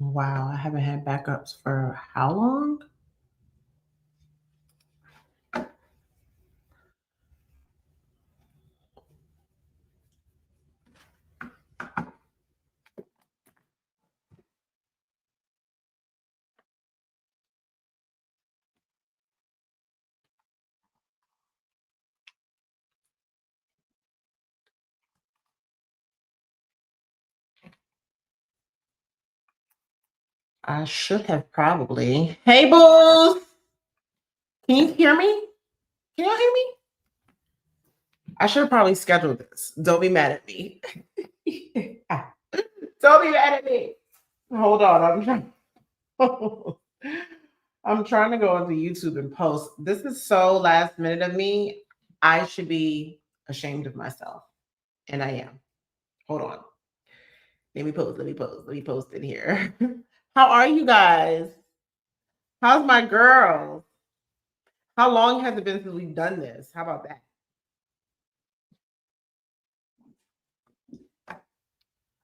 Wow, I haven't had backups for how long? I should have probably. Hey, Bulls! Can you hear me? Can y'all hear me? I should have probably scheduled this. Don't be mad at me. Don't be mad at me. Hold on. I'm trying to go onto YouTube and post. This is so last minute of me. I should be ashamed of myself. And I am. Hold on. Let me post it here. How are you guys? How's my girl? How long has it been since we've done this? How about that?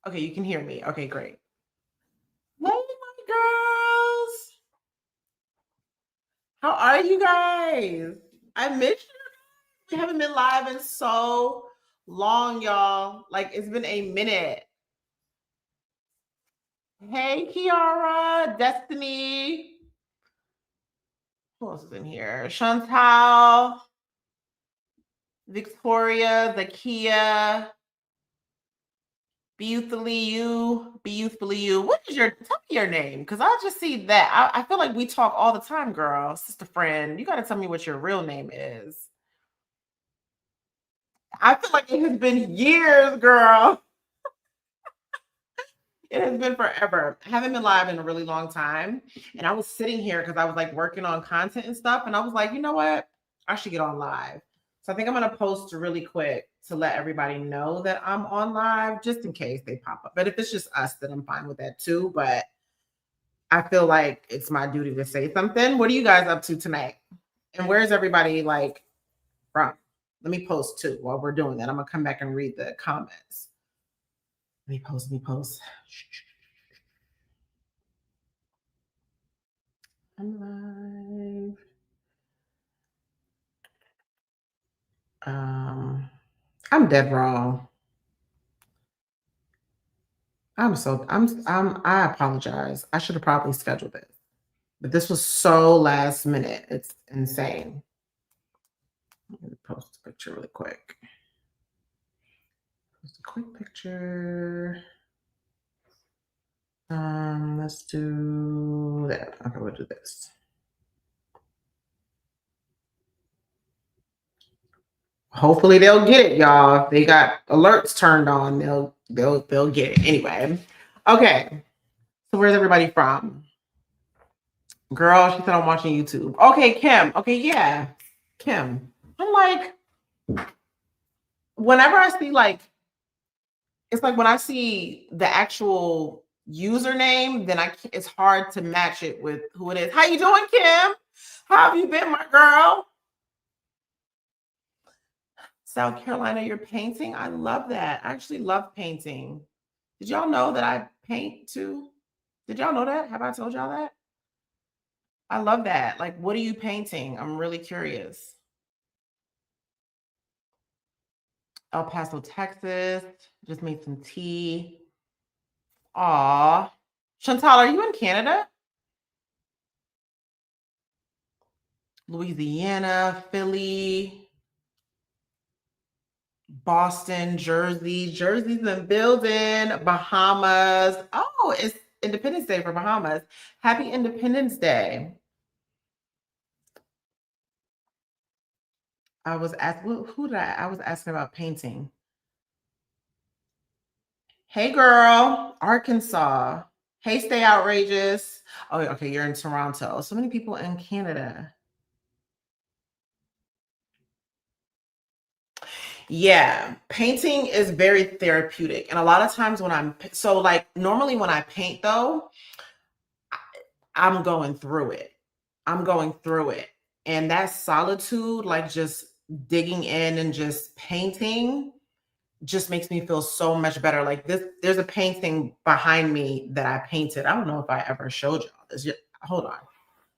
Okay, you can hear me. Okay, great. Hey, my girls. How are you guys? I missed you. We haven't been live in so long, y'all. Like, it's been a minute. Hey, Kiara, Destiny. Who else is in here? Chantal, Victoria, Zakia, Be youthfully you. What is tell me your name? Because I just see that. I feel like we talk all the time, girl. Sister friend. You gotta tell me what your real name is. I feel like it has been years, girl. It has been forever. I haven't been live in a really long time. And I was sitting here because I was like working on content and stuff. And I was like, you know what? I should get on live. So I think I'm going to post really quick to let everybody know that I'm on live just in case they pop up. But if it's just us, then I'm fine with that too. But I feel like it's my duty to say something. What are you guys up to tonight? And where's everybody like from? Let me post too while we're doing that. I'm going to come back and read the comments. Let me post. I'm live. I'm dead wrong. I apologize. I should have probably scheduled it. But this was so last minute. It's insane. Let me post a picture really quick. Post a quick picture. Let's do that. Okay, we'll do this. Hopefully they'll get it, y'all. If they got alerts turned on, they'll get it. Anyway. Okay. So where's everybody from? Girl, she said I'm watching YouTube. Okay, Kim. Okay, yeah. Kim. I'm like, whenever I see like, it's like when I see the actual username, then it's hard to match it with who it is. How you doing, Kim? How have you been, my girl? South Carolina, you're painting? I love that. I actually love painting. Did y'all know that I paint too? Did y'all know that? Have I told y'all that? I love that. Like, what are you painting? I'm really curious. El Paso, Texas. Just made some tea. Aw. Chantal, are you in Canada? Louisiana, Philly, Boston, Jersey. Jersey's in building. Bahamas. Oh, it's Independence Day for Bahamas. Happy Independence Day. I was asked, who did I was asking about painting. Hey, girl, Arkansas. Hey, Stay Outrageous. Oh, okay, you're in Toronto. So many people in Canada. Yeah, painting is very therapeutic. And a lot of times when normally when I paint though, I'm going through it. I'm going through it. And that solitude, like just digging in and just painting, just makes me feel so much better. Like this, there's a painting behind me that I painted. I don't know if I ever showed y'all this. Hold on.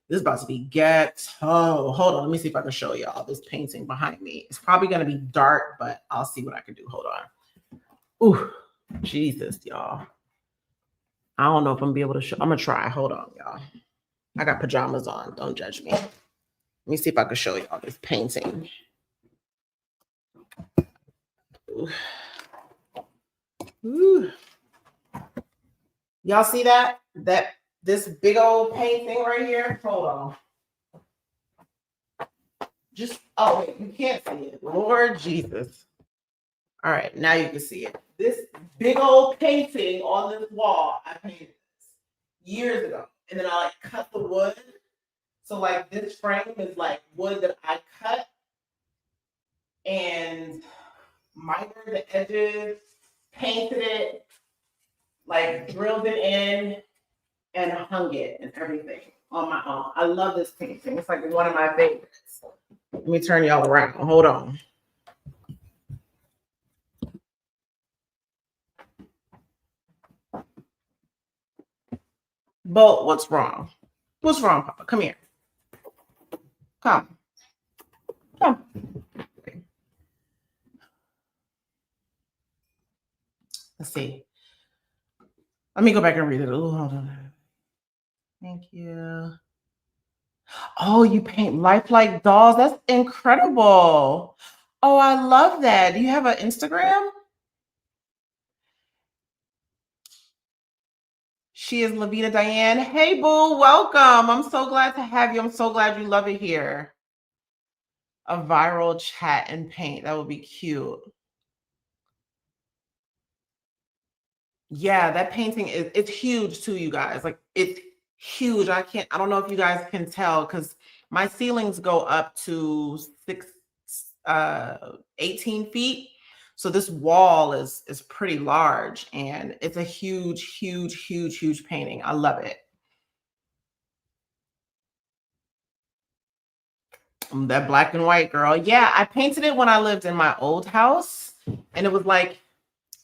This is about to be ghetto. Hold on. Let me see if I can show y'all this painting behind me. It's probably going to be dark, but I'll see what I can do. Hold on. Ooh, Jesus, y'all. I don't know if I'm going to be able to show. I'm going to try. Hold on, y'all. I got pajamas on. Don't judge me. Let me see if I can show y'all this painting. Ooh. Ooh. Y'all see that? This big old painting right here? Hold on. Oh wait, you can't see it. Lord Jesus. All right, now you can see it. This big old painting on this wall, I painted this years ago. And then I like cut the wood. So like this frame is like wood that I cut and mitered the edges, painted it, like drilled it in and hung it and everything on my own. I love this painting. It's like one of my favorites. Let me turn y'all around. Hold on. But what's wrong? What's wrong, Papa? Come here. Come. Come. Let's see. Let me go back and read it. Oh, hold on. Thank you. Oh, you paint lifelike dolls. That's incredible. Oh, I love that. Do you have an Instagram? She is Lavita Diane. Hey, boo, welcome. I'm so glad to have you. I'm so glad you love it here. A viral chat and paint. That would be cute. Yeah, that painting it's huge too, you guys. Like it's huge. I don't know if you guys can tell because my ceilings go up to 18 feet. So this wall is pretty large and it's a huge, huge, huge, huge painting. I love it. That black and white girl. Yeah, I painted it when I lived in my old house, and it was like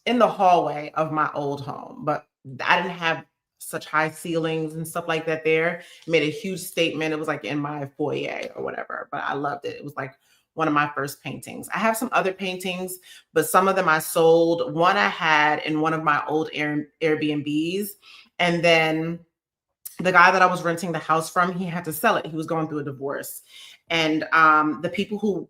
in the hallway of my old home, but I didn't have such high ceilings and stuff like that there. It made a huge statement. It was like in my foyer or whatever, but I loved it. It was like one of my first paintings. I have some other paintings, but some of them I sold. One I had in one of my old Airbnbs, and then the guy that I was renting the house from, he had to sell it. He was going through a divorce. And the people who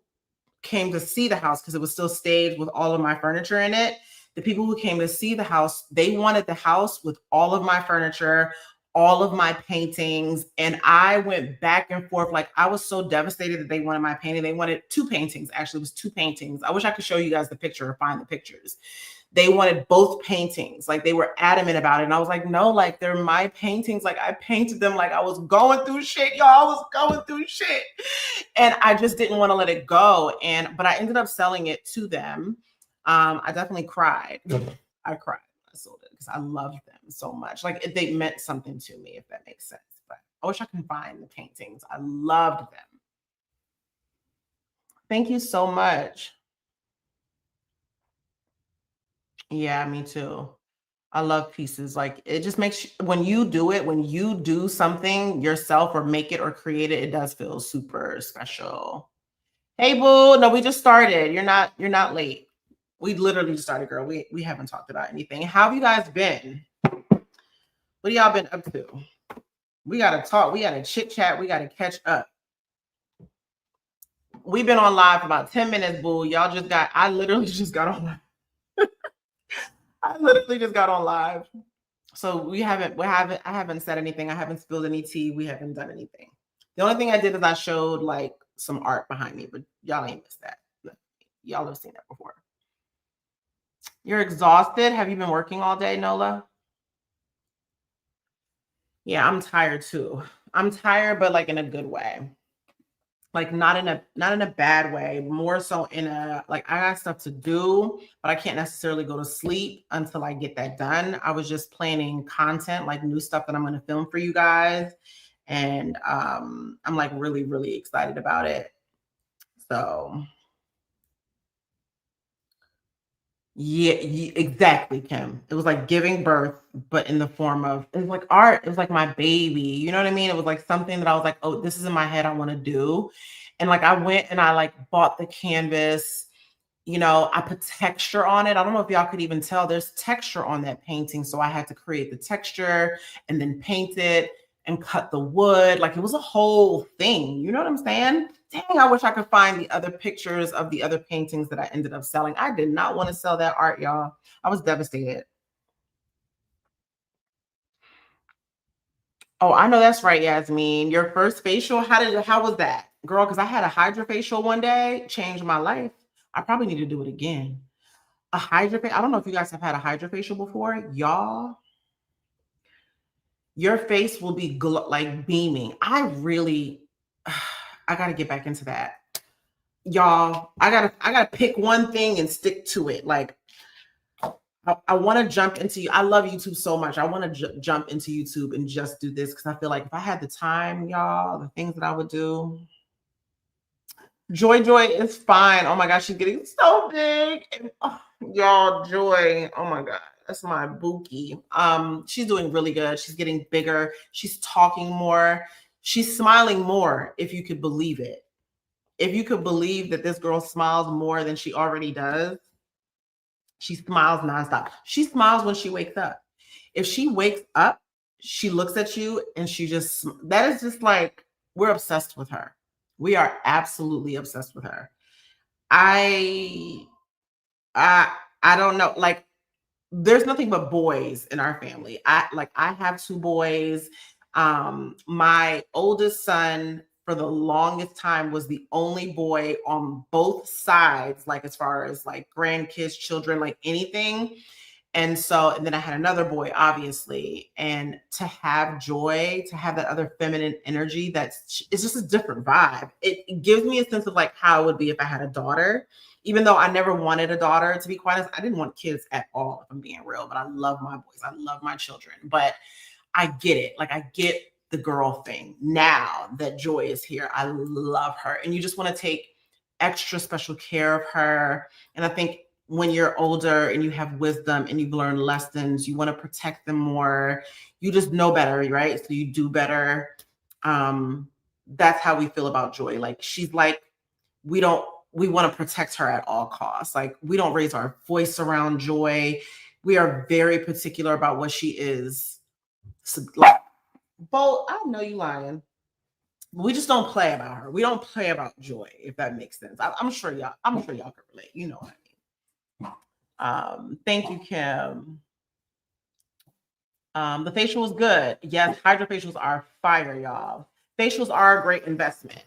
came to see the house, because it was still staged with all of my furniture in it, the people who came to see the house, they wanted the house with all of my furniture, all of my paintings. And I went back and forth. Like I was so devastated that they wanted my painting. They wanted two paintings. Actually, it was two paintings. I wish I could show you guys the picture or find the pictures. They wanted both paintings. Like they were adamant about it. And I was like, no, like they're my paintings. Like I painted them like I was going through shit. Y'all, I was going through shit. And I just didn't want to let it go. But I ended up selling it to them. I definitely cried. I cried when I sold it because I loved them so much. Like they meant something to me, if that makes sense. But I wish I can find the paintings. I loved them. Thank you so much. Yeah, me too. I love pieces. Like it just makes when you do it, when you do something yourself or make it or create it, it does feel super special. Hey boo, no, we just started. You're not late. We literally just started, girl. We haven't talked about anything. How have you guys been? What y'all been up to? We gotta talk. We gotta chit chat. We gotta catch up. We've been on live for about 10 minutes, boo. I literally just got on live. I literally just got on live. So I haven't said anything. I haven't spilled any tea. We haven't done anything. The only thing I did is I showed like some art behind me, but y'all ain't missed that. Y'all have seen that before. You're exhausted. Have you been working all day, Nola? Yeah, I'm tired too. I'm tired, but like in a good way. Like not in a bad way, more so in a like I got stuff to do, but I can't necessarily go to sleep until I get that done. I was just planning content, like new stuff that I'm gonna film for you guys. And I'm like really, really excited about it. So Yeah, exactly, Kim. It was like giving birth, but in the form of it was like art. It was like my baby. You know what I mean? It was like something that I was like, oh, this is in my head. I want to do. And like I went and I like bought the canvas. I put texture on it. I don't know if y'all could even tell there's texture on that painting. So I had to create the texture and then paint it and cut the wood. Like it was a whole thing. You know what I'm saying? Dang, I wish I could find the other pictures of the other paintings that I ended up selling. I did not want to sell that art, y'all. I was devastated. Oh, I know that's right, Yasmin. Your first facial, how was that? Girl, because I had a hydrofacial one day, changed my life. I probably need to do it again. A hydrofacial. I don't know if you guys have had a hydrofacial before. Y'all, your face will be like beaming. I gotta get back into that. Y'all, I gotta pick one thing and stick to it. Like I want to jump into you. I love YouTube so much. I want to jump into YouTube and just do this because I feel like if I had the time, y'all, the things that I would do. Joy is fine. Oh my gosh, she's getting so big. And, oh, y'all, Joy. Oh my god, that's my Bookie. She's doing really good. She's getting bigger. She's talking more. She's smiling more, if you could believe it. If you could believe that this girl smiles more than she already does, she smiles nonstop. She smiles when she wakes up. If she wakes up, she looks at you and that is just like, we're obsessed with her. We are absolutely obsessed with her. I I I don't know. Like there's nothing but boys in our family. I have two boys. My oldest son for the longest time was the only boy on both sides, like as far as like grandkids, children, like anything. And then I had another boy, obviously. And to have Joy, to have that other feminine energy, it's just a different vibe. It gives me a sense of like how it would be if I had a daughter. Even though I never wanted a daughter, to be quite honest, I didn't want kids at all, if I'm being real. But I love my boys. I love my children. But I get it. Like I get the girl thing. Now that Joy is here, I love her. And you just want to take extra special care of her. And I think when you're older and you have wisdom and you've learned lessons, you want to protect them more. You just know better, right? So you do better. That's how we feel about Joy. Like she's like, we want to protect her at all costs. Like we don't raise our voice around Joy. We are very particular about what she is. So, like, Bo, I know you lying. We just don't play about her. We don't play about Joy, if that makes sense. I'm sure y'all. I'm sure y'all can relate. You know what I mean. Thank you, Kim. The facial was good. Yes, hydrofacials are fire, y'all. Facials are a great investment.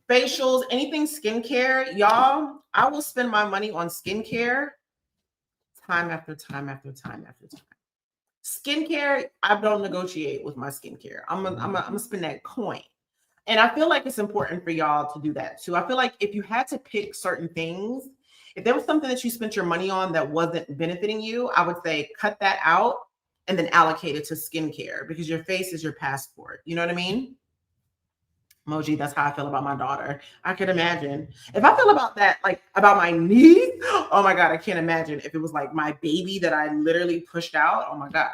Facials, anything skincare, y'all. I will spend my money on skincare time after time after time after time. Skincare, I don't negotiate with my skincare. I'm gonna spend that coin. And I feel like it's important for y'all to do that too. I feel like if you had to pick certain things, if there was something that you spent your money on that wasn't benefiting you, I would say cut that out and then allocate it to skincare because your face is your passport. You know what I mean? Moji, that's how I feel about my daughter. I could imagine. If I feel about that, like about my niece, oh my God, I can't imagine if it was like my baby that I literally pushed out. Oh my God,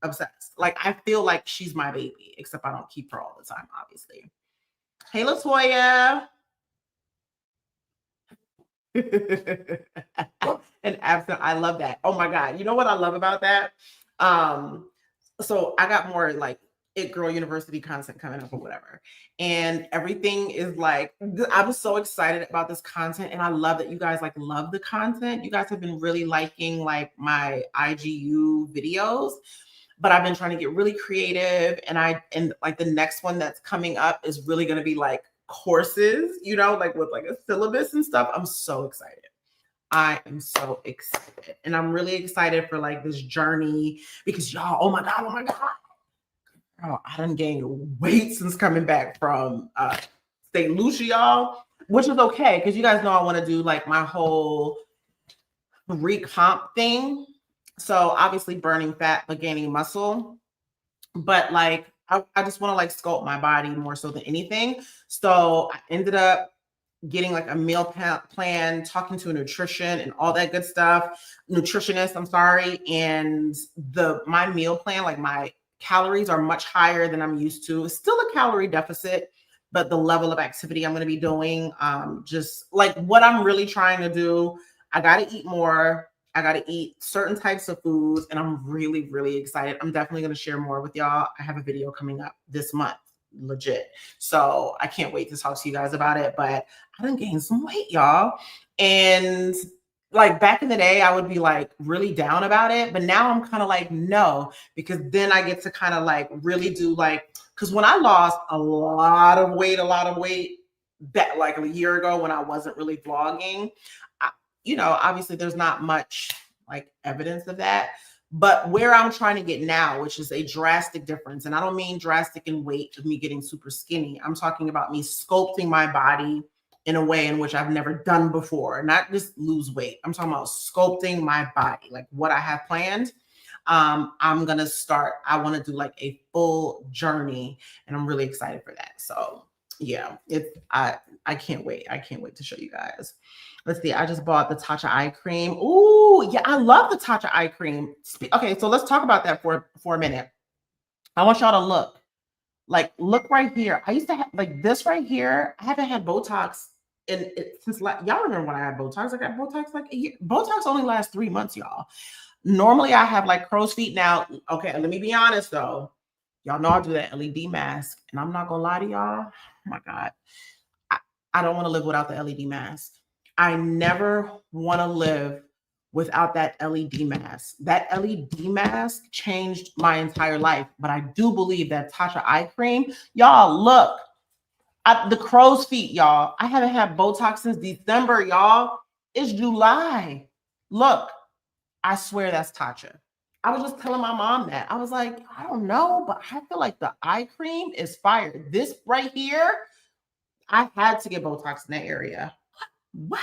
obsessed. Like I feel like she's my baby, except I don't keep her all the time, obviously. Hey, Latoya. And absent, I love that. Oh my God. You know what I love about that? So I got more like It Girl University content coming up or whatever. And everything is like, I'm so excited about this content. And I love that you guys like love the content. You guys have been really liking like my IGU videos, but I've been trying to get really creative. And like the next one that's coming up is really going to be like courses, like with like a syllabus and stuff. I'm so excited. I am so excited. And I'm really excited for like this journey because y'all, oh my God. Oh, I done gained weight since coming back from St. Lucia, y'all, which is okay because you guys know I want to do like my whole recomp thing. So obviously burning fat but gaining muscle. But like I just want to like sculpt my body more so than anything. So I ended up getting like a meal plan, talking to a nutrition and all that good stuff, nutritionist, I'm sorry. And my meal plan, like my calories are much higher than I'm used to. It's still a calorie deficit, but the level of activity I'm going to be doing, just like what I'm really trying to do, I got to eat more. I got to eat certain types of foods, and I'm really, really excited. I'm definitely going to share more with y'all. I have a video coming up this month, legit. So I can't wait to talk to you guys about it. But I done gained some weight, y'all. And like back in the day, I would be like really down about it. But now I'm kind of like, no, because then I get to kind of like really do like, because when I lost a lot of weight that like a year ago when I wasn't really vlogging, obviously there's not much like evidence of that. But where I'm trying to get now, which is a drastic difference, and I don't mean drastic in weight of me getting super skinny. I'm talking about me sculpting my body in a way in which I've never done before, not just lose weight. I'm talking about sculpting my body, like what I have planned. I'm gonna start. I want to do like a full journey, and I'm really excited for that. So yeah, I can't wait. I can't wait to show you guys. Let's see. I just bought the Tatcha eye cream. Ooh, yeah, I love the Tatcha eye cream. Okay, so let's talk about that for a minute. I want y'all to look right here. I used to have like this right here. I haven't had Botox since y'all remember when I had Botox? I got Botox like a year. Botox only lasts 3 months, y'all. Normally I have like crow's feet now. Okay, let me be honest though. Y'all know I do that LED mask, and I'm not gonna lie to y'all. Oh my God. I don't want to live without the LED mask. I never want to live without that LED mask. That LED mask changed my entire life. But I do believe that Tatcha eye cream, y'all, look, the crow's feet, y'all. I haven't had Botox since December, y'all. It's July. Look, I swear that's Tatcha. I was just telling my mom that. I was like, I don't know, but I feel like the eye cream is fire. This right here, I had to get Botox in that area. What?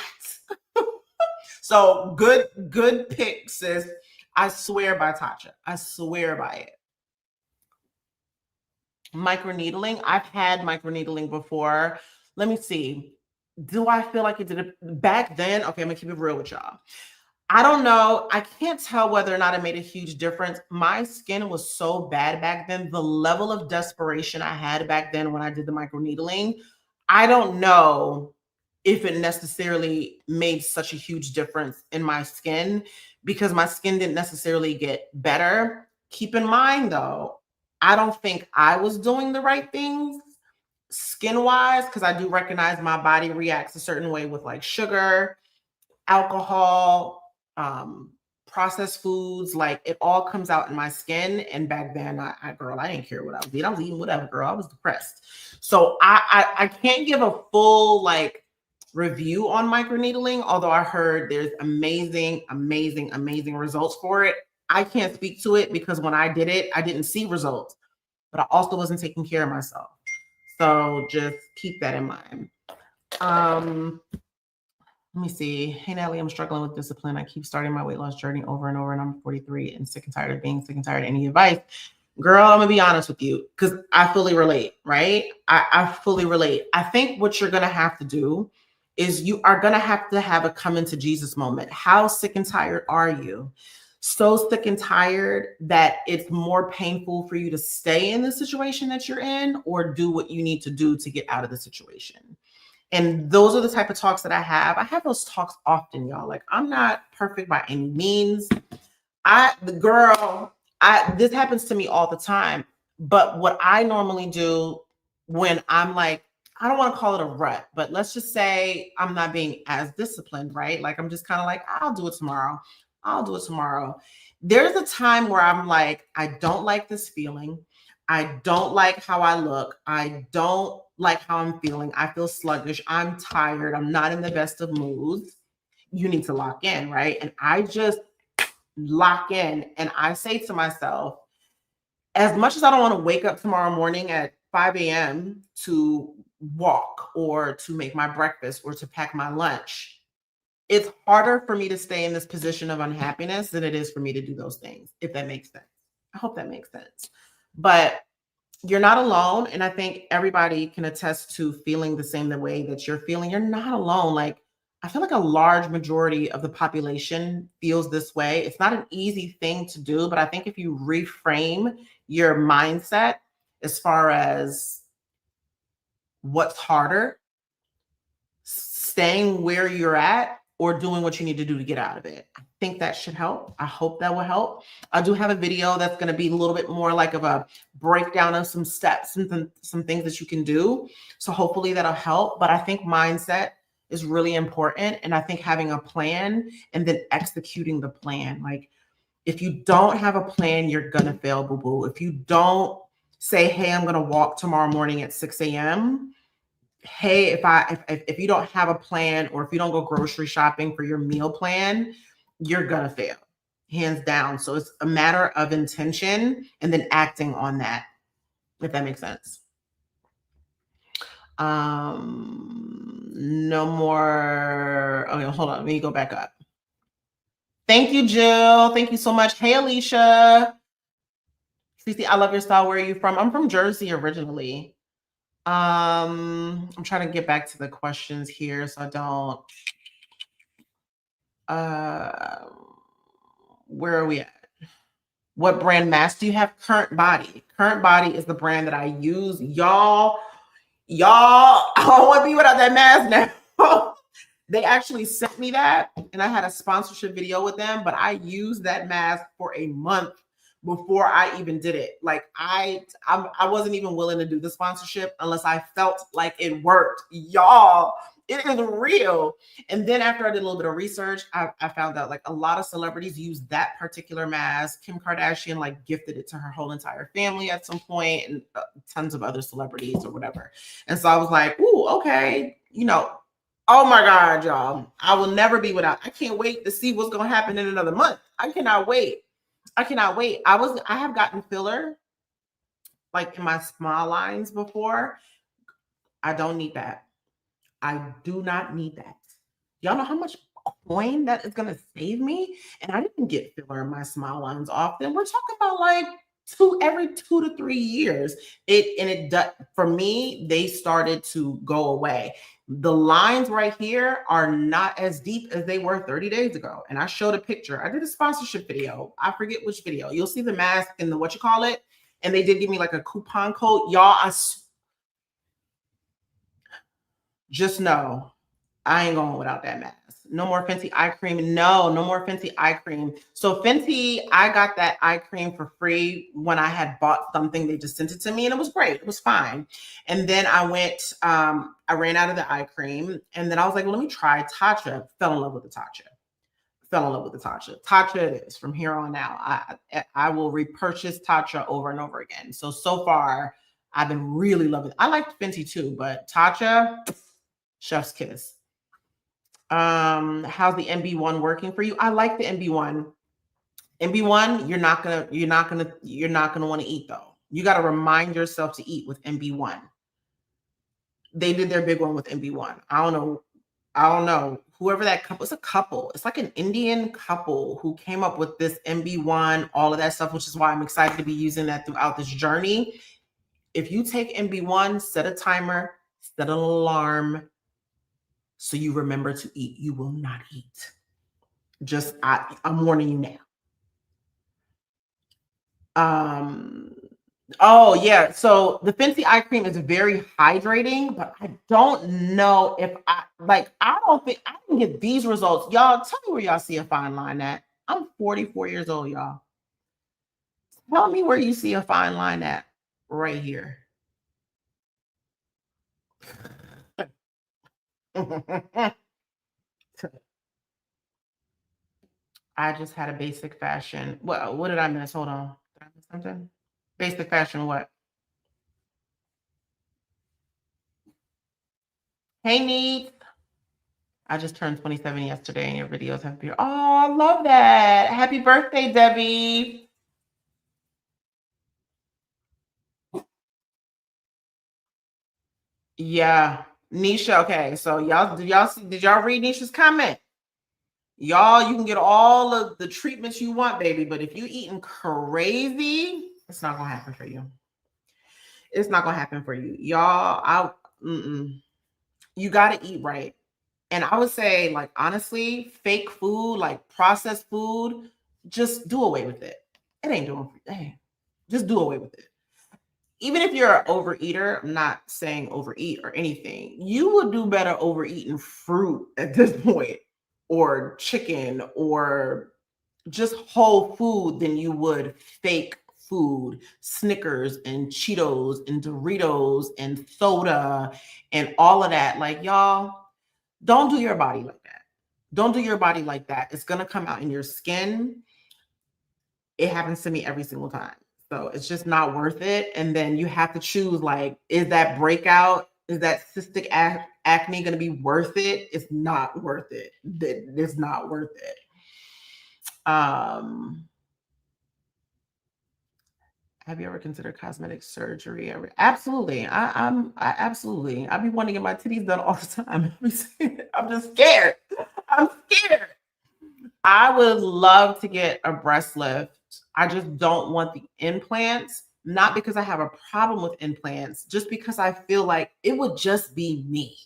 So good pick, sis. I swear by Tatcha. I swear by it. Microneedling. I've had microneedling before. Let me see. Do I feel like it did it back then? Okay, I'm gonna keep it real with y'all. I don't know. I can't tell whether or not it made a huge difference. My skin was so bad back then. The level of desperation I had back then when I did the microneedling, I don't know if it necessarily made such a huge difference in my skin because my skin didn't necessarily get better. Keep in mind, though, I don't think I was doing the right things skin wise because I do recognize my body reacts a certain way with like sugar, alcohol, processed foods, like it all comes out in my skin. And back then, girl, I didn't care what I was eating. I was eating whatever, girl. I was depressed. So I can't give a full like review on microneedling, although I heard there's amazing, amazing, amazing results for it. I can't speak to it because when I did it, I didn't see results, but I also wasn't taking care of myself. So just keep that in mind. Let me see. Hey, Natalie, I'm struggling with discipline. I keep starting my weight loss journey over and over, and I'm 43 and sick and tired of being sick and tired. Any advice? Girl, I'm going to be honest with you because I fully relate, right? I fully relate. I think what you're going to have to do is you are going to have a come into Jesus moment. How sick and tired are you? So sick and tired that it's more painful for you to stay in the situation that you're in or do what you need to do to get out of the situation. And those are the type of talks that I have. I have those talks often, y'all. Like, I'm not perfect by any means. This happens to me all the time. But what I normally do when I'm like, I don't want to call it a rut, but let's just say I'm not being as disciplined, right? Like, I'm just kind of like, I'll do it tomorrow. I'll do it tomorrow. There's a time where I'm like, I don't like this feeling. I don't like how I look. I don't like how I'm feeling. I feel sluggish. I'm tired. I'm not in the best of moods. You need to lock in, right? And I just lock in and I say to myself, as much as I don't want to wake up tomorrow morning at 5 a.m. to walk or to make my breakfast or to pack my lunch, it's harder for me to stay in this position of unhappiness than it is for me to do those things, if that makes sense. I hope that makes sense. But you're not alone. And I think everybody can attest to feeling the same the way that you're feeling. You're not alone. Like, I feel like a large majority of the population feels this way. It's not an easy thing to do, but I think if you reframe your mindset as far as what's harder, staying where you're at or doing what you need to do to get out of it. I think that should help. I hope that will help. I do have a video that's going to be a little bit more like of a breakdown of some steps and some things that you can do. So hopefully that'll help. But I think mindset is really important. And I think having a plan and then executing the plan. Like, if you don't have a plan, you're going to fail, boo boo. If you don't say, hey, I'm going to walk tomorrow morning at 6 a.m., hey, if you don't have a plan, or if you don't go grocery shopping for your meal plan, you're gonna fail, hands down. So it's a matter of intention and then acting on that, if that makes sense. No more. Okay, hold on, let me go back up. Thank you, Jill. Thank you so much. Hey, Alicia. Cece, I love your style. Where are you from? I'm from Jersey originally. I'm trying to get back to the questions here so I don't. Where are we at? What brand mask do you have? Current Body. Current Body is the brand that I use. Y'all, I don't want to be without that mask now. They actually sent me that, and I had a sponsorship video with them, but I used that mask for a month before I even did it. Like, I wasn't even willing to do the sponsorship unless I felt like it worked. Y'all, it is real. And then after I did a little bit of research, I found out like a lot of celebrities use that particular mask. Kim Kardashian like gifted it to her whole entire family at some point, and tons of other celebrities or whatever. And so I was like, ooh, okay, oh my God, y'all. I will never be without. I can't wait to see what's going to happen in another month. I cannot wait. I have gotten filler like in my smile lines before. I don't need that. I do not need that. Y'all know how much coin that is going to save me? And I didn't get filler in my smile lines often. We're talking about like every 2 to 3 years. For me, they started to go away. The lines right here are not as deep as they were 30 days ago. And I showed a picture. I did a sponsorship video. I forget which video. You'll see the mask and the and they did give me like a coupon code. Y'all, just know I ain't going without that mask. No more Fenty eye cream. No more Fenty eye cream. So Fenty, I got that eye cream for free when I had bought something. They just sent it to me and it was great. It was fine. And then I ran out of the eye cream. And then I was like, well, let me try Tatcha. Fell in love with the Tatcha. Tatcha it is from here on out. I will repurchase Tatcha over and over again. So far, I've been really loving it. I liked Fenty too, but Tatcha, chef's kiss. How's the MB1 working for you? I like the MB1. MB1, you're not gonna want to eat though. You got to remind yourself to eat with MB1. They did their big one with MB1. I don't know. Whoever that couple, it's a couple. It's like an Indian couple who came up with this MB1, all of that stuff, which is why I'm excited to be using that throughout this journey. If you take MB1, set a timer, set an alarm, so you remember to eat. You will not eat. I'm warning you now. Oh yeah. So the Fenty eye cream is very hydrating, but I don't know if I don't think I can get these results. Y'all tell me where y'all see a fine line at. I'm 44 years old, y'all. Tell me where you see a fine line at right here. I just had a basic fashion. What did I miss? Hold on. Did I miss something? Basic fashion what? Hey, Neat. I just turned 27 yesterday and your videos have been. Oh, I love that. Happy birthday, Debbie. Yeah. Nisha, okay. So did y'all read Nisha's comment? Y'all, you can get all of the treatments you want, baby. But if you eating crazy, it's not gonna happen for you. it's not gonna happen for you. Y'all, you gotta eat right. And I would say, like, honestly, fake food, like processed food, just do away with it. It ain't doing for you. Just do away with it. Even if you're an overeater, I'm not saying overeat or anything. You would do better overeating fruit at this point, or chicken, or just whole food than you would fake food, Snickers and Cheetos and Doritos and soda and all of that. Like, y'all, don't do your body like that. Don't do your body like that. It's going to come out in your skin. It happens to me every single time. So it's just not worth it. And then you have to choose, like, is that breakout, is that cystic acne going to be worth it? It's not worth it. It's not worth it. Have you ever considered cosmetic surgery? Absolutely. I absolutely. I be wanting to get my titties done all the time. I'm just scared. I'm scared. I would love to get a breast lift. I just don't want the implants, not because I have a problem with implants, just because I feel like it would just be me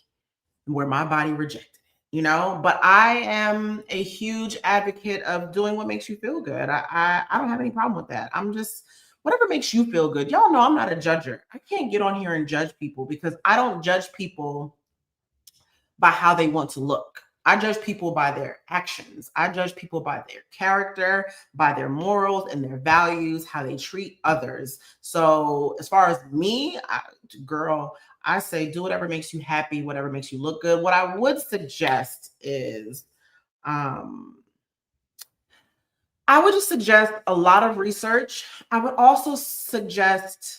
where my body rejected it. But I am a huge advocate of doing what makes you feel good. I don't have any problem with that. I'm just, whatever makes you feel good. Y'all know I'm not a judger. I can't get on here and judge people because I don't judge people by how they want to look. I judge people by their actions. I judge people by their character, by their morals and their values, how they treat others. So as far as me, girl, I say do whatever makes you happy, whatever makes you look good. What I would suggest is, I would just suggest a lot of research. I would also suggest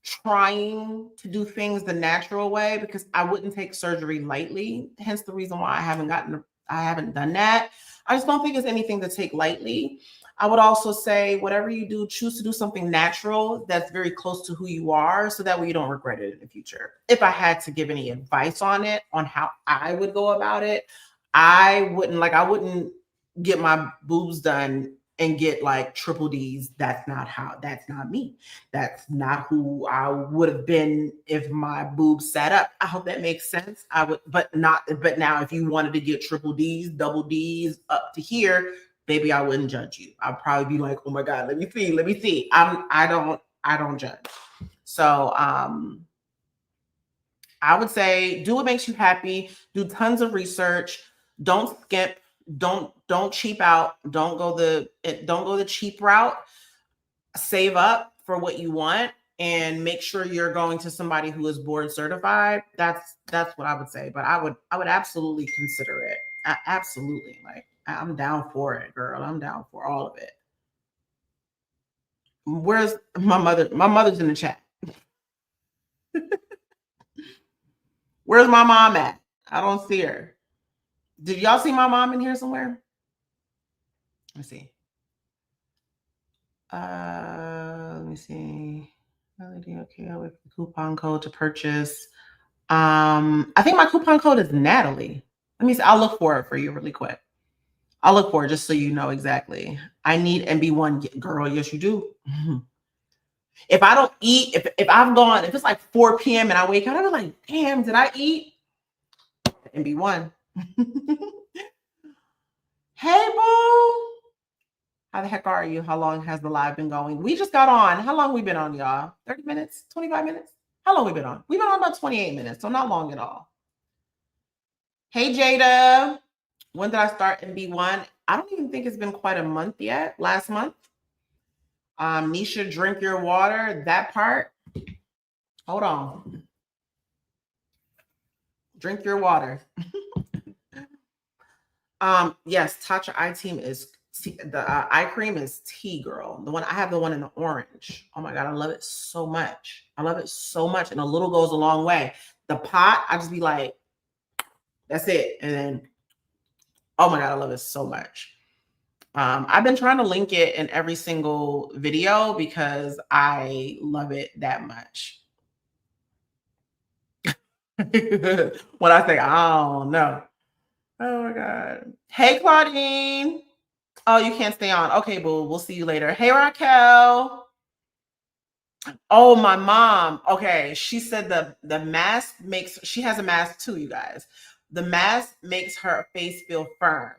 trying to do things the natural way, because I wouldn't take surgery lightly. Hence the reason why I haven't done that. I just don't think it's anything to take lightly. I would also say, whatever you do, choose to do something natural that's very close to who you are, so that way you don't regret it in the future. If I had to give any advice on it, on how I would go about it, I wouldn't get my boobs done and get like triple D's. That's not me. That's not who I would have been if my boobs sat up. I hope that makes sense. But now if you wanted to get triple D's, double D's up to here, baby, I wouldn't judge you. I'd probably be like, oh my God, let me see. I don't judge. So I would say do what makes you happy, do tons of research, don't skip, don't cheap out, don't go the cheap route. Save up for what you want and make sure you're going to somebody who is board certified. That's what I would say. But I would absolutely consider it. Absolutely. Like, I'm down for it, girl. I'm down for all of it. Where's my mother? My mother's in the chat. Where's my mom at? I don't see her. Did y'all see my mom in here somewhere? Let's see. Let me see. Okay, I'll wait for the coupon code to purchase. I think my coupon code is Natalie. Let me see. I'll look for it for you really quick. I'll look for it just so you know exactly. I need MB1, girl. Yes, you do. If I don't eat, if it's like 4 p.m. and I wake up, I'm like, damn, did I eat? MB1. Hey, boo. How the heck are you? How long has the live been going? We just got on. How long we been on, y'all? 30 minutes? 25 minutes? How long we been on? We've been on about 28 minutes, so not long at all. Hey, Jada. When did I start MB1? I don't even think it's been quite a month yet. Last month. Nisha, drink your water. That part. Hold on. Drink your water. Yes, Tatcha Eye Team is the eye cream is tea, girl. I have the one in the orange. Oh my God, I love it so much. I love it so much. And a little goes a long way. The pot, I just be like, that's it. And then, oh my God, I love it so much. I've been trying to link it in every single video because I love it that much. When I say, I don't know. Oh my God. Hey, Claudine. Oh, you can't stay on. Okay, boo. We'll see you later. Hey, Raquel. Oh, my mom. Okay, she said the mask makes, she has a mask too, you guys. The mask makes her face feel firm.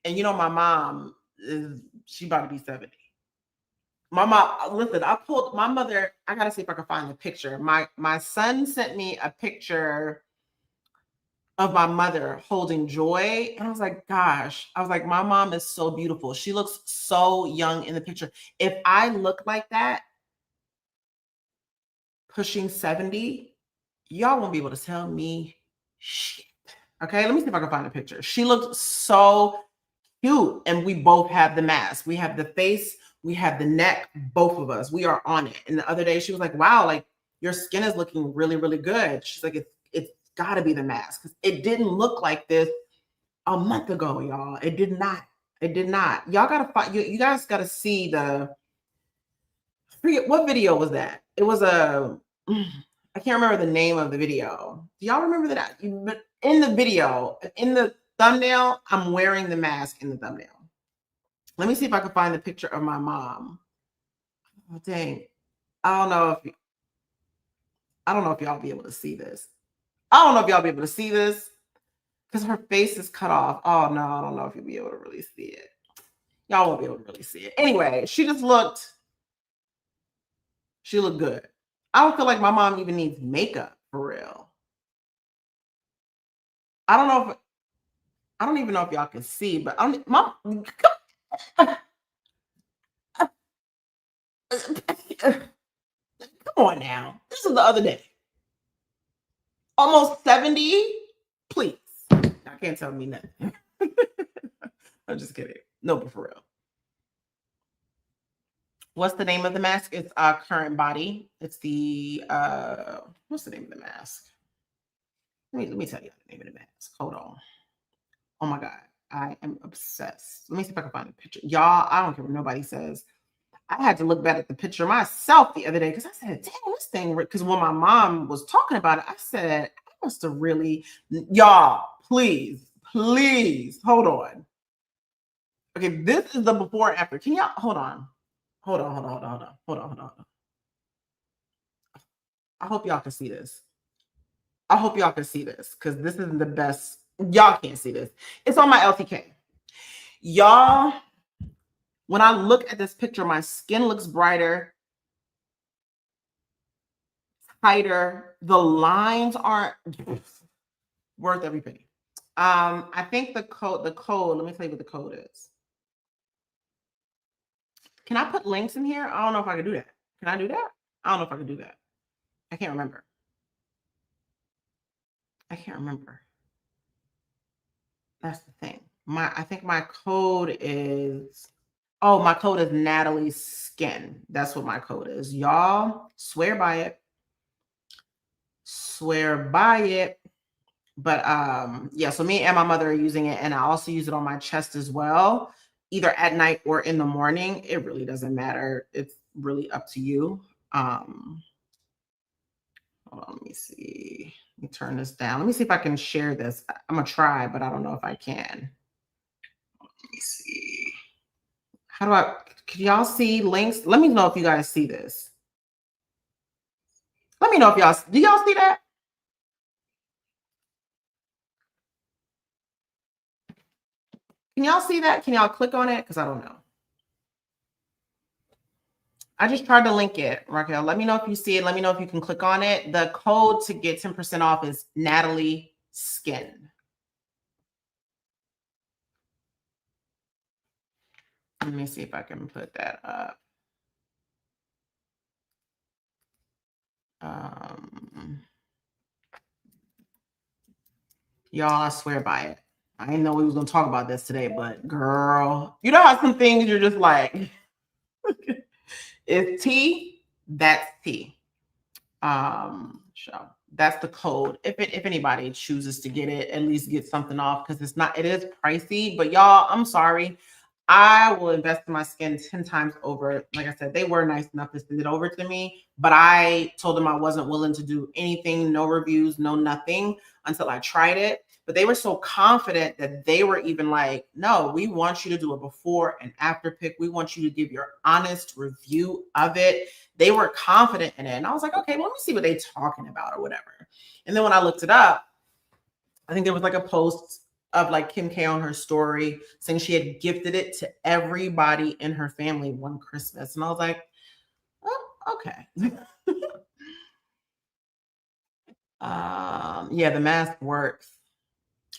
And you know, my mom is, she about to be 70. My mom, listen, I pulled my mother. I gotta see if I can find the picture. My son sent me a picture of my mother holding Joy. And I was like, gosh, I was like, my mom is so beautiful. She looks so young in the picture. If I look like that, pushing 70, y'all won't be able to tell me shit. Okay, let me see if I can find a picture. She looked so cute. And we both have the mask. We have the face, we have the neck, both of us. We are on it. And the other day she was like, wow, like your skin is looking really, really good. She's like, it's gotta be the mask. Because it didn't look like this a month ago, y'all. It did not. It did not. Y'all gotta find, you guys gotta see the, I forget what video was that. It was a, I can't remember the name of the video. Do y'all remember that? But in the video, in the thumbnail, I'm wearing the mask in the thumbnail. Let me see if I can find the picture of my mom. Oh, dang. I don't know if I don't know if y'all be able to see this. I don't know if y'all be able to see this because her face is cut off. Oh no, I don't know if you'll be able to really see it. Y'all won't be able to really see it. Anyway, she looked good. I don't feel like my mom even needs makeup for real. I don't know if I don't even know if y'all can see, but I'm mom. Come on now. This is the other day. Almost 70. Please. I can't tell me nothing. I'm just kidding. No, but for real. What's the name of the mask? It's Current Body. It's the what's the name of the mask? Let me tell you the name of the mask. Hold on. Oh my God. I am obsessed. Let me see if I can find a picture. Y'all, I don't care what nobody says. I had to look back at the picture myself the other day because I said, dang, this thing, because when my mom was talking about it, I said, I must have really, y'all, please, please, hold on. Okay, this is the before and after. Can y'all, hold on. Hold on, hold on, hold on, hold on, hold on, hold on. I hope y'all can see this. I hope y'all can see this because this isn't the best. Y'all can't see this. It's on my LTK. Y'all, when I look at this picture, my skin looks brighter, tighter. The lines aren't worth every penny. I think the code, let me tell you what the code is. Can I put links in here? I don't know if I can do that. Can I do that? I don't know if I can do that. I can't remember. I can't remember. That's the thing. I think my code is, oh, my code is Natalie's Skin. That's what my code is. Y'all swear by it. Swear by it. But yeah, so me and my mother are using it, and I also use it on my chest as well, either at night or in the morning. It really doesn't matter. It's really up to you. Hold on, let me see. Let me turn this down. Let me see if I can share this. I'm gonna try, but I don't know if I can. Let me see. How do I, can y'all see links? Let me know if you guys see this. Let me know if y'all, do y'all see that? Can y'all see that? Can y'all click on it? Because I don't know. I just tried to link it, Raquel. Let me know if you see it. Let me know if you can click on it. The code to get 10% off is Natalie Skin. Let me see if I can put that up. Y'all, I swear by it. I didn't know we was gonna talk about this today, but girl, you know how some things you're just like, it's tea, that's tea. So that's the code. If anybody chooses to get it, at least get something off because it is pricey. But y'all, I'm sorry. I will invest in my skin 10 times over. Like I said, they were nice enough to send it over to me, but I told them I wasn't willing to do anything, no reviews, no nothing until I tried it but they were so confident that they were even like, no, we want you to do a before and after pic. We want you to give your honest review of it. They were confident in it. And I was like, okay, well, let me see what they're talking about or whatever. And then when I looked it up, I think there was like a post of like Kim K on her story saying she had gifted it to everybody in her family one Christmas. And I was like, oh, okay. Yeah, the mask works.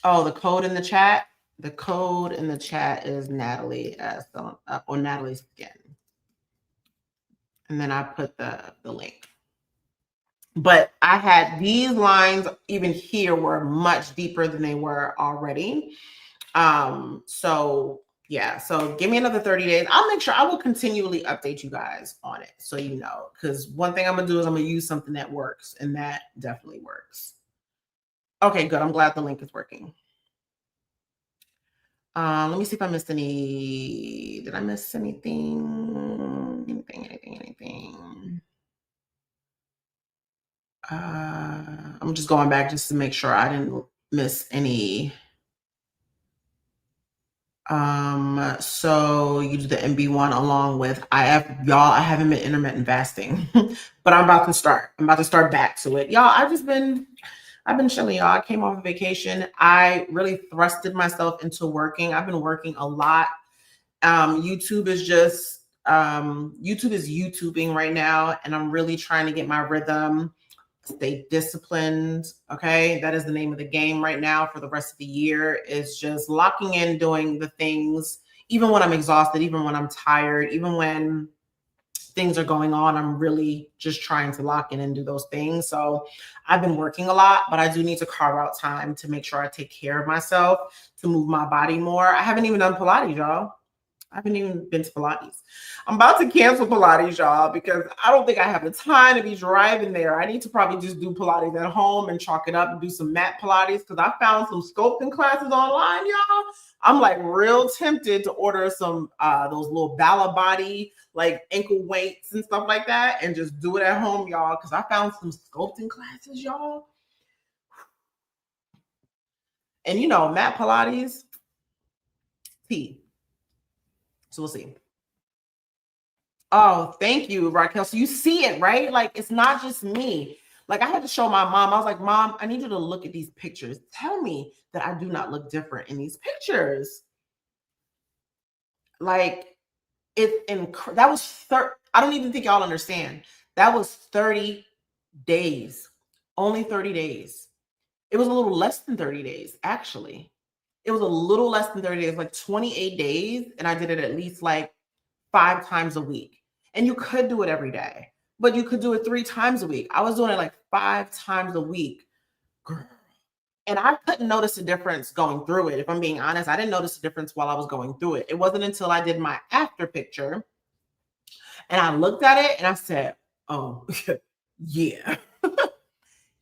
Oh, the code in the chat. The code in the chat is Natalie or Natalie's Skin. And then I put the link. But I had these lines even here were much deeper than they were already. So yeah, so give me another 30 days. I'll make sure I will continually update you guys on it. So, you know, because one thing I'm going to do is I'm going to use something that works, and that definitely works. Okay, good. I'm glad the link is working. Let me see if I missed any. Did I miss anything? Anything? I'm just going back just to make sure I didn't miss any. So you do the MB1 along with I haven't been intermittent fasting, but I'm about to start. I'm about to start back to it. Y'all, I've been chilling, y'all. I came off of vacation. I really thrusted myself into working. I've been working a lot. YouTube is YouTubing right now, and I'm really trying to get my rhythm, stay disciplined. Okay, that is the name of the game right now for the rest of the year, is just locking in, doing the things, even when I'm exhausted, even when I'm tired, even when things are going on. I'm really just trying to lock in and do those things. So I've been working a lot, but I do need to carve out time to make sure I take care of myself, to move my body more. I haven't even done Pilates, y'all. I haven't even been to Pilates. I'm about to cancel Pilates, y'all, because I don't think I have the time to be driving there. I need to probably just do Pilates at home and chalk it up and do some mat Pilates, because I found some sculpting classes online, y'all. I'm like real tempted to order some those little Bala Body like ankle weights and stuff like that and just do it at home, y'all, because I found some sculpting classes, y'all. And you know, mat Pilates, T. So we'll see. Oh, thank you, Raquel. So you see it, right? Like, it's not just me. Like, I had to show my mom. I was like, Mom, I need you to look at these pictures. Tell me that I do not look different in these pictures. Like, that was I don't even think y'all understand. That was 30 days. Only 30 days. It was a little less than 30 days, actually. It was a little less than 30 days, like 28 days. And I did it at least like 5 times a week. And you could do it every day, but you could do it 3 times a week. I was doing it like 5 times a week. Girl. And I couldn't notice a difference going through it. If I'm being honest, I didn't notice a difference while I was going through it. It wasn't until I did my after picture and I looked at it and I said, oh, yeah,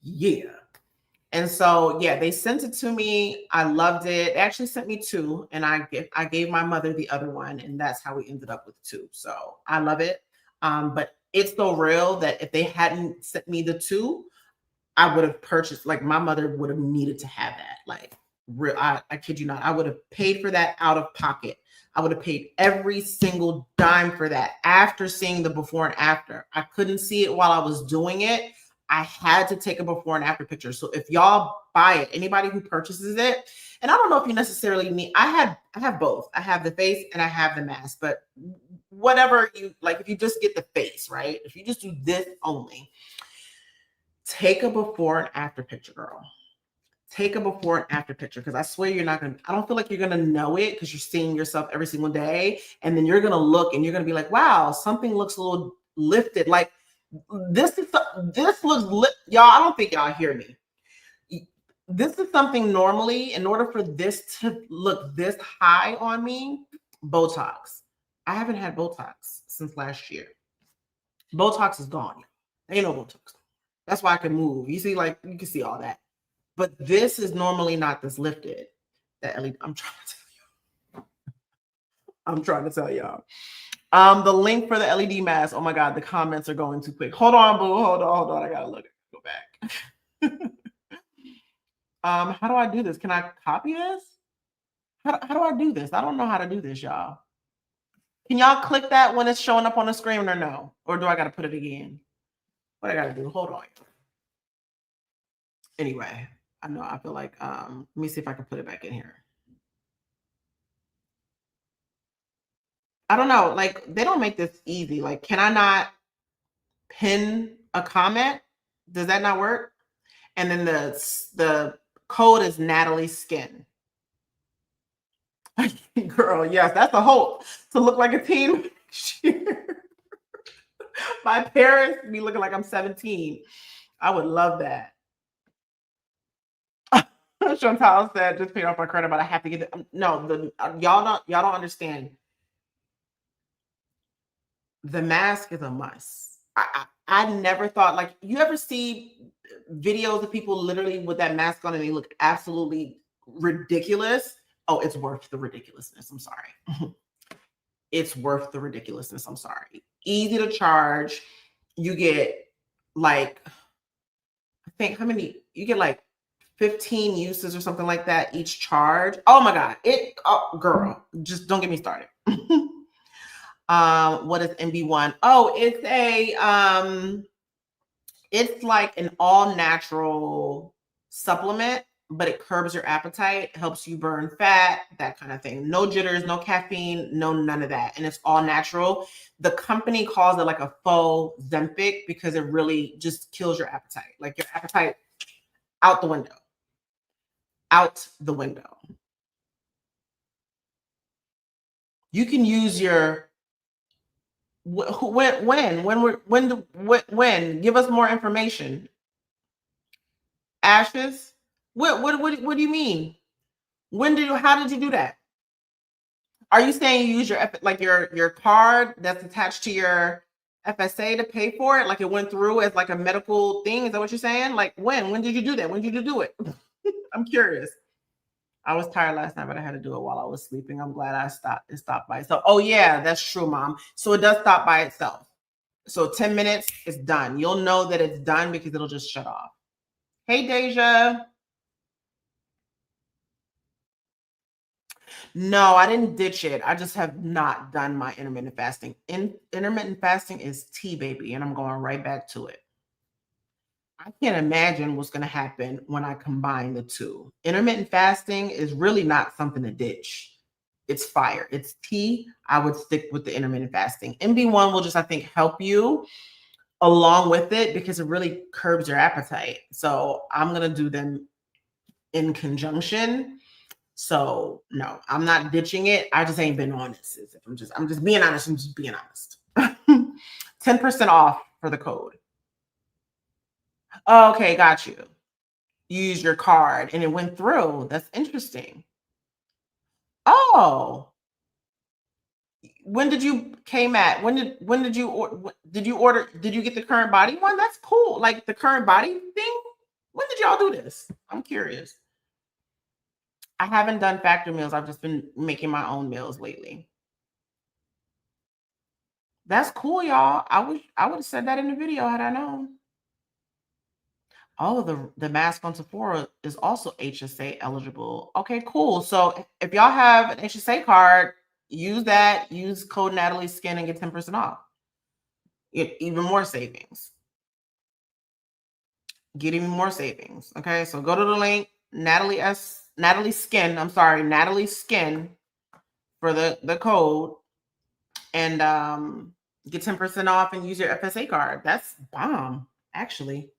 yeah. And so, yeah, they sent it to me. I loved it. They actually sent me 2, and I gave my mother the other one, and that's how we ended up with 2. So I love it. But it's so real that if they hadn't sent me the 2, I would have purchased. Like, my mother would have needed to have that. Like, real. I kid you not. I would have paid for that out of pocket. I would have paid every single dime for that after seeing the before and after. I couldn't see it while I was doing it. I had to take a before and after picture. So if y'all buy it, anybody who purchases it, and I don't know if you necessarily need, I have both. I have the face and I have the mask, but whatever you like, if you just get the face, right? If you just do this only, take a before and after picture, girl. Take a before and after picture, because I swear I don't feel like you're gonna know it because you're seeing yourself every single day. And then you're gonna look and you're gonna be like, wow, something looks a little lifted. Like, this looks lit. Y'all, I don't think y'all hear me. This is something normally, in order for this to look this high on me, Botox. I haven't had Botox since last year. Botox is gone. Ain't no Botox. That's why I can move. You see, like, you can see all that. But this is normally not this lifted. That LED, I'm trying to tell y'all. The link for the LED mask. Oh my God, the comments are going too quick. Hold on, boo. Hold on. I gotta look. Go back. How do I do this? Can I copy this? How do I do this? I don't know how to do this, y'all. Can y'all click that when it's showing up on the screen or no? Or do I got to put it again? What I got to do? Hold on. Anyway, I know I feel like, let me see if I can put it back in here. I don't know. Like, they don't make this easy. Like, can I not pin a comment? Does that not work? And then the code is Natalie Skin. Girl, yes, that's a hope to look like a teen. My parents be looking like I'm 17. I would love that. Chantal said, just paid off my credit, but I have to get it. No, y'all don't understand. The mask is a must. I never thought, like, you ever see videos of people literally with that mask on and they look absolutely ridiculous? Oh, it's worth the ridiculousness. I'm sorry. It's worth the ridiculousness. I'm sorry. Easy to charge. You get like, I think how many, you get like 15 uses or something like that each charge. Oh my God. Girl, just don't get me started. What is MB1? Oh, it's like an all natural supplement, but it curbs your appetite, helps you burn fat, that kind of thing. No jitters, no caffeine, no none of that. And it's all natural. The company calls it like a faux Zempic because it really just kills your appetite. Like your appetite out the window. Out the window. You can use your when give us more information. Ashes? What do you mean? How did you do that? Are you saying you use your card that's attached to your FSA to pay for it? Like it went through as like a medical thing? Is that what you're saying? Like when did you do that? When did you do it? I'm curious. I was tired last night, but I had to do it while I was sleeping. I'm glad it stopped by itself. Oh yeah, that's true, Mom. So it does stop by itself. So 10 minutes, it's done. You'll know that it's done because it'll just shut off. Hey, Deja. No, I didn't ditch it. I just have not done my intermittent fasting. Intermittent fasting is tea, baby, and I'm going right back to it. I can't imagine what's going to happen when I combine the two. Intermittent fasting is really not something to ditch. It's fire. It's tea. I would stick with the intermittent fasting. MB1 will just, I think, help you along with it because it really curbs your appetite. So I'm going to do them in conjunction. So no, I'm not ditching it. I just ain't been honest. I'm just being honest. I'm just being honest. 10% off for the code. Oh, okay, got you. You used your card and it went through. That's interesting. Oh, when did you came at? When did you order? Did you get the current body one? That's cool. Like the current body thing. When did y'all do this? I'm curious. I haven't done factory meals. I've just been making my own meals lately. That's cool, y'all. I would have said that in the video had I known. Oh, the mask on Sephora is also HSA eligible. Okay, cool. So if y'all have an HSA card, use that. Use code Natalie Skin and get 10% off. Get even more savings. Get even more savings. Okay, so go to the link Natalie Skin. I'm sorry, Natalie Skin for the code and get 10% off and use your FSA card. That's bomb, actually.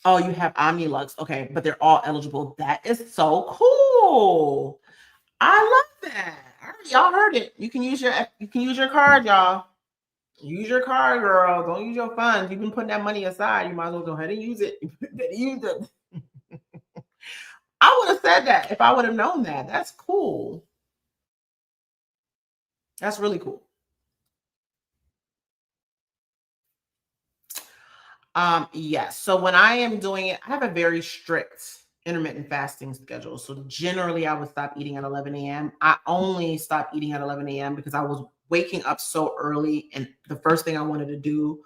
Oh, you have Omnilux. Okay, but they're all eligible. That is so cool. I love that. Y'all heard it. You can use your card, y'all. Use your card, girl. Don't use your funds. You've been putting that money aside. You might as well go ahead and use it. Use it. I would have said that if I would have known that. That's cool. That's really cool. Yes. So when I am doing it, I have a very strict intermittent fasting schedule. So generally I would stop eating at 11 a.m. I only stopped eating at 11 a.m. because I was waking up so early and the first thing I wanted to do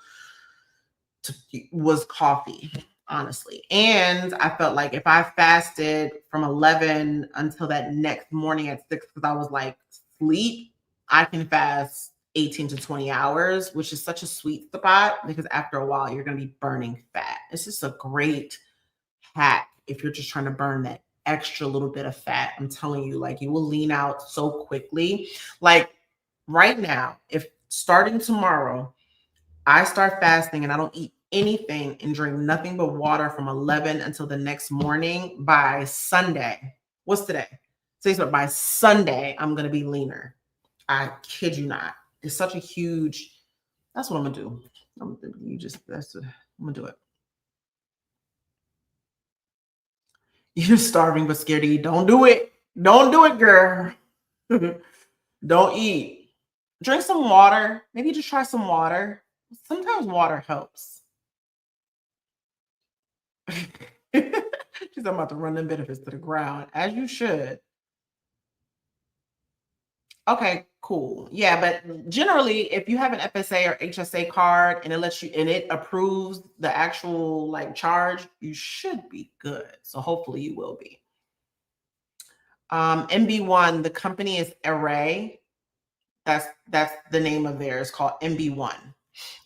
was coffee. honestly. And I felt like if I fasted from 11 until that next morning at 6, because I was like, sleep, I can fast 18 to 20 hours, which is such a sweet spot because after a while, you're going to be burning fat. It's just a great hack if you're just trying to burn that extra little bit of fat. I'm telling you, like, you will lean out so quickly. Like, right now, if starting tomorrow, I start fasting and I don't eat anything and drink nothing but water from 11 until the next morning, by Sunday. What's today? So by Sunday, I'm going to be leaner. I kid you not. It's such a huge, that's what I'm going to do. I'm going to do it. You're starving but scared to eat. Don't do it. Don't do it, girl. Don't eat. Drink some water. Maybe just try some water. Sometimes water helps. She's about to run them benefits to the ground, as you should. Okay, cool. Yeah, but generally, if you have an FSA or HSA card and it lets you and it approves the actual like charge, you should be good. So hopefully you will be. MB1, the company is Array. That's the name of theirs, called MB1.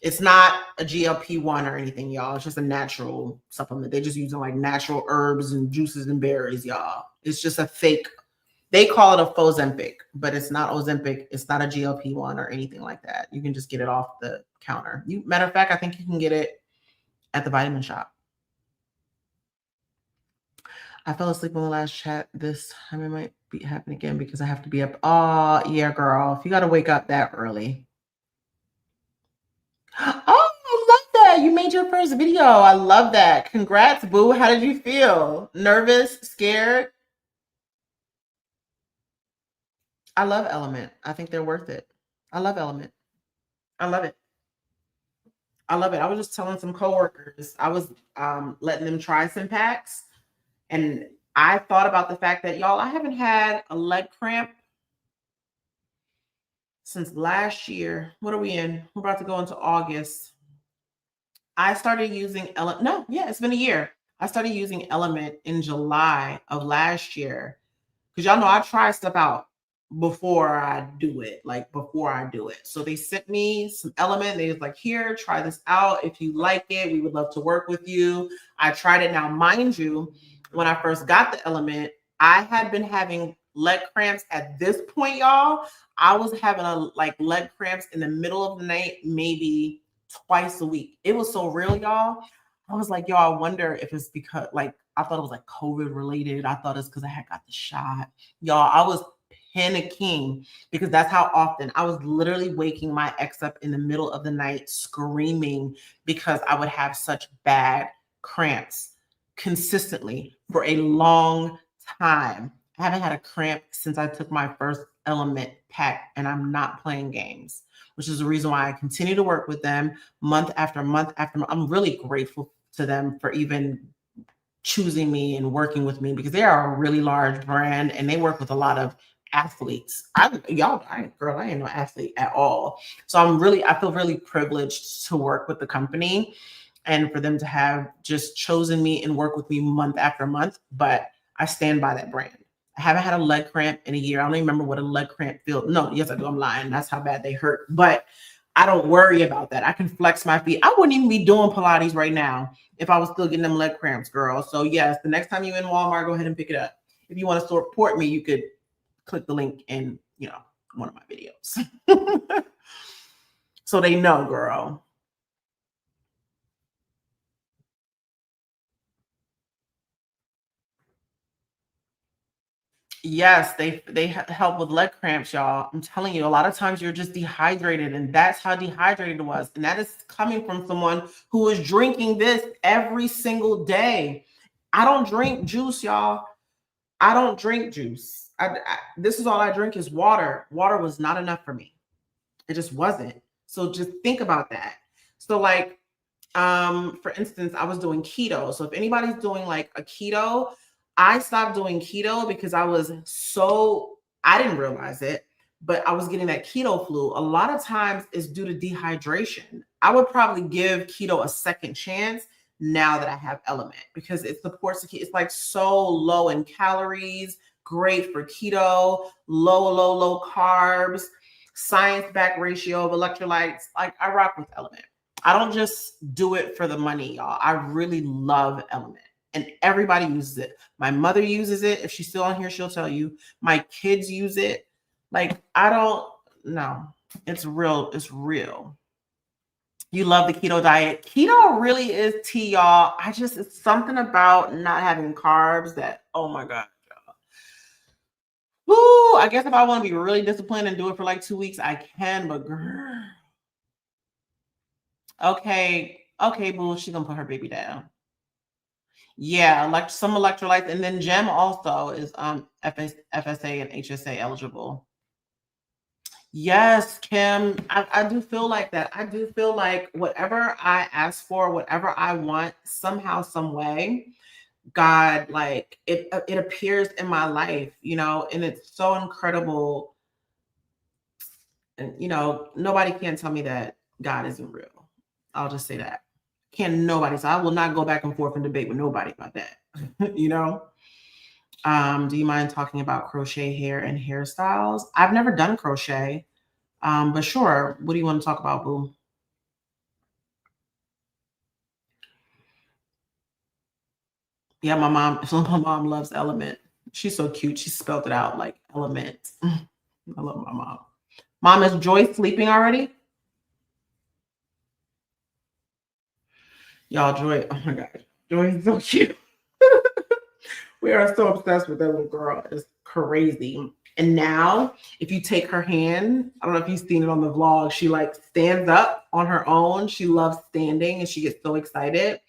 It's not a GLP-1 or anything, y'all. It's just a natural supplement. They're just using like natural herbs and juices and berries, y'all. It's just a fake. They call it a Fozempic, but it's not Ozempic. It's not a GLP-1 or anything like that. You can just get it off the counter. Matter of fact, I think you can get it at the vitamin shop. I fell asleep on the last chat. This time it might be happening again because I have to be up. Oh, yeah, girl. If you got to wake up that early. Oh, I love that. You made your first video. I love that. Congrats, boo. How did you feel? Nervous? Scared? I love Element. I think they're worth it. I love Element. I love it. I love it. I was just telling some coworkers, I was letting them try some packs. And I thought about the fact that, y'all, I haven't had a leg cramp since last year. What are we in? We're about to go into August. I started using Element. No, yeah, it's been a year. I started using Element in July of last year. Because y'all know I try stuff out before I do it. Like before I do it. So they sent me some Element. They was like, here, try this out. If you like it, we would love to work with you. I tried it. Now, mind you, when I first got the Element, I had been having leg cramps at this point, y'all. I was having leg cramps in the middle of the night, maybe twice a week. It was so real, y'all. I was like, yo, I wonder if it's because like I thought it was like COVID related. I thought it's because I had got the shot. Y'all, I was panicking because that's how often I was literally waking my ex up in the middle of the night screaming because I would have such bad cramps consistently for a long time. I haven't had a cramp since I took my first Element pack, and I'm not playing games, which is the reason why I continue to work with them month after month after month. I'm really grateful to them for even choosing me and working with me because they are a really large brand and they work with a lot of athletes. I ain't no athlete at all. So I feel really privileged to work with the company and for them to have just chosen me and work with me month after month. But I stand by that brand. I haven't had a leg cramp in a year. I don't even remember what a leg cramp feels. No, yes, I do. I'm lying. That's how bad they hurt. But I don't worry about that. I can flex my feet. I wouldn't even be doing Pilates right now if I was still getting them leg cramps, girl. So yes, the next time you're in Walmart, go ahead and pick it up. If you want to support me, you could click the link in, one of my videos. So they know, girl. Yes, they help with leg cramps, y'all. I'm telling you, a lot of times you're just dehydrated, and that's how dehydrated it was. And that is coming from someone who is drinking this every single day. I don't drink juice, y'all. I don't drink juice. This is all I drink is water. Water was not enough for me. It just wasn't. So just think about that. So like for instance, I was doing keto. So if anybody's doing like a keto, I stopped doing keto because I didn't realize it, but I was getting that keto flu. A lot of times it's due to dehydration. I would probably give keto a second chance. now that I have Element, because it supports the it's like so low in calories, great for keto, low carbs, science-backed ratio of electrolytes. Like, I rock with Element. I don't just do it for the money, y'all. I really love Element. And everybody uses it. My mother uses it. If she's still on here, she'll tell you. My kids use it. Like, I don't know. It's real. It's real. You love the keto diet. Keto really is tea, y'all. It's something about not having carbs that, oh my God. Woo, I guess if I want to be really disciplined and do it for like 2 weeks, I can, but girl. Okay, boo, she gonna put her baby down. Yeah, like some electrolytes, and then Gem also is FSA and HSA eligible. Yes, Kim, I do feel like that. I do feel like whatever I ask for, whatever I want, somehow, some way, God, like it appears in my life, and it's so incredible. And nobody can tell me that God isn't real. I'll just say that. Can nobody. So I will not go back and forth and debate with nobody about that. Do you mind talking about crochet hair and hairstyles? I've never done crochet. But sure, what do you want to talk about, boo? Yeah, my mom loves Element. She's so cute. She spelled it out like Element. I love my mom. Mom, is Joy sleeping already? Y'all, Joy, oh my God. Joy is so cute. We are so obsessed with that little girl. It's crazy. And now, if you take her hand, I don't know if you've seen it on the vlog, she like stands up on her own. She loves standing and she gets so excited.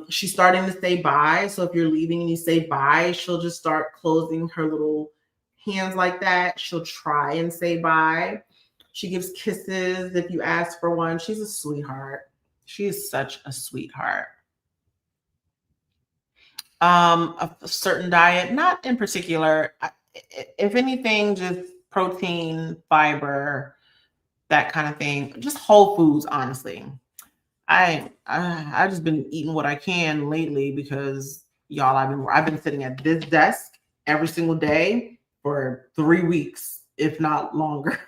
She's starting to say bye. So if you're leaving and you say bye, she'll just start closing her little hands like that. She'll try and say bye. She gives kisses if you ask for one. She's a sweetheart. She is such a sweetheart. A certain diet, not in particular. If anything, just protein, fiber, that kind of thing. Just whole foods, honestly. I just been eating what I can lately because y'all, I've been sitting at this desk every single day for 3 weeks, if not longer.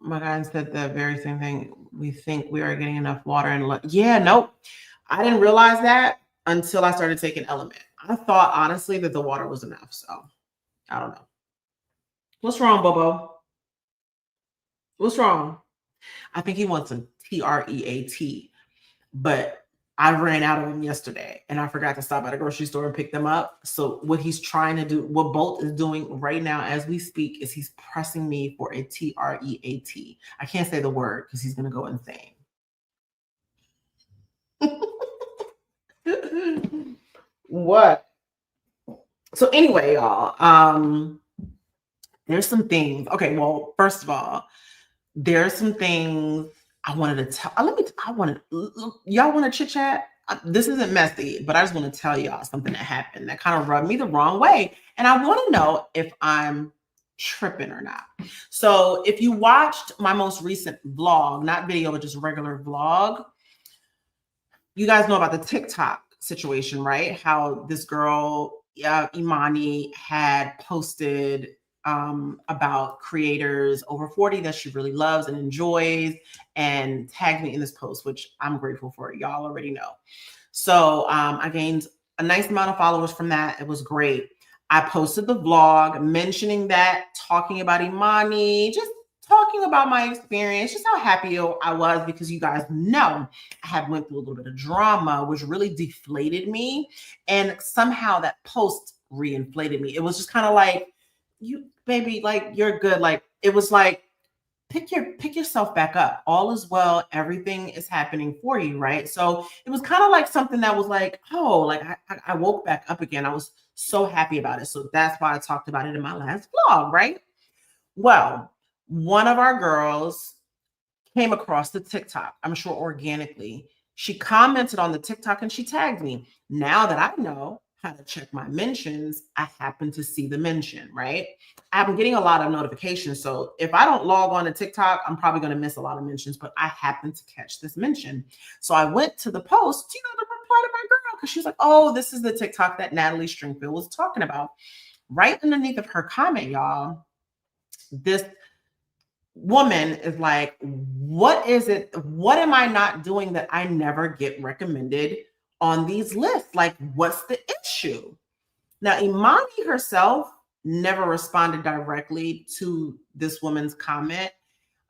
My guy said the very same thing. We think we are getting enough water and yeah, nope. I didn't realize that until I started taking Element. I thought honestly that the water was enough. So I don't know. What's wrong, Bobo? What's wrong? I think he wants a TREAT, but I ran out of them yesterday and I forgot to stop at a grocery store and pick them up. So what he's trying to do, what Bolt is doing right now as we speak, is he's pressing me for a TREAT. I can't say the word because he's going to go insane. What? So anyway, y'all, there's some things. Okay, well, first of all, there's some things I wanted to tell. Y'all want to chit chat? This isn't messy, but I just want to tell y'all something that happened that kind of rubbed me the wrong way. And I want to know if I'm tripping or not. So if you watched my most recent vlog, not video, but just regular vlog, you guys know about the TikTok situation, right? How this girl, Imani, had posted about creators over 40 that she really loves and enjoys, and tagged me in this post, which I'm grateful for. Y'all already know. So I gained a nice amount of followers from that. It was great. I posted the vlog mentioning that, talking about Imani, just talking about my experience, just how happy I was, because you guys know I had went through a little bit of drama, which really deflated me. And somehow that post reinflated me. It was just kind of like, you baby, like, you're good. Like, it was like, pick yourself back up. All is well. Everything is happening for you, right? So it was kind of like something that was like, oh, like I woke back up again. I was so happy about it. So that's why I talked about it in my last vlog, right? Well, one of our girls came across the TikTok, I'm sure organically. She commented on the TikTok and she tagged me. Now that I know how to check my mentions, I happen to see the mention, right? I'm getting a lot of notifications. So if I don't log on to TikTok, I'm probably going to miss a lot of mentions, but I happen to catch this mention. So I went to the post, to reply to my girl, because she's like, oh, this is the TikTok that Natalie Stringfield was talking about. Right underneath of her comment, y'all, this woman is like, what is it? What am I not doing that I never get recommended on these lists? Like, what's the issue? Now, Imani herself never responded directly to this woman's comment.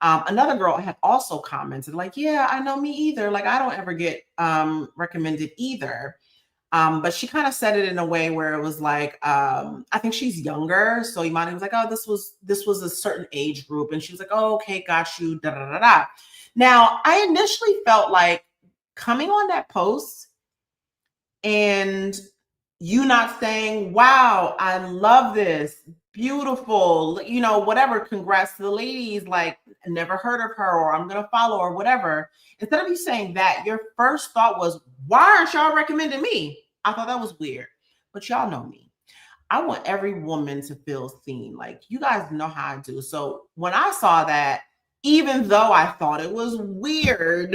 Another girl had also commented, like, yeah, I know, me either. Like, I don't ever get recommended either. But she kind of said it in a way where it was like, I think she's younger. So Imani was like, oh, this was a certain age group. And she was like, oh, okay, got you. Da, da, da, da. Now, I initially felt like coming on that post and you not saying, wow, I love this, beautiful, whatever, congrats to the ladies, like, never heard of her, or I'm gonna follow, or whatever. Instead of you saying that, your first thought was, why aren't y'all recommending me? I thought that was weird. But y'all know me, I want every woman to feel seen. Like, you guys know how I do. So when I saw that, even though I thought it was weird,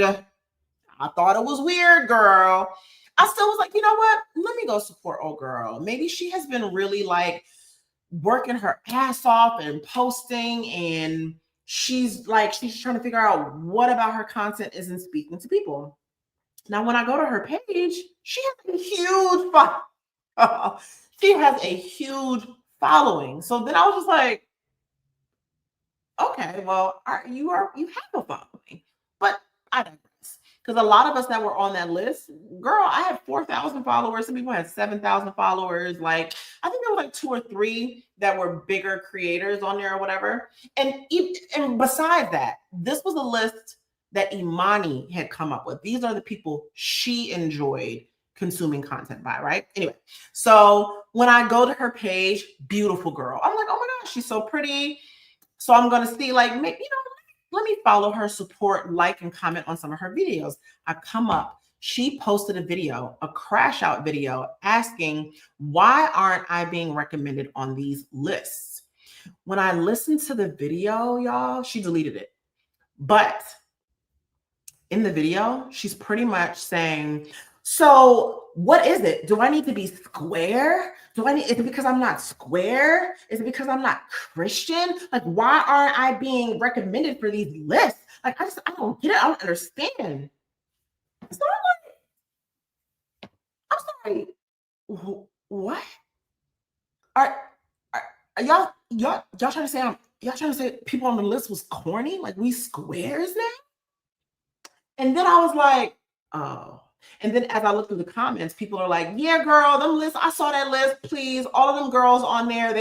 girl, I still was like, you know what? Let me go support old girl. Maybe she has been really like working her ass off and posting, and she's trying to figure out what about her content isn't speaking to people. Now, when I go to her page, she has a huge she has a huge following. So then I was just like, okay, well, you have a following, but I digress. Because a lot of us that were on that list, girl, I had 4,000 followers. Some people had 7,000 followers. Like, I think there were like 2 or 3 that were bigger creators on there or whatever. And besides that, this was a list that Imani had come up with. These are the people she enjoyed consuming content by, right? Anyway, so when I go to her page, beautiful girl. I'm like, oh my gosh, she's so pretty. So I'm going to see, like, maybe, let me follow her, support, like, and comment on some of her videos. I come up. She posted a video, a crash out video, asking, why aren't I being recommended on these lists? When I listened to the video, y'all, she deleted it. But in the video, she's pretty much saying, so what is it? Do I need to be square? Is it because I'm not square? Is it because I'm not Christian? Like, why aren't I being recommended for these lists? Like, I don't get it. I don't understand. So I'm sorry. What? Are y'all trying to say y'all trying to say people on the list was corny? Like, we squares now? And then I was like, oh. And then as I look through the comments, people are like, yeah, girl, them lists, I saw that list, please. All of them girls on there,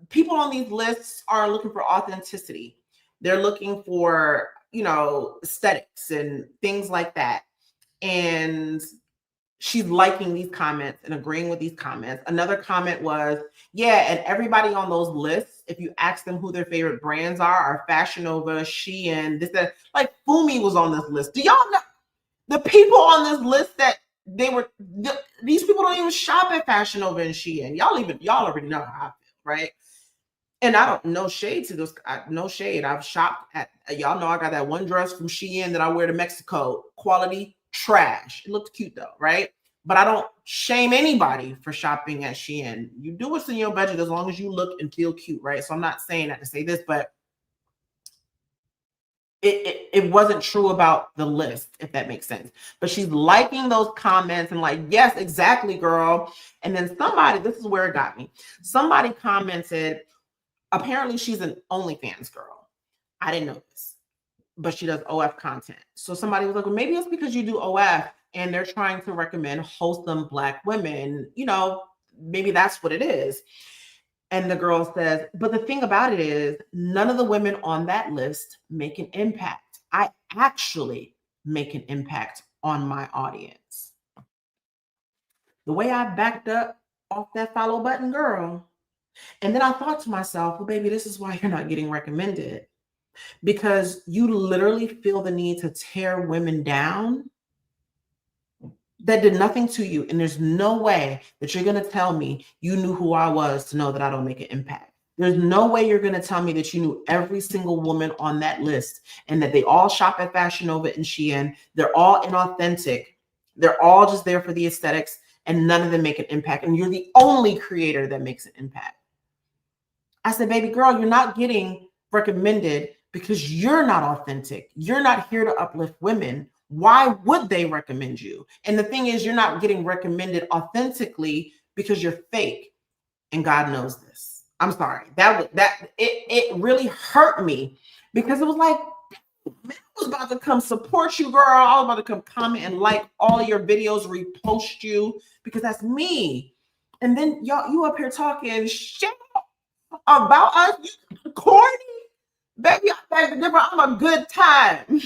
people on these lists are looking for authenticity. They're looking for, aesthetics and things like that. And she's liking these comments and agreeing with these comments. Another comment was, yeah, and everybody on those lists, if you ask them who their favorite brands are Fashion Nova, Shein, that. Like, Fumi was on this list. Do y'all know the people on this list that these people don't even shop at Fashion Nova and Shein. Y'all already know how I feel, right? And I don't, no shade to this. No shade. I've shopped at, y'all know I got that one dress from Shein that I wear to Mexico. Quality trash. It looked cute though, right? But I don't shame anybody for shopping at Shein. You do what's in your budget as long as you look and feel cute, right? So I'm not saying that to say this, but it wasn't true about the list, if that makes sense. But she's liking those comments and like, yes, exactly, girl. And then this is where it got me. Somebody commented, apparently she's an OnlyFans girl. I didn't know this, but she does OF content. So somebody was like, well, maybe it's because you do OF and they're trying to recommend wholesome Black women. Maybe that's what it is. And the girl says, but the thing about it is none of the women on that list make an impact. I actually make an impact on my audience. The way I backed up off that follow button, girl. And then I thought to myself, well, baby, this is why you're not getting recommended. Because you literally feel the need to tear women down. that did nothing to you. And there's no way that you're going to tell me you knew who I was to know that I don't make an impact. There's no way you're going to tell me that you knew every single woman on that list and that they all shop at Fashion Nova and Shein. They're all inauthentic. They're all just there for the aesthetics, and none of them make an impact. And you're the only creator that makes an impact. I said, baby girl, you're not getting recommended because you're not authentic. You're not here to uplift women. Why would they recommend you? And the thing is, you're not getting recommended authentically because you're fake. And God knows this. I'm sorry. It really hurt me because it was like, man, I was about to come support you, girl. I was about to come comment and like all of your videos, repost you, because that's me. And then you up here talking shit about us, corny. Baby, I beg to differ. I'm a good time.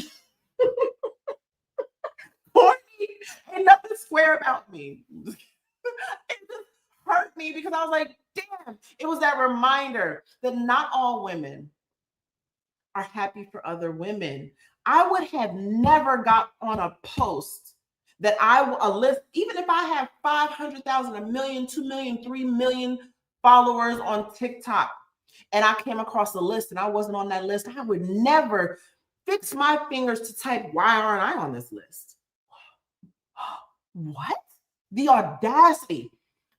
Corny. Ain't nothing square about me. It just hurt me because I was like, damn, it was that reminder that not all women are happy for other women. I would have never got on a post that a list, even if I have 500,000, a million, 2 million, 3 million followers on TikTok, and I came across a list and I wasn't on that list, I would never fix my fingers to type, why aren't I on this list? What? The audacity.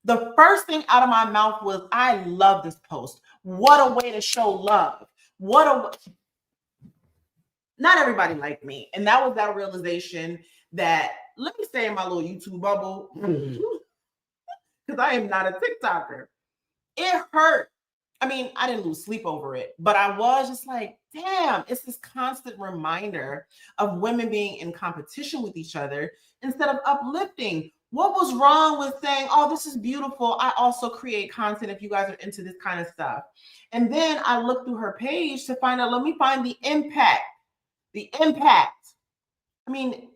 The first thing out of my mouth was, I love this post. What a way to show love. Not everybody liked me. And that was that realization that, let me stay in my little YouTube bubble because I am not a TikToker. It hurt. I mean, I didn't lose sleep over it, but I was just like, damn, it's this constant reminder of women being in competition with each other instead of uplifting. What was wrong with saying, oh, this is beautiful. I also create content if you guys are into this kind of stuff. And then I looked through her page to find out, let me find the impact. The impact. I mean,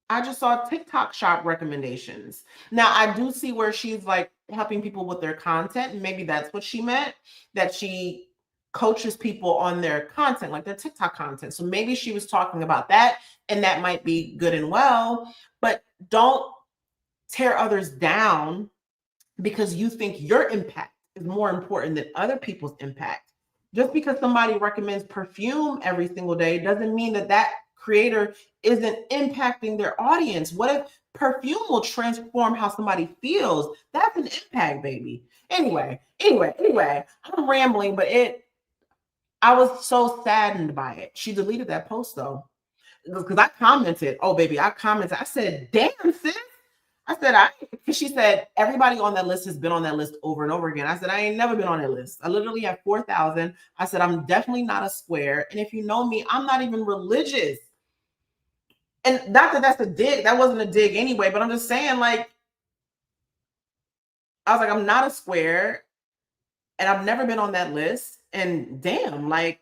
I just saw TikTok shop recommendations. Now, I do see where she's like helping people with their content. And maybe that's what she meant, that she coaches people on their content, like their TikTok content. So maybe she was talking about that, and that might be good and well, but don't tear others down because you think your impact is more important than other people's impact. Just because somebody recommends perfume every single day doesn't mean that that creator isn't impacting their audience. What if perfume will transform how somebody feels? That's an impact, baby. Anyway, I'm rambling, but I was so saddened by it. She deleted that post though, because I commented. Oh, baby, I commented. I said, damn, sis. I said, because she said, everybody on that list has been on that list over and over again. I said, I ain't never been on that list. I literally have 4,000. I said, I'm definitely not a square. And if you know me, I'm not even religious. And not that that's a dig. That wasn't a dig anyway, but I'm just saying, like, I was like, I'm not a square. And I've never been on that list. And damn, like,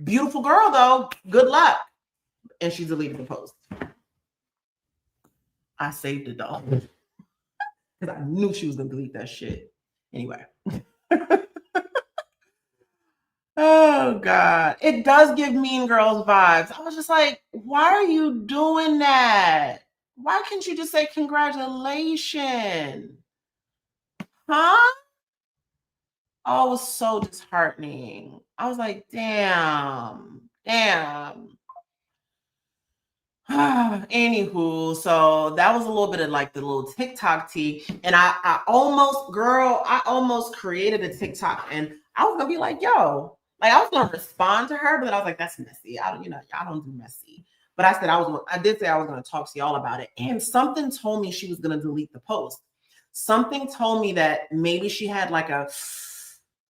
beautiful girl, though. Good luck. And she deleted the post. I saved it, though. Because I knew she was going to delete that shit. Anyway. Oh, God. It does give Mean Girls vibes. I was just like, why are you doing that? Why can't you just say congratulations? Huh? Oh, it was so disheartening. I was like, damn. Anywho, so that was a little bit of like the little TikTok tea. And I almost created a TikTok, and I was gonna be like, yo, like I was gonna respond to her, but then I was like, that's messy. I don't do messy. But I did say I was gonna talk to y'all about it. And something told me she was gonna delete the post. Something told me that maybe she had like a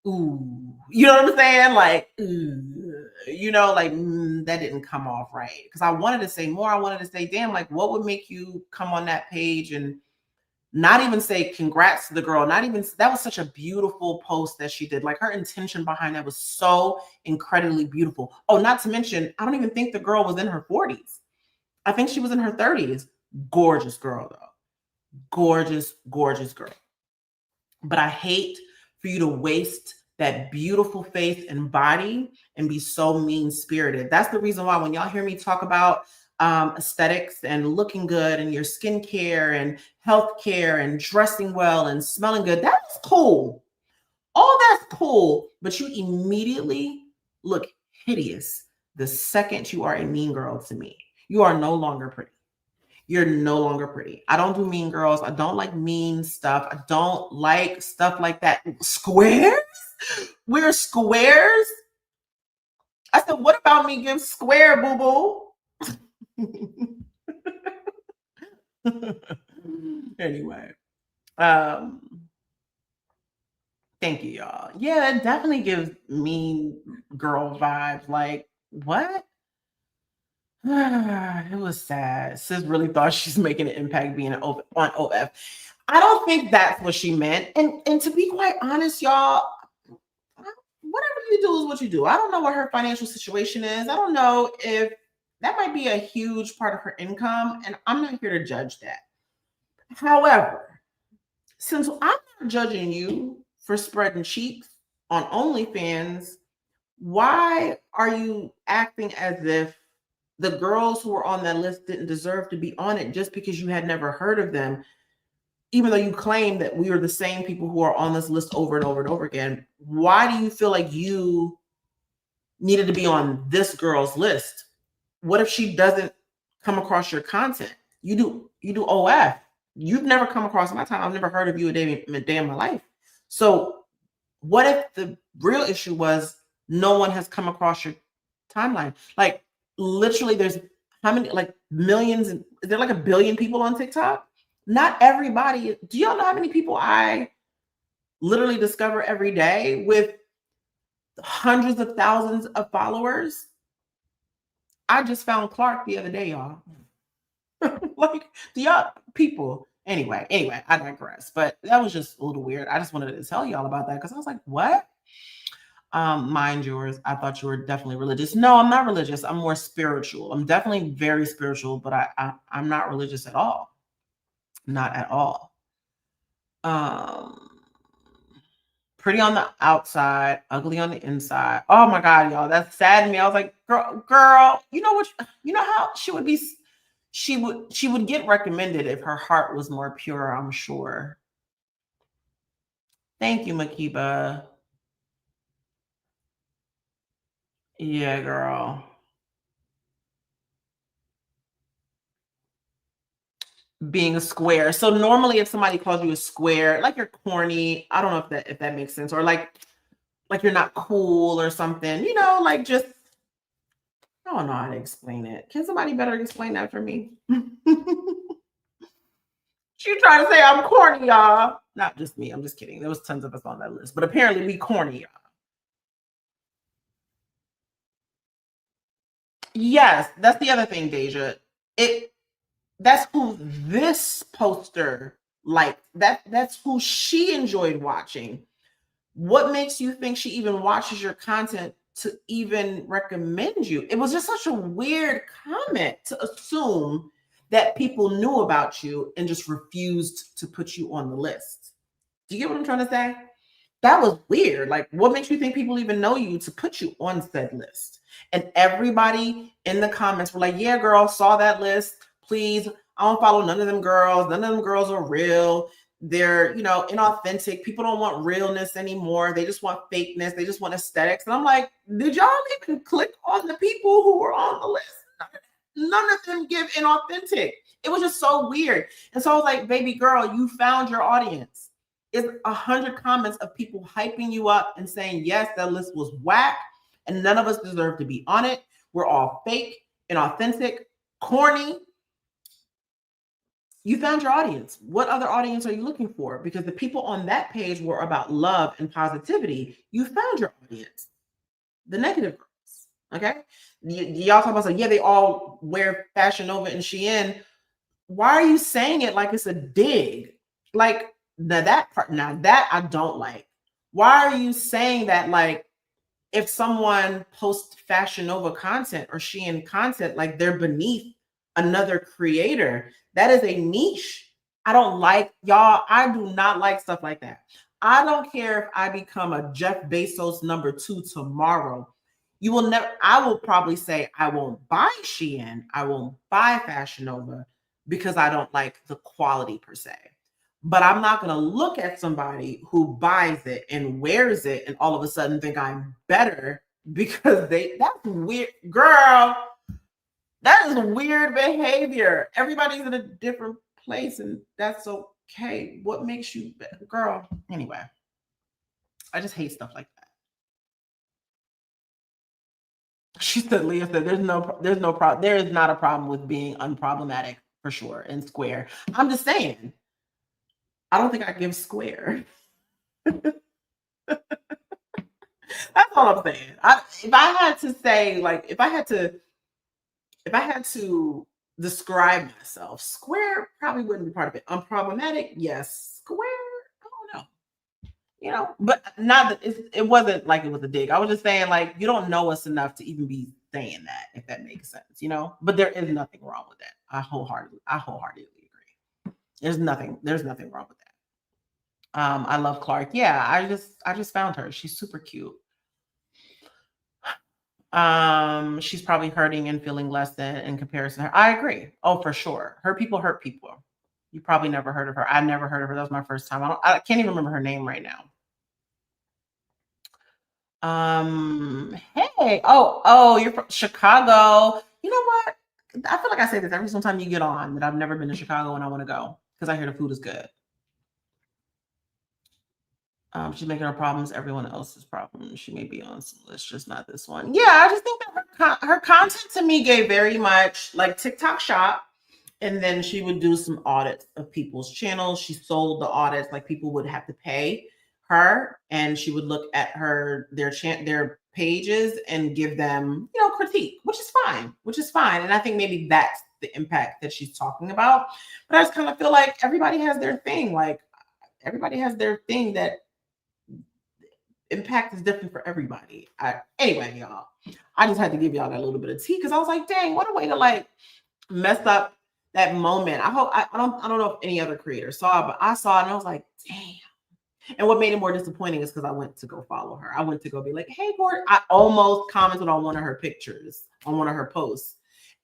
ooh, you know what I'm saying? Like, ooh, like that didn't come off right. Because I wanted to say more. I wanted to say, damn, like what would make you come on that page and not even say congrats to the girl? Not even, that was such a beautiful post that she did. Like her intention behind that was so incredibly beautiful. Oh, not to mention, I don't even think the girl was in her 40s. I think she was in her 30s. Gorgeous girl, though. Gorgeous girl. But I hate for you to waste that beautiful face and body and be so mean-spirited. That's the reason why when y'all hear me talk about aesthetics and looking good and your skincare and healthcare and dressing well and smelling good. That's cool. All that's cool, but you immediately look hideous the second you are a mean girl to me. You are no longer pretty. You're no longer pretty. I don't do mean girls. I don't like mean stuff. I don't like stuff like that. Squares? We're squares? I said, what about me give square, boo boo? Anyway, um, thank you, y'all. Yeah, it definitely gives mean girl vibes. Like, what? It was sad. Sis really thought she's making an impact being on OF. I don't think that's what she meant. And to be quite honest, y'all, whatever you do is what you do. I don't know what her financial situation is. I don't know if that might be a huge part of her income, and I'm not here to judge that. However, since I'm not judging you for spreading cheeks on OnlyFans, why are you acting as if the girls who were on that list didn't deserve to be on it just because you had never heard of them, even though you claim that we are the same people who are on this list over and over and over again? Why do you feel like you needed to be on this girl's list? What if she doesn't come across your content? You do OF. You've never come across my time. I've never heard of you a day in my life. So what if the real issue was no one has come across your timeline? Like, literally, there's how many, like, millions? Is there like a billion people on TikTok? Not everybody. Do y'all know how many people I literally discover every day with hundreds of thousands of followers? I just found Clark the other day, y'all. Like, do y'all people? Anyway, I digress. But that was just a little weird. I just wanted to tell y'all about that because I was like, what? Mind yours. I thought you were definitely religious. No, I'm not religious. I'm more spiritual. I'm definitely very spiritual, but I'm not religious at all. Not at all. Pretty on the outside, ugly on the inside. Oh my God, y'all, that saddened me. I was like, girl, you know what? You know how she would be. She would get recommended if her heart was more pure, I'm sure. Thank you, Makiba. Yeah, girl. Being a square. So normally if somebody calls you a square, like you're corny, I don't know if that makes sense, or like you're not cool or something, like just I don't know how to explain it. Can somebody better explain that for me? She trying to say I'm corny, y'all. Not just me. I'm just kidding. There was tons of us on that list, but apparently we corny, y'all. Yes, that's the other thing, Deja. That's who this poster liked. That's who she enjoyed watching. What makes you think she even watches your content to even recommend you? It was just such a weird comment to assume that people knew about you and just refused to put you on the list. Do you get what I'm trying to say? That was weird. Like, what makes you think people even know you to put you on said list? And everybody in the comments were like, yeah, girl, saw that list. Please, I don't follow none of them girls. None of them girls are real. They're, inauthentic. People don't want realness anymore. They just want fakeness. They just want aesthetics. And I'm like, did y'all even click on the people who were on the list? None of them give inauthentic. It was just so weird. And so I was like, baby girl, you found your audience. It's 100 comments of people hyping you up and saying, yes, that list was whack and none of us deserve to be on it. We're all fake, inauthentic, corny. You found your audience. What other audience are you looking for? Because the people on that page were about love and positivity. You found your audience. The negative girls. Okay. Y'all talk about, yeah, they all wear Fashion Nova and Shein. Why are you saying it like it's a dig? Like, that part, now that I don't like. Why are you saying that like if someone posts Fashion Nova content or Shein content, like they're beneath another creator? That is a niche. I don't like, y'all. I do not like stuff like that. I don't care if I become a Jeff Bezos #2 tomorrow. You will never, I will probably say I won't buy Shein, I won't buy Fashion Nova because I don't like the quality per se. But I'm not going to look at somebody who buys it and wears it and all of a sudden think I'm better because that's weird. Girl, that is weird behavior. Everybody's in a different place and that's okay. What makes you better? Girl, anyway, I just hate stuff like that. She said, Leah said, there's no problem. There is not a problem with being unproblematic for sure and square. I'm just saying, I don't think I give square. That's all I'm saying. If I had to say, like, if I had to describe myself, square probably wouldn't be part of it. Unproblematic, yes. Square, I don't know. You know, but not that it wasn't like it was a dig. I was just saying, like, you don't know us enough to even be saying that, if that makes sense, you know. But there is nothing wrong with that. I wholeheartedly agree. There's nothing wrong with that. I love Clark. Yeah, I just found her. She's super cute. She's probably hurting and feeling less than in comparison to her. I agree. Oh, for sure. Hurt people hurt people. You probably never heard of her. I never heard of her. That was my first time. I can't even remember her name right now. Hey, oh, you're from Chicago. You know what? I feel like I say this every single time you get on that I've never been to Chicago and I want to go because I hear the food is good. She's making her problems everyone else's problems. She may be on some list, just not this one. Yeah, I just think that her content to me gave very much like TikTok shop. And then she would do some audits of people's channels. She sold the audits, like people would have to pay her, and she would look at their pages and give them, critique, which is fine, And I think maybe that's the impact that she's talking about. But I just kind of feel like everybody has their thing. Like everybody has their thing that impact is different for everybody. Anyway, y'all, I just had to give y'all that little bit of tea because I was like, dang, what a way to like mess up that moment. I don't know if any other creator saw it, but I saw it and I was like, damn. And what made it more disappointing is because I went to go follow her. I went to go be like, hey, Gord. I almost commented on one of her pictures, on one of her posts.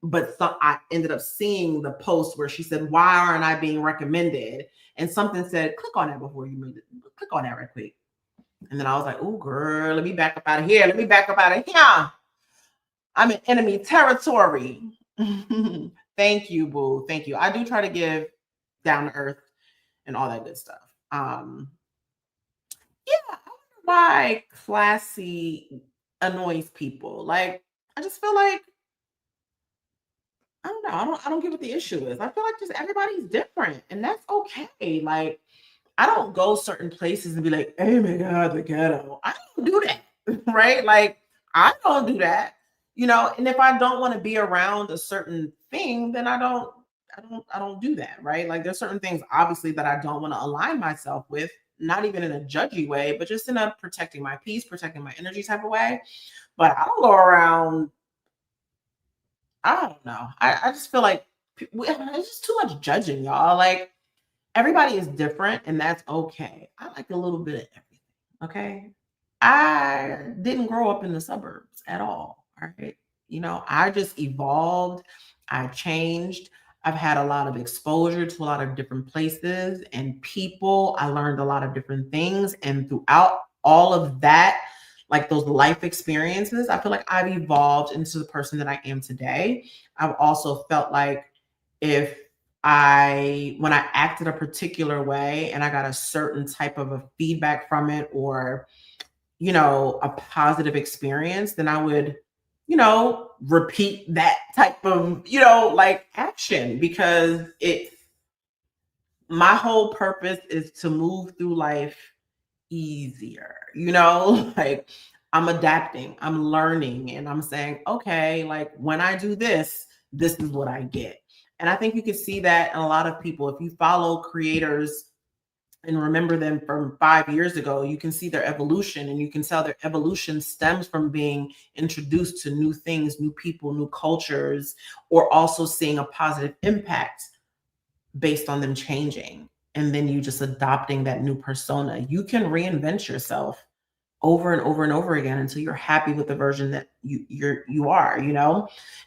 But I ended up seeing the post where she said, why aren't I being recommended? And something said, click on that before you move it. Click on that right quick. And then I was like, oh, girl, let me back up out of here. I'm in enemy territory. Thank you, boo. Thank you. I do try to give down to earth and all that good stuff. Yeah, I wonder why classy annoys people. Like, I just feel like I don't know. I don't get what the issue is. I feel like just everybody's different, and that's okay. Like, I don't go certain places and be like, "Hey, my God, the ghetto." I don't do that, right? Like, I don't do that, And if I don't want to be around a certain thing, then I don't do that, right? Like, there's certain things, obviously, that I don't want to align myself with, not even in a judgy way, but just in a protecting my peace, protecting my energy type of way. But I don't go around. I don't know. I just feel like it's just too much judging, y'all. Like, everybody is different, and that's okay. I like a little bit of everything. Okay. I didn't grow up in the suburbs at all. All right. I just evolved. I changed. I've had a lot of exposure to a lot of different places and people. I learned a lot of different things. And throughout all of that, like those life experiences, I feel like I've evolved into the person that I am today. I've also felt like if when I acted a particular way and I got a certain type of a feedback from it or, a positive experience, then I would, repeat that type of, like action because my whole purpose is to move through life easier, like I'm adapting, I'm learning, and I'm saying, okay, like when I do this, this is what I get. And I think you can see that in a lot of people. If you follow creators and remember them from 5 years ago, you can see their evolution and you can tell their evolution stems from being introduced to new things, new people, new cultures, or also seeing a positive impact based on them changing. And then you just adopting that new persona. You can reinvent yourself over and over and over again until you're happy with the version that you are,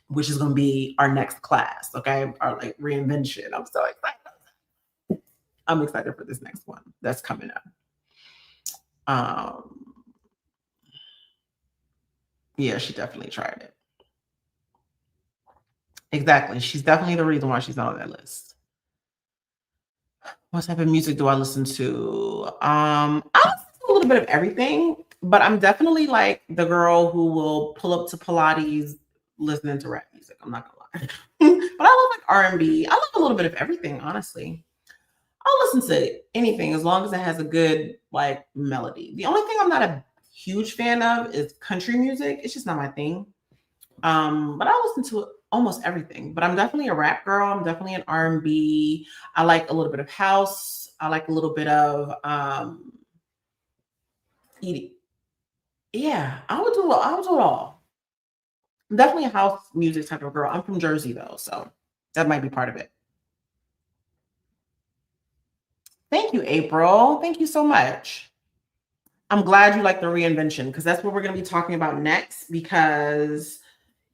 which is going to be our next class, okay? Our like reinvention. I'm so excited. I'm excited for this next one that's coming up. Yeah, she definitely tried it. Exactly. She's definitely the reason why she's not on that list. What type of music do I listen to? I listen to a little bit of everything, but I'm definitely like the girl who will pull up to Pilates listening to rap music. I'm not gonna lie. But I love like R&B. I love a little bit of everything, honestly. I'll listen to anything as long as it has a good like melody. The only thing I'm not a huge fan of is country music. It's just not my thing. But I listen to almost everything. But I'm definitely a rap girl. I'm definitely an R&B. I like a little bit of house. I like a little bit of eating. Yeah, I would do it all. I'm definitely a house music type of girl. I'm from Jersey though, so that might be part of it. Thank you, April. Thank you so much. I'm glad you like the reinvention because that's what we're going to be talking about next because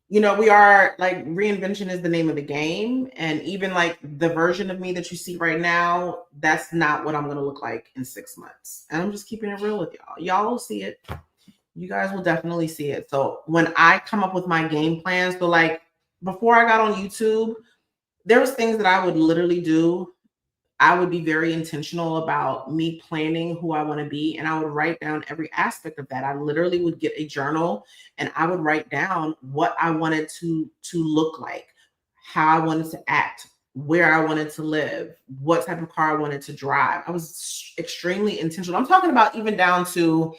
we are like reinvention is the name of the game. And even like the version of me that you see right now, that's not what I'm going to look like in 6 months. And I'm just keeping it real with y'all. Y'all will see it. You guys will definitely see it. So when I come up with my game plans, so like before I got on YouTube, there was things that I would literally do. I would be very intentional about me planning who I want to be. And I would write down every aspect of that. I literally would get a journal and I would write down what I wanted to look like, how I wanted to act, where I wanted to live, what type of car I wanted to drive. I was extremely intentional. I'm talking about even down to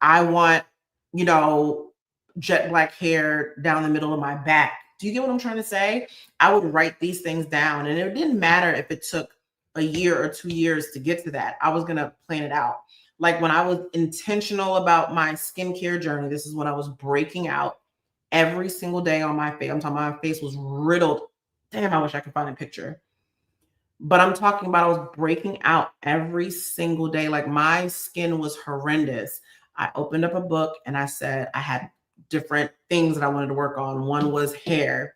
I want, you know, jet black hair down the middle of my back. Do you get what I'm trying to say? I would write these things down, and it didn't matter if it took a year or 2 years to get to that. I was going to plan it out. Like when I was intentional about my skincare journey, this is when I was breaking out every single day on my face. I'm talking about my face was riddled. Damn, I wish I could find a picture. But I'm talking about I was breaking out every single day. Like my skin was horrendous. I opened up a book and I said I had different things that I wanted to work on. One was hair.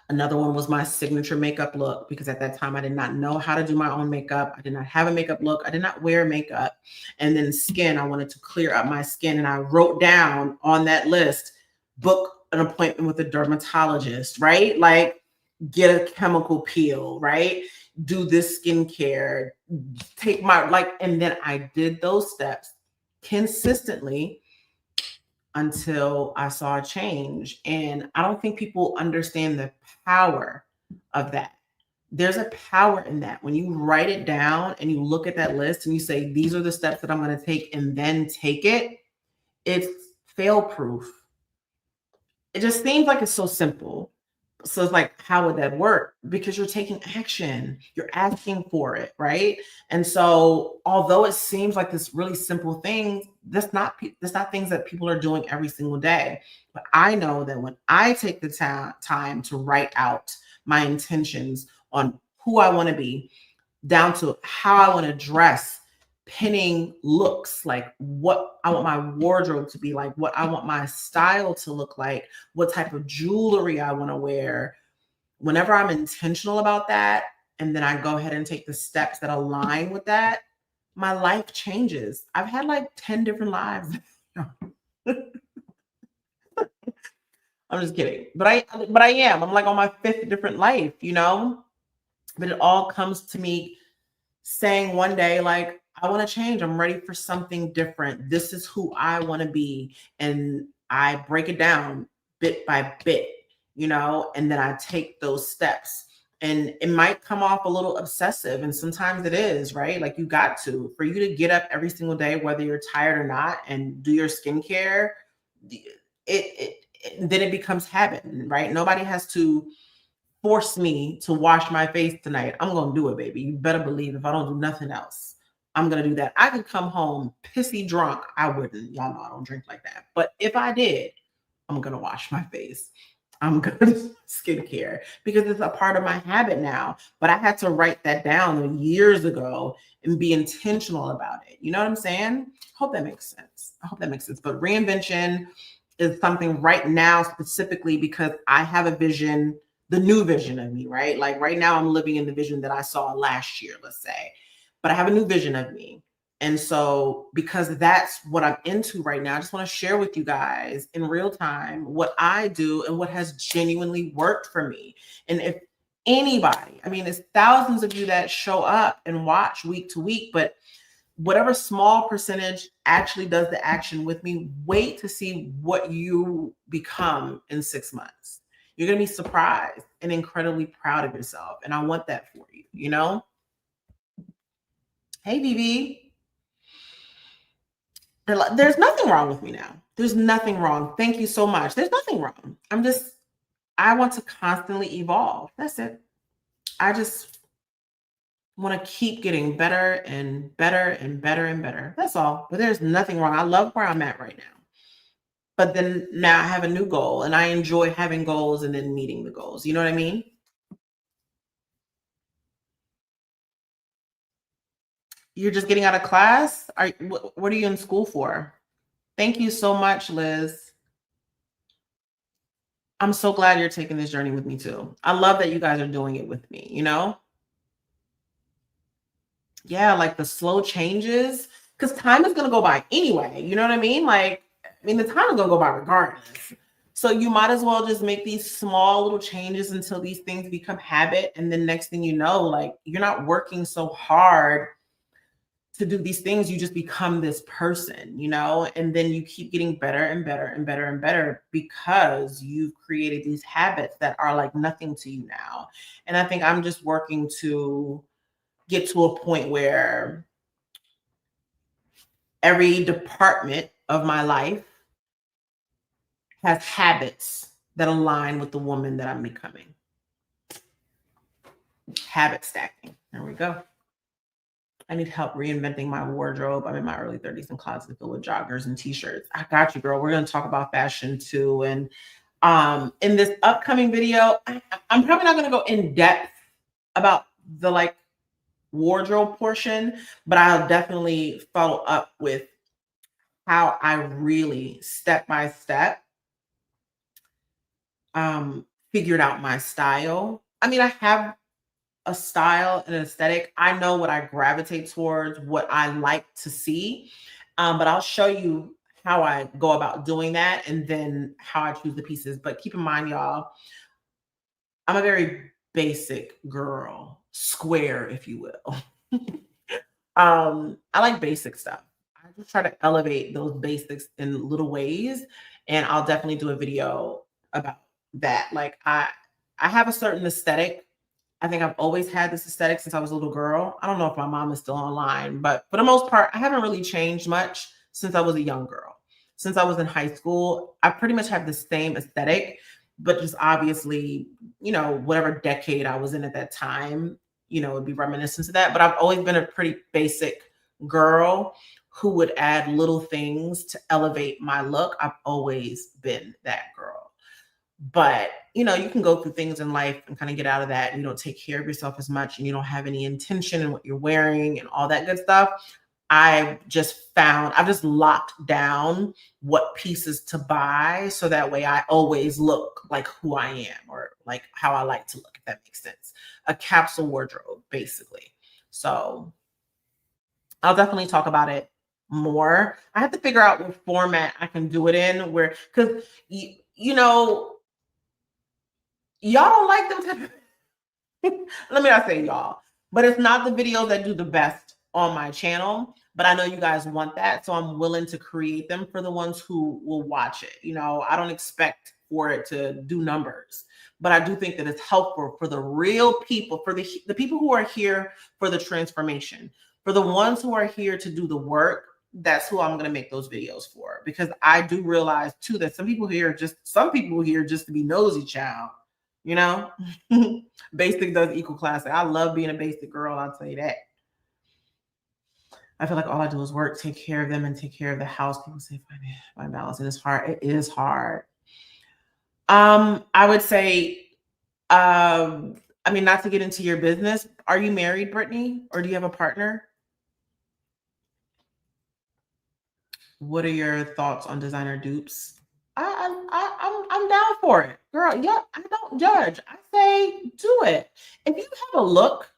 Another one was my signature makeup look because at that time I did not know how to do my own makeup. I did not have a makeup look. I did not wear makeup. And then skin, I wanted to clear up my skin. And I wrote down on that list, book an appointment with a dermatologist, right? Like get a chemical peel, right? Do this skincare, take my, like, and then I did those steps consistently until I saw a change. And I don't think people understand the power of that. There's a power in that. When you write it down and you look at that list and you say, these are the steps that I'm going to take and then take it, it's fail proof. It just seems like it's so simple. So it's like, how would that work? Because you're taking action, you're asking for it, right? And so, although it seems like this really simple thing, that's not things that people are doing every single day. But I know that when I take the time to write out my intentions on who I want to be, down to how I want to dress, pinning looks, like what I want my wardrobe to be like, what I want my style to look like, what type of jewelry I want to wear. Whenever I'm intentional about that, and then I go ahead and take the steps that align with that, my life changes. I've had like 10 different lives. I'm just kidding. But I am. I'm like on my fifth different life, But it all comes to me saying one day, like, I want to change. I'm ready for something different. This is who I want to be. And I break it down bit by bit, and then I take those steps. And it might come off a little obsessive, and sometimes it is, right? Like you got to, for you to get up every single day, whether you're tired or not, and do your skincare, then it becomes habit, right? Nobody has to force me to wash my face tonight. I'm going to do it, baby. You better believe if I don't do nothing else, I'm going to do that. I could come home pissy drunk. I wouldn't. Y'all know I don't drink like that. But if I did, I'm going to wash my face. I'm good with skincare because it's a part of my habit now. But I had to write that down years ago and be intentional about it. You know what I'm saying? Hope that makes sense. I hope that makes sense. But reinvention is something right now specifically because I have a vision, the new vision of me, right? Like right now, I'm living in the vision that I saw last year, let's say. But I have a new vision of me. And so, because that's what I'm into right now, I just want to share with you guys in real time what I do and what has genuinely worked for me. And if anybody, I mean, there's thousands of you that show up and watch week to week, but whatever small percentage actually does the action with me, wait to see what you become in 6 months. You're going to be surprised and incredibly proud of yourself. And I want that for you, you know? Hey, BB. There's nothing wrong with me now. There's nothing wrong. Thank you so much. There's nothing wrong. I want to constantly evolve. That's it. I just want to keep getting better and better and better and better. That's all. But there's nothing wrong. I love where I'm at right now. But then now I have a new goal and I enjoy having goals and then meeting the goals. You know what I mean? You're just getting out of class? What are you in school for? Thank you so much, Liz. I'm so glad you're taking this journey with me too. I love that you guys are doing it with me, you know? Yeah, like the slow changes, because time is going to go by anyway. You know what I mean? Like, I mean, the time is going to go by regardless. So you might as well just make these small little changes until these things become habit. And then next thing you know, like you're not working so hard to do these things, you just become this person, you know, and then you keep getting better and better and better and better because you've created these habits that are like nothing to you now. And I think I'm just working to get to a point where every department of my life has habits that align with the woman that I'm becoming. Habit stacking. There we go. I need help reinventing my wardrobe. I'm in my early 30s and closet filled with joggers and t-shirts. I got you, girl. We're going to talk about fashion too. And in this upcoming video, I'm probably not going to go in depth about the like wardrobe portion, but I'll definitely follow up with how I really step by step figured out my style. I mean, I have a style and an aesthetic. I know what I gravitate towards, what I like to see. But I'll show you how I go about doing that and then how I choose the pieces. But keep in mind, y'all, I'm a very basic girl, square, if you will. I like basic stuff. I just try to elevate those basics in little ways. And I'll definitely do a video about that. Like I have a certain aesthetic. I think I've always had this aesthetic since I was a little girl. I don't know if my mom is still online, but for the most part, I haven't really changed much since I was a young girl. Since I was in high school, I pretty much have the same aesthetic, but just obviously, you know, whatever decade I was in at that time, you know, it'd be reminiscent to that. But I've always been a pretty basic girl who would add little things to elevate my look. I've always been that girl. But, you know, you can go through things in life and kind of get out of that. And you don't take care of yourself as much and you don't have any intention in what you're wearing and all that good stuff. I've just locked down what pieces to buy so that way I always look like who I am or like how I like to look, if that makes sense. A capsule wardrobe, basically. So I'll definitely talk about it more. I have to figure out what format I can do it in where, because, you know, y'all don't like them type of let me not say y'all, but it's not the videos that do the best on my channel. But I know you guys want that. So I'm willing to create them for the ones who will watch it. You know, I don't expect for it to do numbers, but I do think that it's helpful for the real people, for the people who are here for the transformation, for the ones who are here to do the work. That's who I'm going to make those videos for, because I do realize too that some people here just to be nosy, child, you know. Basic does equal classic. I love being a basic girl. I'll tell you that. I feel like all I do is work, take care of them, and take care of the house. People say find balance, and it's hard. It is hard. I would say, I mean, not to get into your business. Are you married, Brittany, or do you have a partner? What are your thoughts on designer dupes? I'm down for it, girl. Yeah, I don't judge. I say do it. If you have a look,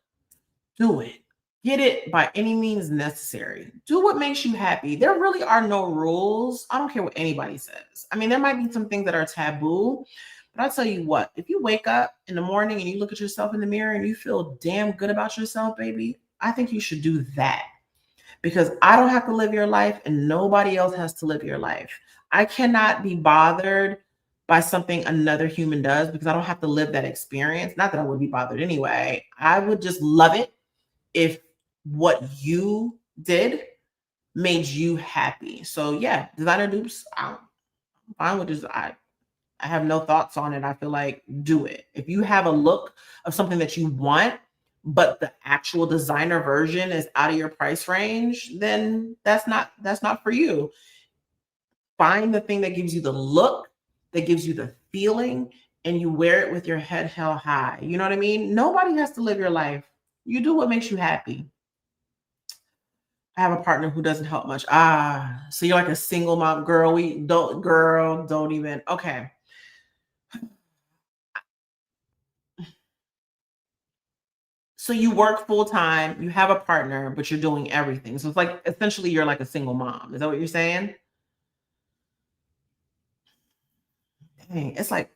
do it. Get it by any means necessary. Do what makes you happy. There really are no rules. I don't care what anybody says. I mean, there might be some things that are taboo, but I'll tell you what, if you wake up in the morning and you look at yourself in the mirror and you feel damn good about yourself, baby, I think you should do that, because I don't have to live your life and nobody else has to live your life. I cannot be bothered by something another human does because I don't have to live that experience. Not that I would be bothered anyway. I would just love it if what you did made you happy. So yeah, designer dupes, I'm fine with this. I have no thoughts on it. I feel like do it. If you have a look of something that you want, but the actual designer version is out of your price range, then that's not for you. Find the thing that gives you the look, that gives you the feeling, and you wear it with your head held high. You know what I mean? Nobody has to live your life. You do what makes you happy. I have a partner who doesn't help much. Ah, so you're like a single mom, girl. Don't even. Okay. So you work full time, you have a partner, but you're doing everything. So it's like essentially you're like a single mom. Is that what you're saying? Dang, it's like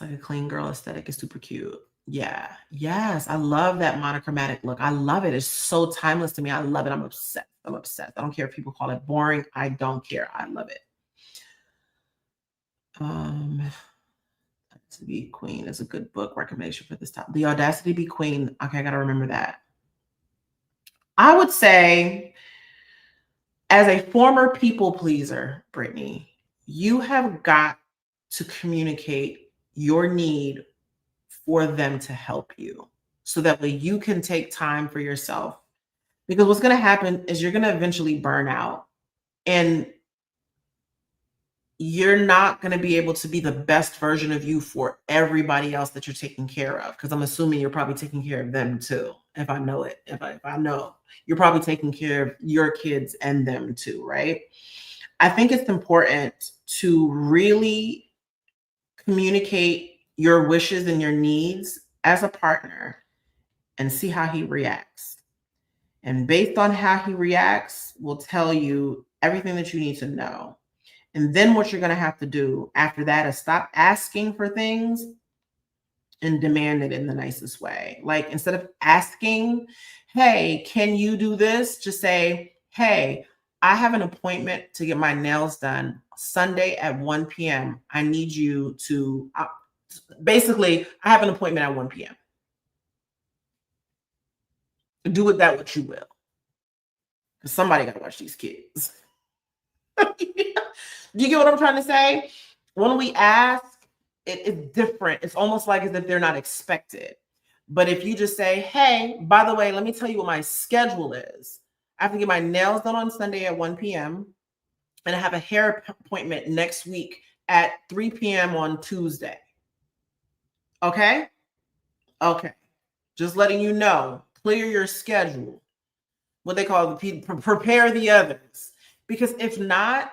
a clean girl aesthetic is super cute. Yeah. Yes. I love that monochromatic look. I love it. It's so timeless to me. I love it. I'm obsessed. I'm obsessed. I don't care if people call it boring. I don't care. I love it. Um, to be Queen is a good book recommendation for this time. The Audacity to Be Queen. Okay, I gotta remember that. I would say, as a former people pleaser, Brittany, you have got to communicate your need for them to help you so that way you can take time for yourself. Because what's going to happen is you're going to eventually burn out and you're not going to be able to be the best version of you for everybody else that you're taking care of. Because I'm assuming you're probably taking care of them too. If I know it, if I know, you're probably taking care of your kids and them too, right? I think it's important to really communicate your wishes and your needs as a partner and see how he reacts. And based on how he reacts, will tell you everything that you need to know. And then what you're going to have to do after that is stop asking for things and demand it in the nicest way. Like instead of asking, hey, can you do this? Just say, hey, I have an appointment to get my nails done Sunday at 1 p.m. I need you to basically, I have an appointment at 1 p.m. Do with that what you will. Because somebody got to watch these kids. Do you get what I'm trying to say? When we ask, it's different. It's almost like as if they're not expected. But if you just say, hey, by the way, let me tell you what my schedule is. I have to get my nails done on Sunday at 1 p.m. and I have a hair appointment next week at 3 p.m. on Tuesday. Okay? Okay. Just letting you know, clear your schedule. What they call the prepare the others. Because if not,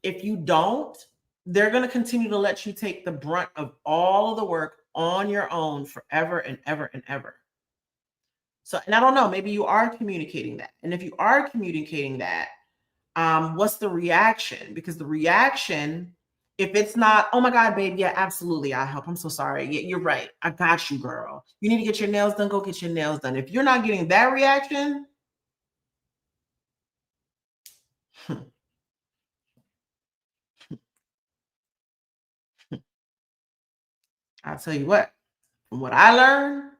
if you don't, they're going to continue to let you take the brunt of all of the work on your own forever and ever and ever. So, and I don't know, maybe you are communicating that. And if you are communicating that, what's the reaction? Because the reaction, if it's not, oh my God, babe, yeah, absolutely, I'll help. I'm so sorry. Yeah, you're right. I got you, girl. You need to get your nails done. Go get your nails done. If you're not getting that reaction, I'll tell you what, from what I learned,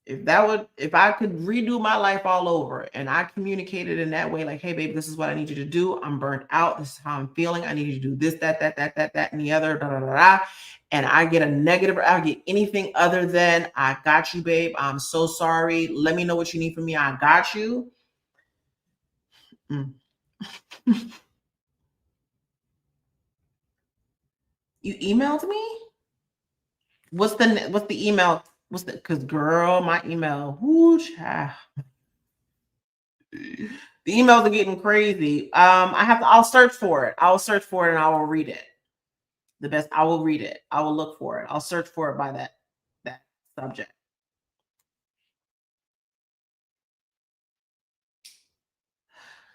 if I could redo my life all over and I communicated in that way, like, hey, babe, this is what I need you to do. I'm burnt out. This is how I'm feeling. I need you to do this, that, and the other, da, da, da, da. And I get a negative, I get anything other than I got you, babe. I'm so sorry. Let me know what you need from me. I got you. Mm. You emailed me? What's the email? What's the because girl, my email. Whoo, child. The emails are getting crazy. I'll search for it. I'll search for it and I will read it. I will read it. I will look for it. I'll search for it by that subject.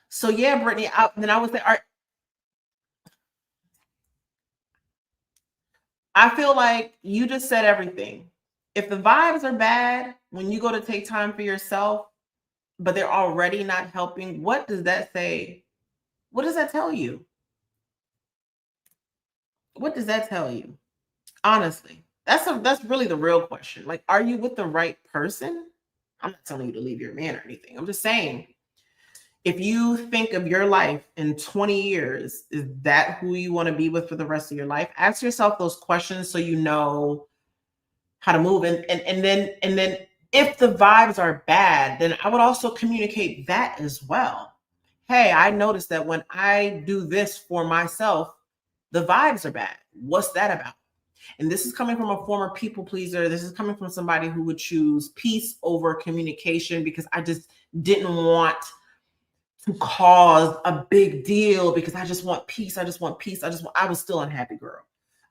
So yeah, Brittany, then I would say, I feel like you just said everything. If the vibes are bad when you go to take time for yourself, but they're already not helping, what does that say? What does that tell you? What does that tell you? Honestly, that's really the real question. Like, are you with the right person? I'm not telling you to leave your man or anything. I'm just saying, if you think of your life in 20 years, is that who you want to be with for the rest of your life? Ask yourself those questions so you know how to move. And then if the vibes are bad, then I would also communicate that as well. Hey, I noticed that when I do this for myself, the vibes are bad. What's that about? And this is coming from a former people pleaser. This is coming from somebody who would choose peace over communication because I just didn't want to cause a big deal because I just want peace. I just want peace. I was still unhappy, girl.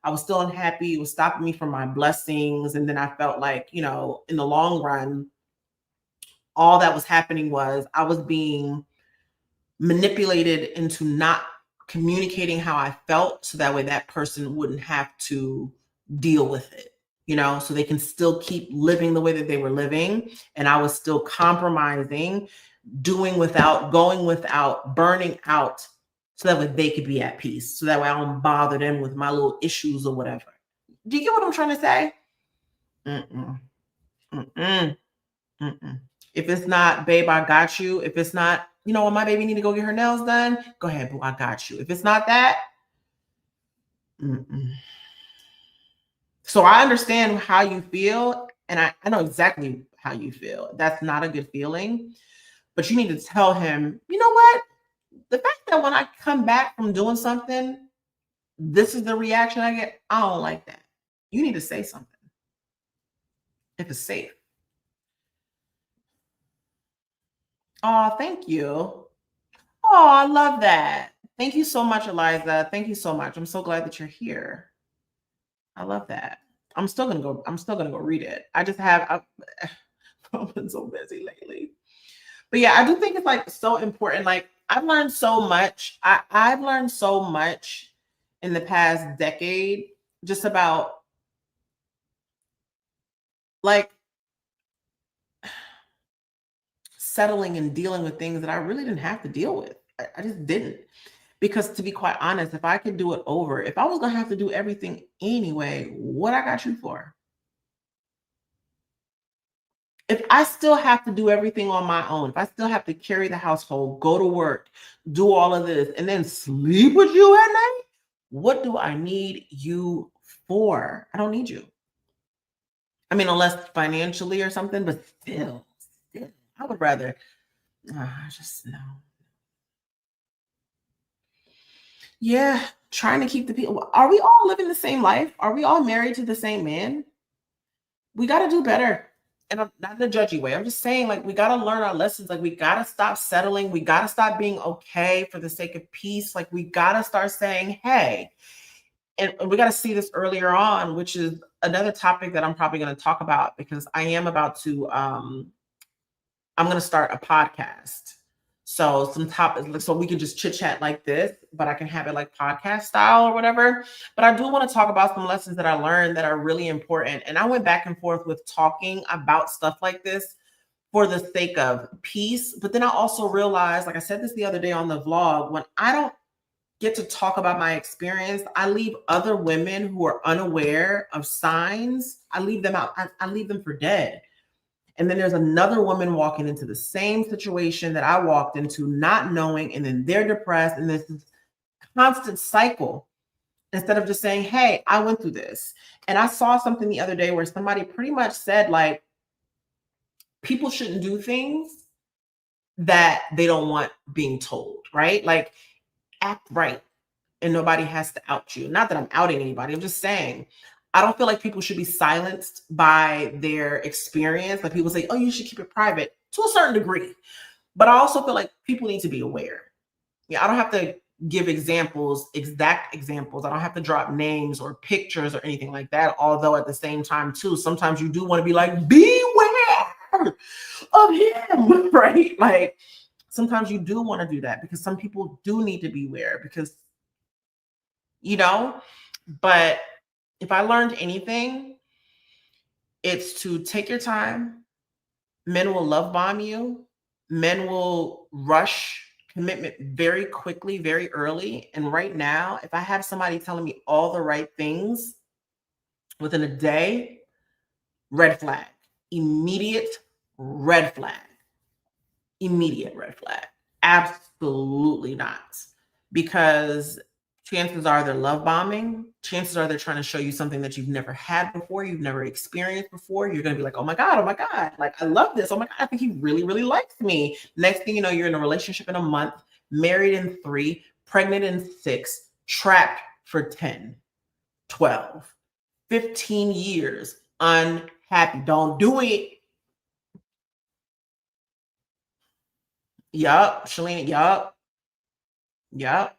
I was still unhappy. It was stopping me from my blessings. And then I felt like, in the long run, all that was happening was I was being manipulated into not communicating how I felt so that way that person wouldn't have to deal with it, so they can still keep living the way that they were living. And I was still compromising, doing without, going without, burning out so that way they could be at peace. So that way I don't bother them with my little issues or whatever. Do you get what I'm trying to say? Mm-mm, mm-mm, mm-mm. If it's not, babe, I got you. If it's not, when my baby need to go get her nails done, go ahead, boo, I got you. If it's not that, mm-mm. So I understand how you feel, and I know exactly how you feel. That's not a good feeling, but you need to tell him, you know what? The fact that when I come back from doing something, this is the reaction I get, I don't like that. You need to say something if it's safe. Oh, thank you. Oh, I love that. Thank you so much, Eliza. Thank you so much. I'm so glad that you're here. I love that. I'm still gonna go read it. I've been so busy lately. But yeah, I do think it's like so important. Like I've learned so much in the past decade just about like settling and dealing with things that I really didn't have to deal with. I just didn't. Because to be quite honest, if I could do it over, if I was gonna have to do everything anyway, what I got you for? If I still have to do everything on my own, if I still have to carry the household, go to work, do all of this, and then sleep with you at night, what do I need you for? I don't need you. I mean, unless financially or something, but still, I would rather. I just no. Yeah, trying to keep the people. Are we all living the same life? Are we all married to the same man? We got to do better. And I'm not in a judgy way. I'm just saying, like, we got to learn our lessons. Like, we got to stop settling. We got to stop being okay for the sake of peace. Like, we got to start saying, hey, and we got to see this earlier on, which is another topic that I'm probably going to talk about because I am about to, I'm going to start a podcast. So some topics, so we can just chit chat like this, but I can have it like podcast style or whatever. But I do want to talk about some lessons that I learned that are really important. And I went back and forth with talking about stuff like this for the sake of peace. But then I also realized, like I said this the other day on the vlog, when I don't get to talk about my experience, I leave other women who are unaware of signs, I leave them out. I leave them for dead. And then there's another woman walking into the same situation that I walked into, not knowing, and then they're depressed, and there's this constant cycle instead of just saying, hey, I went through this. And I saw something the other day where somebody pretty much said, like, people shouldn't do things that they don't want being told, right? Like, act right and nobody has to out you. Not that I'm outing anybody. I'm just saying, I don't feel like people should be silenced by their experience. Like, people say, oh, you should keep it private to a certain degree. But I also feel like people need to be aware. Yeah, I don't have to give examples, exact examples. I don't have to drop names or pictures or anything like that. Although at the same time, too, sometimes you do want to be like, beware of him, right? Like, sometimes you do want to do that because some people do need to beware because, you know, but if I learned anything, it's to take your time. Men will love bomb you. Men will rush commitment very quickly, very early. And right now, if I have somebody telling me all the right things within a day, red flag, immediate red flag, immediate red flag. Absolutely not. Because chances are they're love bombing. Chances are they're trying to show you something that you've never had before, you've never experienced before. You're going to be like, oh my God, oh my God. Like, I love this. Oh my God, I think he really, really likes me. Next thing you know, you're in a relationship in a month, married in 3, pregnant in 6, trapped for 10, 12, 15 years, unhappy. Don't do it. Yup, Shalene, yup, yup.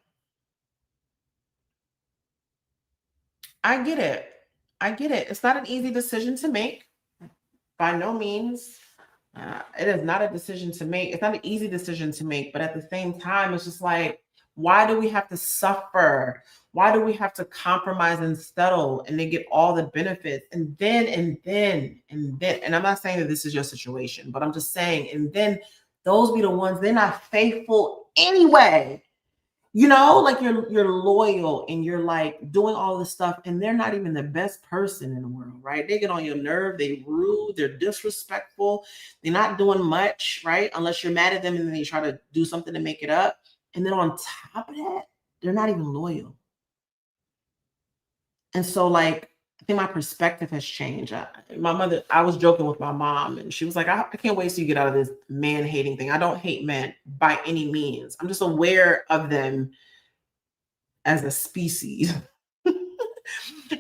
I get it. I get it. It's not an easy decision to make. By no means. It is not a decision to make. It's not an easy decision to make, but at the same time, it's just like, why do we have to suffer? Why do we have to compromise and settle and then get all the benefits? And I'm not saying that this is your situation, but I'm just saying, and then those be the ones, they're not faithful anyway. You know, like, you're loyal and you're like doing all this stuff, and they're not even the best person in the world, right? They get on your nerve, they rude, they're disrespectful, they're not doing much, right? Unless you're mad at them and then you try to do something to make it up. And then on top of that, they're not even loyal. And so, like, I think my perspective has changed. My mother, I was joking with my mom, and she was like, I can't wait till you get out of this man hating thing. I don't hate men by any means. I'm just aware of them as a species.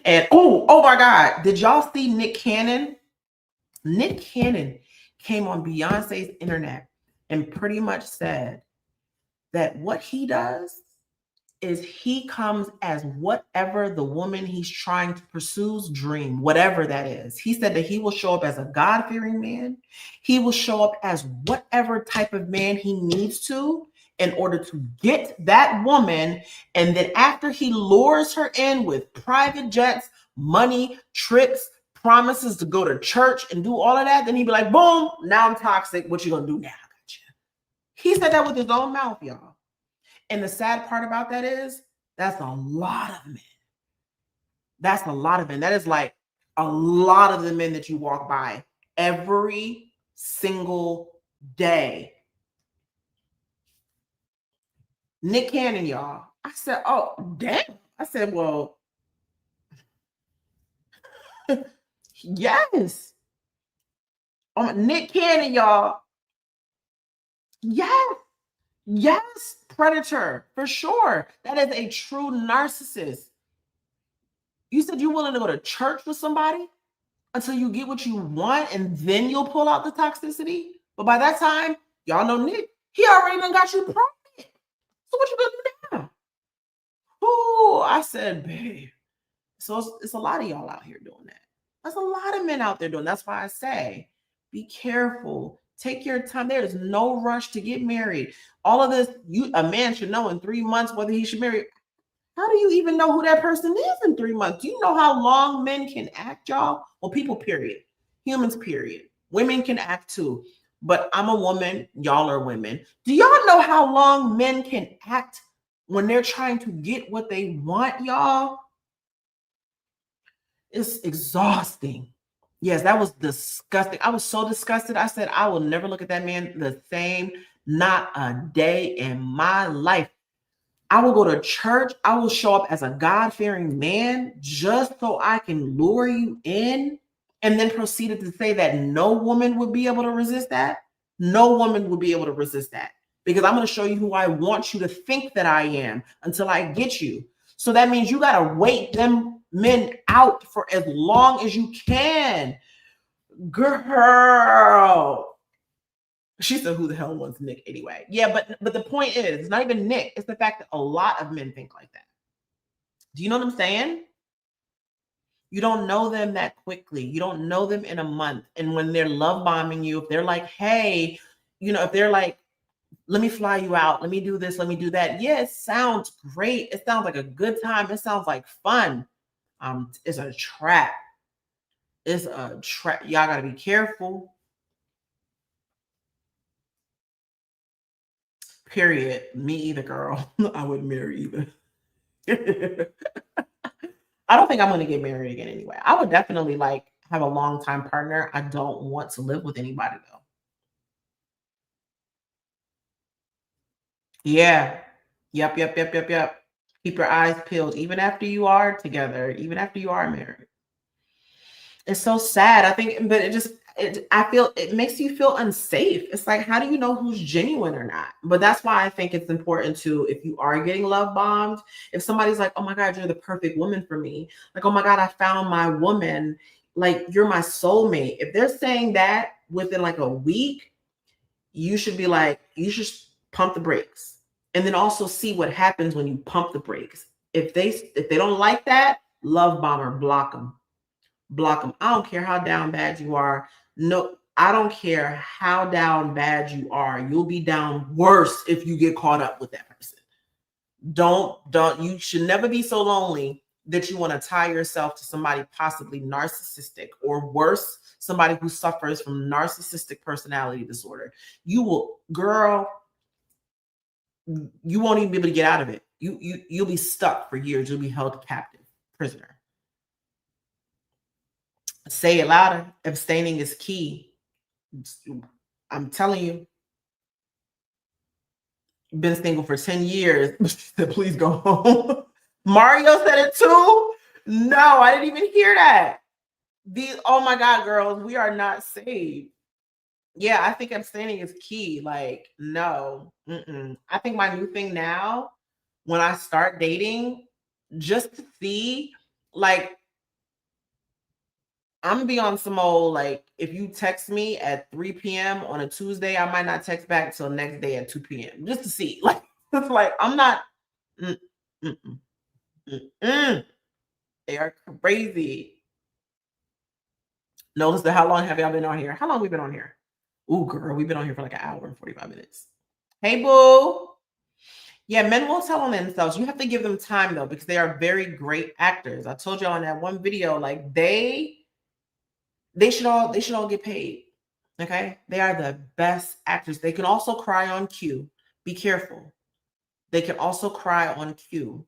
And oh my God, did y'all see Nick Cannon? Nick Cannon came on Beyonce's internet and pretty much said that what he does is he comes as whatever the woman he's trying to pursue's dream, whatever that is. He said that he will show up as a God-fearing man. He will show up as whatever type of man he needs to in order to get that woman. And then after he lures her in with private jets, money, trips, promises to go to church and do all of that, then he'd be like, boom, now I'm toxic. What you gonna do now? Gotcha. He said that with his own mouth, y'all. And the sad part about that is that's a lot of men. That's a lot of men. That is like a lot of the men that you walk by every single day. Nick Cannon, y'all. I said, oh, damn. I said, well, yes. Nick Cannon, y'all. Yes. Yes. Predator, for sure. That is a true narcissist. You said you're willing to go to church with somebody until you get what you want, and then you'll pull out the toxicity. But by that time, y'all know Nick, he already done got you pregnant. So what you gonna do now? Oh, I said, babe. So it's a lot of y'all out here doing that. There's a lot of men out there doing. That's why I say, be careful. Take your time. There is no rush to get married. All of this, a man should know in 3 months whether he should marry. How do you even know who that person is in 3 months? Do you know how long men can act, y'all? Well, people, period. Humans, period. Women can act too. But I'm a woman. Y'all are women. Do y'all know how long men can act when they're trying to get what they want, y'all? It's exhausting. Yes, that was disgusting. I was so disgusted. I said, I will never look at that man the same, not a day in my life. I will go to church. I will show up as a God-fearing man just so I can lure you in, and then proceeded to say that no woman would be able to resist that. No woman will be able to resist that because I'm going to show you who I want you to think that I am until I get you. So that means you got to wait them men out for as long as you can. Girl. She said, who the hell wants Nick anyway? Yeah, but the point is, it's not even Nick. It's the fact that a lot of men think like that. Do you know what I'm saying? You don't know them that quickly. You don't know them in a month. And when they're love bombing you, if they're like, hey, if they're like, let me fly you out, let me do this, let me do that. Yeah, it sounds great. It sounds like a good time. It sounds like fun. It's a trap. It's a trap. Y'all gotta be careful. Period. Me either, girl. I wouldn't marry either. I don't think I'm going to get married again anyway. I would definitely like have a long time partner. I don't want to live with anybody though. Yeah. Yep. Keep your eyes peeled even after you are together, even after you are married. It's so sad. I think, but I feel it makes you feel unsafe. It's like, how do you know who's genuine or not? But that's why I think it's important to, if you are getting love bombed, if somebody's like, oh my God, you're the perfect woman for me. Like, oh my God, I found my woman. Like, you're my soulmate. If they're saying that within like a week, you should be like, you should pump the brakes. And then also see what happens when you pump the brakes. If they don't like that, love bomber, block them. Block them. I don't care how down bad you are. No, I don't care how down bad you are. You'll be down worse if you get caught up with that person. Don't, you should never be so lonely that you want to tie yourself to somebody possibly narcissistic or worse, somebody who suffers from narcissistic personality disorder. You will, girl, you won't even be able to get out of it. You'll be stuck for years. You'll be held captive, prisoner. Say it louder. Abstaining is key. I'm telling you, been single for 10 years. Please go home. Mario said it too. No, I didn't even hear that. Oh my God, girls, we are not saved. Yeah, I think abstaining is key. Like, no. I think my new thing now, when I start dating, just to see, like, I'm gonna be on some old, like, if you text me at 3 p.m. on a Tuesday, I might not text back till next day at 2 p.m. just to see. Like, it's like I'm not. Mm, mm, mm. They are crazy. Notice that. How long have y'all been on here? How long we been on here? Ooh, girl, we've been on here for like an hour and 45 minutes. Hey, boo. Yeah, men will tell on themselves. You have to give them time though, because they are very great actors. I told y'all in that one video, like they should all get paid. Okay? They are the best actors. They can also cry on cue. Be careful. They can also cry on cue.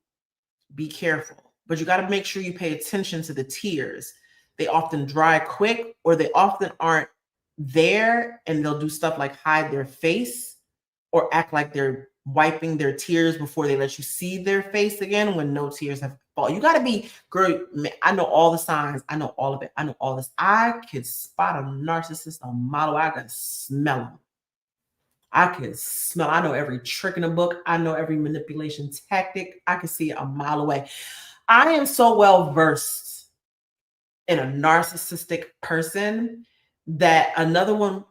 Be careful. But you got to make sure you pay attention to the tears. They often dry quick, or they often aren't there, and they'll do stuff like hide their face or act like they're wiping their tears before they let you see their face again when no tears have fallen. You got to be, girl, I know all the signs. I know all of it. I know all this. I could spot a narcissist a mile away. I could smell them. I know every trick in the book. I know every manipulation tactic. I can see it a mile away. I am so well versed in a narcissistic person that another one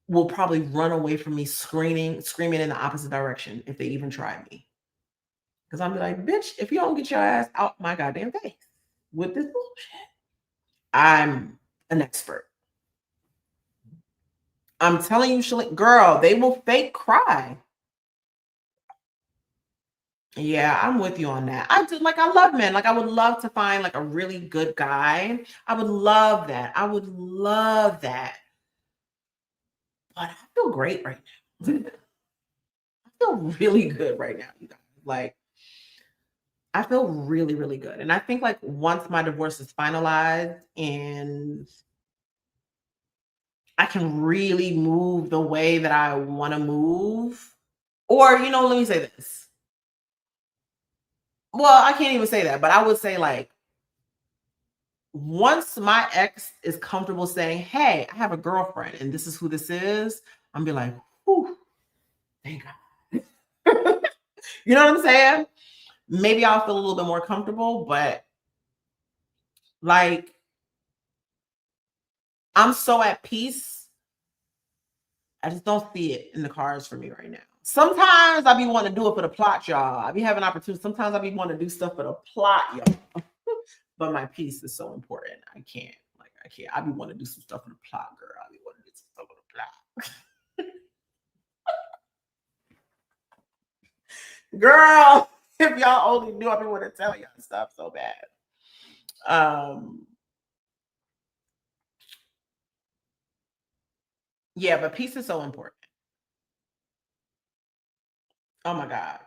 will probably run away from me screaming in the opposite direction if they even try me. Because I'm like, bitch, if you don't get your ass out my goddamn face with this bullshit, I'm an expert. I'm telling you, girl, they will fake cry. Yeah, I'm with you on that. I do, like, I love men. Like, I would love to find like a really good guy. I would love that. I would love that. But I feel great right now. I feel really good right now, you guys. Like, I feel really, really good. And I think like once my divorce is finalized and I can really move the way that I want to move, or, let me say this. Well, I can't even say that, but I would say like once my ex is comfortable saying, "Hey, I have a girlfriend and this is who this is," I'm be like, "Whew, thank God." You know what I'm saying? Maybe I'll feel a little bit more comfortable, but like I'm so at peace. I just don't see it in the cards for me right now. Sometimes I be wanting to do it for the plot, y'all. I be having opportunities. Sometimes I be wanting to do stuff for the plot, y'all. But my peace is so important. I can't. Like I can't. I be wanting to do some stuff for the plot, girl. I be wanting to do some stuff for the plot. Girl, if y'all only knew, I be wanting to tell y'all stuff so bad. Yeah, but peace is so important. Oh my God.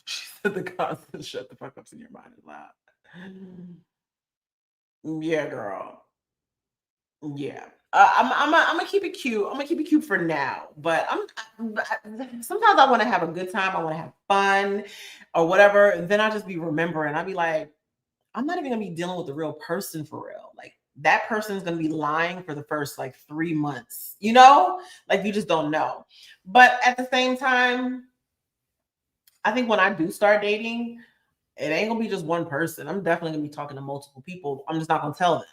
She said the constant shut the fuck ups in your mind is loud. Yeah, girl. Yeah. I'm gonna keep it cute. I'm gonna keep it cute for now. But sometimes I want to have a good time. I want to have fun or whatever. And then I just be remembering. I'll be like, I'm not even gonna be dealing with the real person for real. Like that person's gonna be lying for the first like 3 months, you know? Like you just don't know. But at the same time, I think when I do start dating, it ain't gonna be just one person. I'm definitely gonna be talking to multiple people. I'm just not gonna tell them.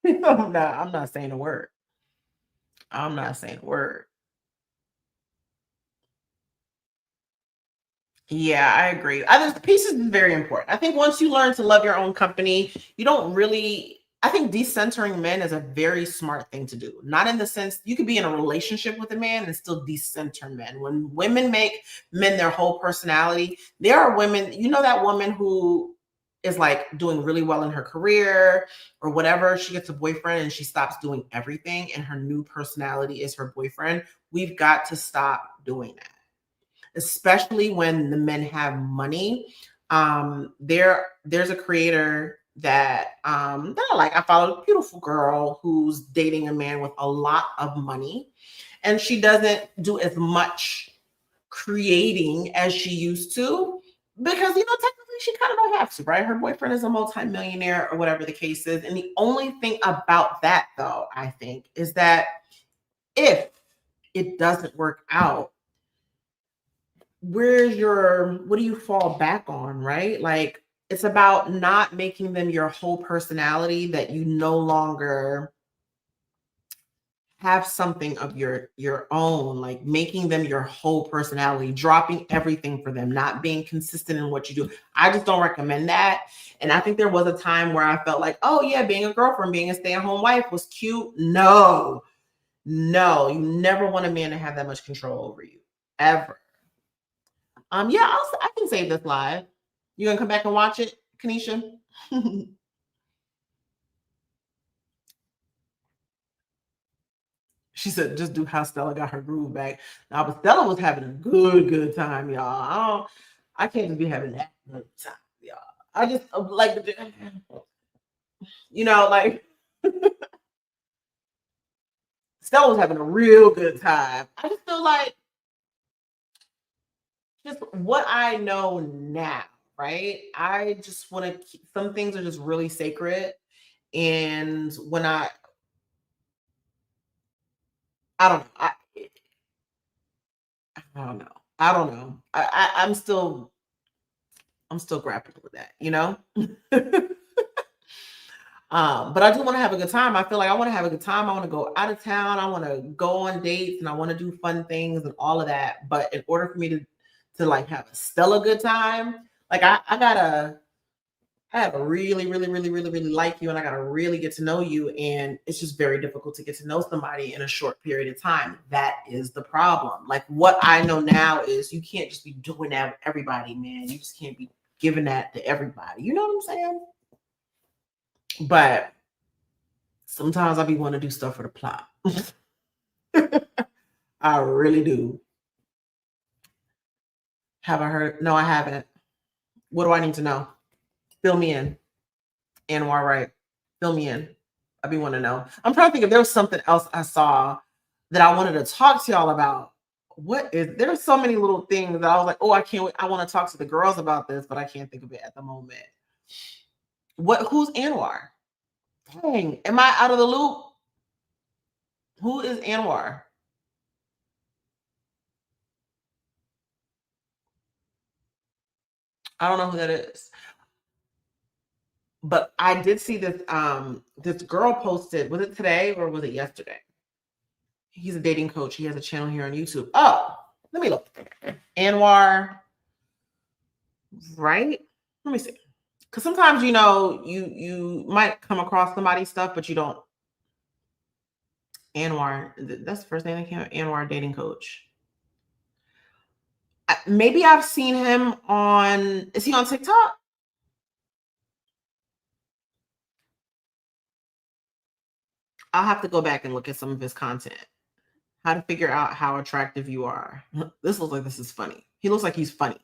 I'm not saying a word. I'm not saying a word. Yeah, I agree. I think peace is very important. I think once you learn to love your own company, you don't really. I think decentering men is a very smart thing to do. Not in the sense you could be in a relationship with a man and still decenter men. When women make men their whole personality, there are women, you know, that woman who is like doing really well in her career or whatever. She gets a boyfriend and she stops doing everything, and her new personality is her boyfriend. We've got to stop doing that, especially when the men have money. There's a creator that I like. I follow a beautiful girl who's dating a man with a lot of money, and she doesn't do as much creating as she used to because technically she kind of don't have to, right? Her boyfriend is a multimillionaire or whatever the case is, and the only thing about that, though, I think, is that if it doesn't work out, what do you fall back on, right? Like it's about not making them your whole personality, that you no longer have something of your own, like making them your whole personality, dropping everything for them, not being consistent in what you do. I just don't recommend that. And I think there was a time where I felt like, oh yeah, being a girlfriend, being a stay-at-home wife was cute. No, no, you never want a man to have that much control over you, ever. Yeah, I can save this live. You gonna come back and watch it, Kanisha? She said, just do how Stella got her groove back. Now, but Stella was having a good time, y'all. I can't just be having that good time, y'all. I just like, like Stella was having a real good time. I just feel like just what I know now, right? I just want to keep some things are just really sacred. And when I don't know. I don't know. I don't know. I'm still grappling with that, you know? But I do want to have a good time. I feel like I want to have a good time. I want to go out of town. I want to go on dates and I want to do fun things and all of that. But in order for me to like have a stellar good time, like I have to really, really, really, really, really like you, and I gotta really get to know you. And it's just very difficult to get to know somebody in a short period of time. That is the problem. Like what I know now is you can't just be doing that with everybody, man. You just can't be giving that to everybody. You know what I'm saying? But sometimes I be want to do stuff for the plot. I really do. Have I heard? No, I haven't. What do I need to know? Fill me in. Anwar Wright. Fill me in. I be want to know. I'm trying to think if there was something else I saw that I wanted to talk to y'all about. There's so many little things that I was like, oh, I can't wait. I want to talk to the girls about this, but I can't think of it at the moment. Who's Anwar? Dang, am I out of the loop? Who is Anwar? I don't know who that is. But I did see this girl posted, was it today or was it yesterday? He's a dating coach. He has a channel here on YouTube. Oh, let me look. Anwar, right? Let me see. Because sometimes you might come across somebody's stuff, but you don't. Anwar, that's the first name that came up. Anwar dating coach. Maybe I've seen him on. Is he on TikTok? I'll have to go back and look at some of his content. How to figure out how attractive you are. This looks like this is funny. He looks like he's funny.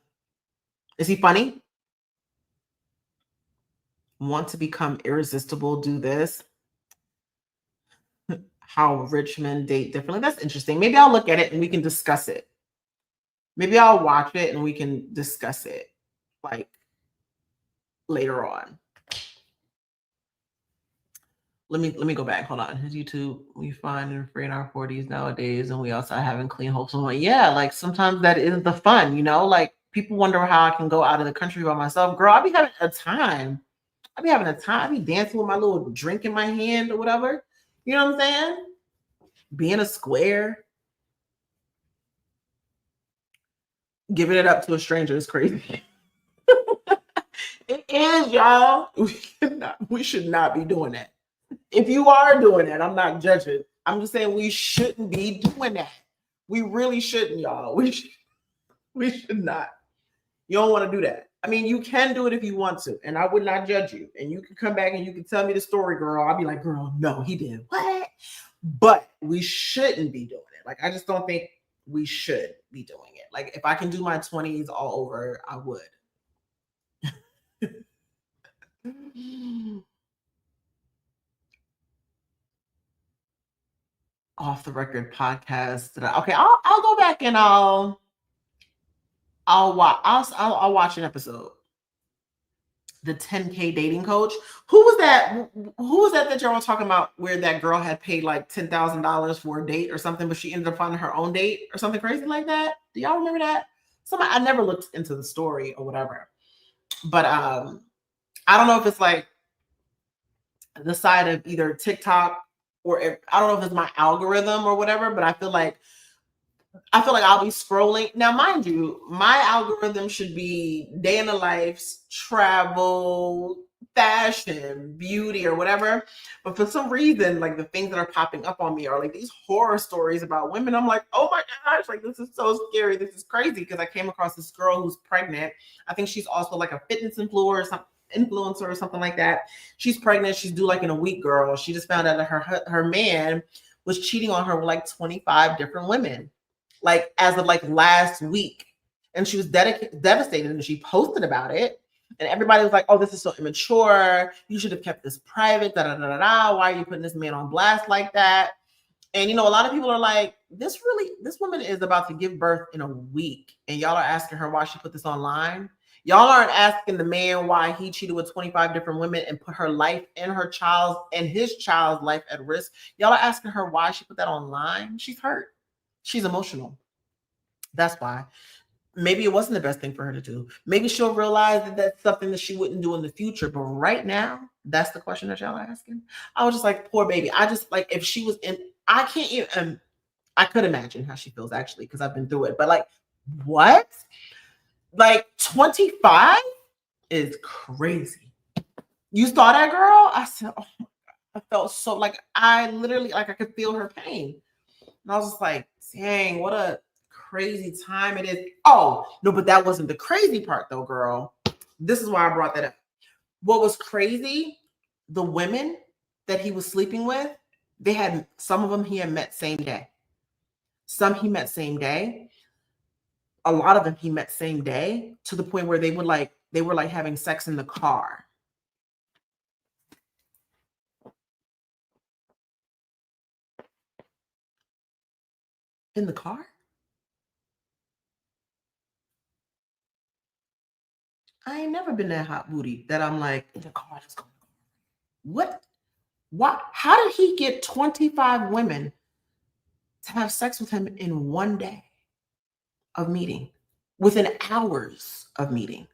Is he funny? Want to become irresistible? Do this. How rich men date differently. That's interesting. Maybe I'll look at it and we can discuss it. Maybe I'll watch it and we can discuss it like later on. Let me go back. Hold on. His YouTube, we find and free in our 40s nowadays, and we also having clean hopes. I'm like, yeah, like sometimes that is the fun, like people wonder how I can go out of the country by myself. Girl, I be having a time. I be having a time. I be dancing with my little drink in my hand or whatever. You know what I'm saying? Being a square. Giving it up to a stranger is crazy. It is, y'all. We should not be doing that. If you are doing that, I'm not judging. I'm just saying we shouldn't be doing that. We really shouldn't, y'all. We should not. You don't want to do that. I mean, you can do it if you want to, and I would not judge you. And you can come back and you can tell me the story, girl. I'll be like, girl, no, he did what? But we shouldn't be doing it. Like, I just don't think we should be doing it. Like, if I can do my 20s all over, I would. Off the record podcast. Okay, I'll go back and I'll watch an episode. The 10K dating coach. Who was that? Who was that y'all were talking about? Where that girl had paid like $10,000 for a date or something, but she ended up finding her own date or something crazy like that. Do y'all remember that? Somebody, I never looked into the story or whatever, but I don't know if it's like the side of either TikTok or I don't know if it's my algorithm or whatever, but I feel like I'll be scrolling. Now, mind you, my algorithm should be day in the life, travel, fashion, beauty, or whatever. But for some reason, like the things that are popping up on me are like these horror stories about women. I'm like, oh my gosh, like this is so scary. This is crazy. Because I came across this girl who's pregnant. I think she's also like a fitness influencer or something like that. She's pregnant. She's due like in a week, girl. She just found out that her man was cheating on her with like 25 different women, like as of like last week. And she was devastated, and she posted about it. And everybody was like, oh, this is so immature. You should have kept this private. Da, da, da, da, da. Why are you putting this man on blast like that? And a lot of people are like, this woman is about to give birth in a week. And y'all are asking her why she put this online. Y'all aren't asking the man why he cheated with 25 different women and put her life and his child's life at risk. Y'all are asking her why she put that online. She's hurt. She's emotional. That's why. Maybe it wasn't the best thing for her to do. Maybe she'll realize that that's something that she wouldn't do in the future. But right now, that's the question that y'all are asking. I was just like, poor baby. I just like, if she was in, I can't even, I could imagine how she feels actually, because I've been through it. But like, what? Like 25 is crazy. You saw that girl? I said, oh my God. I felt so like, I literally, like I could feel her pain. And I was just like, dang, what a crazy time it is. Oh, no, but that wasn't the crazy part though, girl. This is why I brought that up. What was crazy, the women that he was sleeping with, some of them he had met same day. Some he met same day. A lot of them he met same day, to the point where they were like having sex in the car. In the car? I ain't never been that hot booty that I'm like, in the car, let's go. What? Why? How did he get 25 women to have sex with him in one day of meeting, within hours of meeting?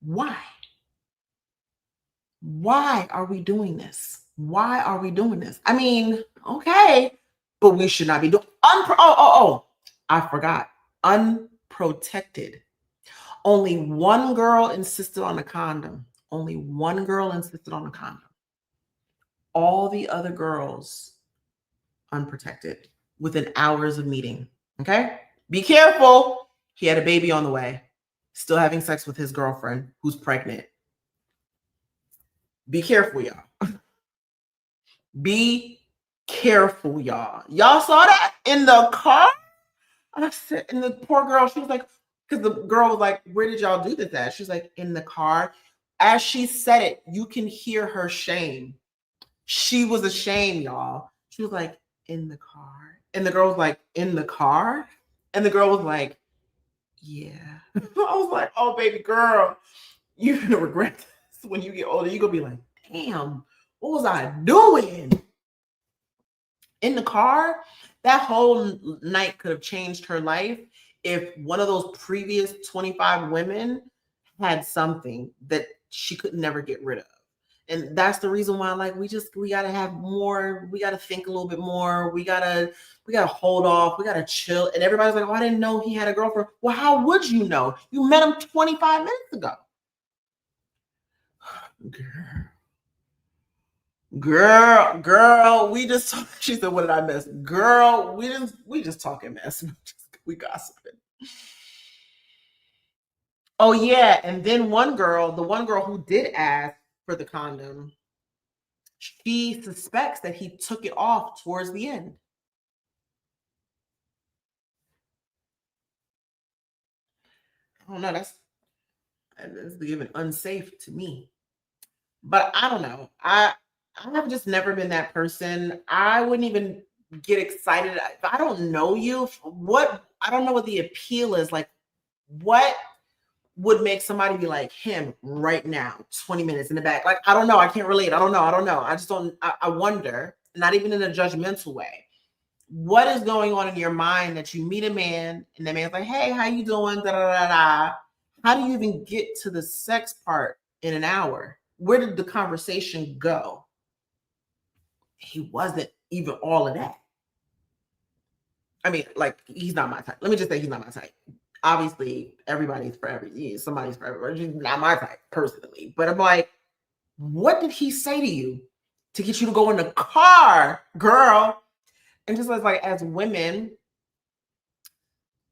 Why? Why are we doing this? Why are we doing this? I mean, okay, but we should not be doing I forgot. Unprotected. Only one girl insisted on a condom. Only one girl insisted on a condom. All the other girls unprotected within hours of meeting. Okay? Be careful. He had a baby on the way, still having sex with his girlfriend who's pregnant. Be careful, y'all. Be careful, y'all. Y'all saw that in the car? I said, and the poor girl, she was like, because the girl was like, where did y'all do this at? She's like, in the car. As she said it, you can hear her shame. She was ashamed, y'all. She was like, in the car. And the girl was like, in the car? And the girl was like, yeah. I was like, oh, baby girl, you're going to regret this when you get older. You're going to be like, damn, what was I doing? In the car? That whole night could have changed her life if one of those previous 25 women had something that she could never get rid of. And that's the reason why, like, we gotta have more, we gotta think a little bit more, we gotta hold off, we gotta chill. And everybody's like, oh, I didn't know he had a girlfriend. Well, how would you know? You met him 25 minutes ago. Girl, we just she said, what did I miss? Girl, we just talking mess. We gossiping. Oh yeah, and then the one girl who did ask for the condom, she suspects that he took it off towards the end. I don't know. That's even unsafe to me. But I don't know. I've just never been that person. I wouldn't even get excited. If I don't know you, I don't know what the appeal is. Like, what would make somebody be like him right now, 20 minutes in the back? Like, I don't know. I can't relate. I don't know. I just don't, I wonder, not even in a judgmental way. What is going on in your mind that you meet a man and the man's like, hey, how you doing? Da, da, da, da. How do you even get to the sex part in an hour? Where did the conversation go? He wasn't even all of that. I mean, like, he's not my type. Let me just say he's not my type. Obviously, everybody's for every, somebody's for everybody. He's not my type personally. But I'm like, what did he say to you to get you to go in the car, girl? And just like as women,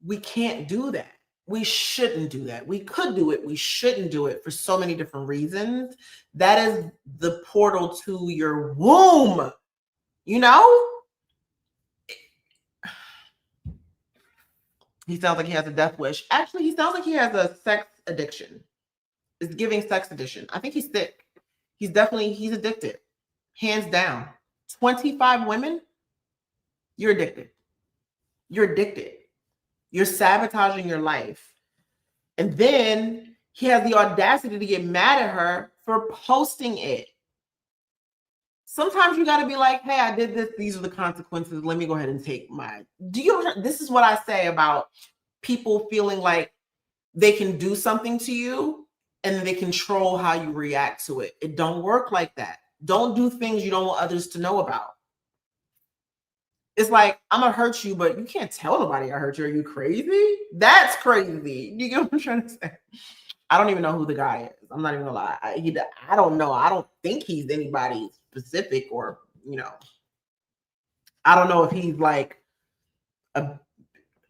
we can't do that. We shouldn't do that. We could do it. We shouldn't do it for so many different reasons. That is the portal to your womb, you know? He sounds like he has a death wish. Actually, he sounds like he has a sex addiction. It's giving sex addiction. I think he's sick. He's addicted. Hands down. 25 women, you're addicted. You're addicted. You're sabotaging your life. And then he has the audacity to get mad at her for posting it. Sometimes you got to be like, hey, I did this. These are the consequences. Let me go ahead and take mine. This is what I say about people feeling like they can do something to you and then they control how you react to it. It don't work like that. Don't do things you don't want others to know about. It's like, I'm going to hurt you, but you can't tell nobody I hurt you. Are you crazy? That's crazy. You get what I'm trying to say? I don't even know who the guy is. I'm not even going to lie. I don't know. I don't think he's anybody specific or, I don't know if he's like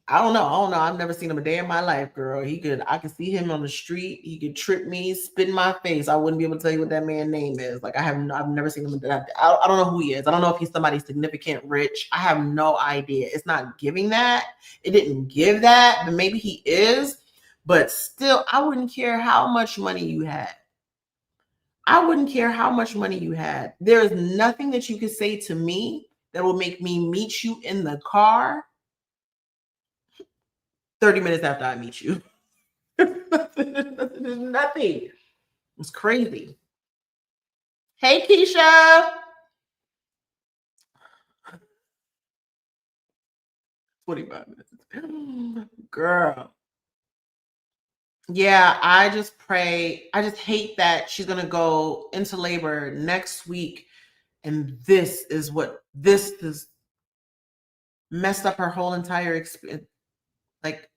I don't know. I've never seen him a day in my life, girl. I could see him on the street. He could trip me, spit in my face. I wouldn't be able to tell you what that man's name is. Like, I've never seen him. I don't know who he is. I don't know if he's somebody significant, rich. I have no idea. It's not giving that. It didn't give that, but maybe he is. But still, I wouldn't care how much money you had. I wouldn't care how much money you had. There is nothing that you could say to me that will make me meet you in the car 30 minutes after I meet you. There's nothing. It's crazy. Hey, Keisha. 25 minutes. Girl. Yeah, I just pray. I just hate that she's going to go into labor next week. And this is messed up her whole entire experience. Like,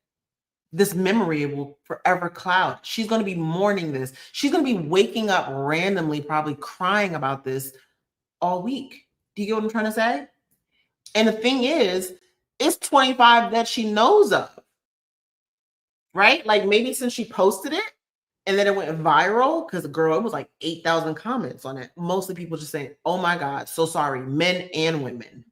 this memory will forever cloud. She's going to be mourning this. She's going to be waking up randomly, probably crying about this all week. Do you get what I'm trying to say? And the thing is, it's 25 that she knows of, right? Like maybe since she posted it, and then it went viral because girl, it was like 8,000 comments on it. Mostly people just saying, "Oh my God, so sorry." Men and women,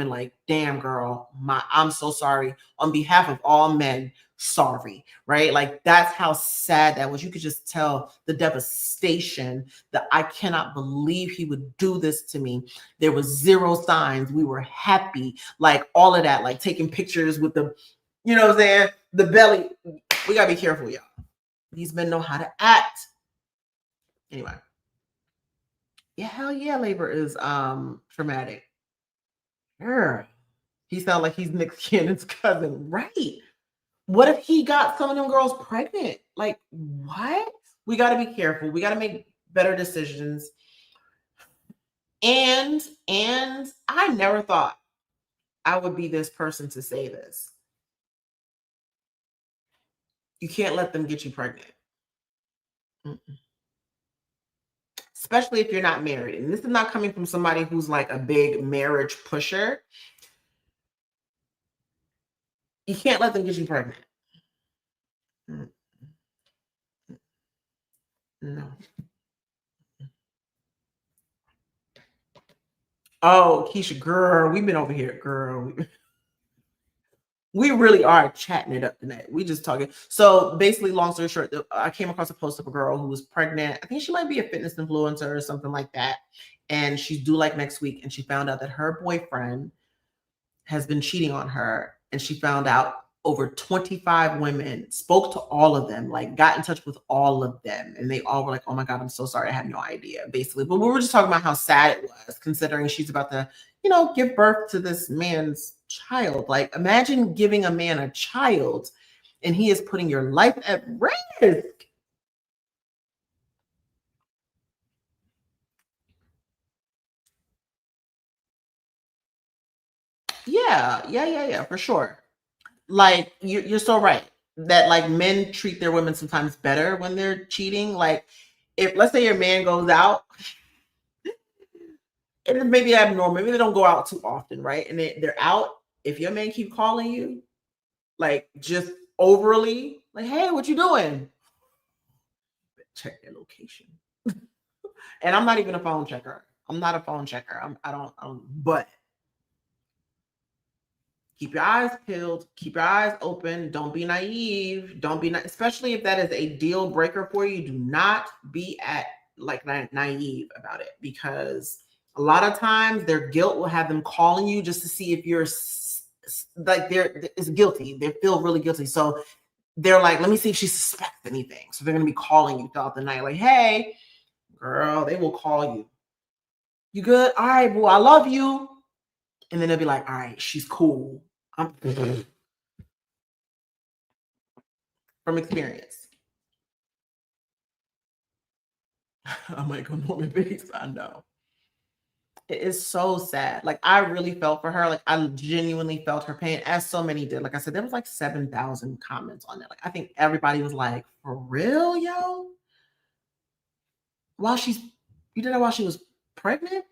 like, "Damn, girl, I'm so sorry on behalf of all men. Sorry." Right? Like that's how sad that was. You could just tell the devastation that I cannot believe he would do this to me. There was zero signs. We were happy, like all of that, like taking pictures with the, you know what I'm saying, the belly. We gotta be careful, y'all. These men know how to act. Anyway. Yeah, hell yeah, labor is traumatic. Girl. He sounds like he's Nick Cannon's cousin. Right. What if he got some of them girls pregnant? Like, what? We gotta be careful. We gotta make better decisions. And I never thought I would be this person to say this. You can't let them get you pregnant. Mm-mm. Especially if you're not married. And this is not coming from somebody who's like a big marriage pusher. You can't let them get you pregnant. Mm, no. Oh, Keisha, girl, we've been over here, girl. We really are chatting it up tonight. We just talking. So basically, long story short, I came across a post of a girl who was pregnant. I think she might be a fitness influencer or something like that. And she's due like next week. And she found out that her boyfriend has been cheating on her, and she found out over 25 women, spoke to all of them, like got in touch with all of them, and they all were like, "Oh my God, I'm so sorry, I had no idea," basically. But we were just talking about how sad it was, considering she's about to, give birth to this man's child. Like, imagine giving a man a child and he is putting your life at risk. Yeah, for sure. Like you're so right that like men treat their women sometimes better when they're cheating. Like if let's say your man goes out, and it may be abnormal, maybe they don't go out too often, right? And they're out. If your man keep calling you, like just overly, like, "Hey, what you doing?" Check their location. And I'm not even a phone checker. I'm not a phone checker. I don't. But keep your eyes peeled, keep your eyes open, don't be naive, don't be especially if that is a deal breaker for you. Do not be naive about it, because a lot of times their guilt will have them calling you just to see if you're like they're is guilty. They feel really guilty, so they're like, let me see if she suspects anything. So they're gonna be calling you throughout the night, like, "Hey, girl," they will call you. "You good? All right, boo, I love you." And then they'll be like, "All right, she's cool." I'm from experience. I'm like a Norman Bates. I know. It is so sad. Like I really felt for her. Like I genuinely felt her pain, as so many did. Like I said, there was like 7,000 comments on it. Like I think everybody was like, "For real, yo? While she's you did it while she was pregnant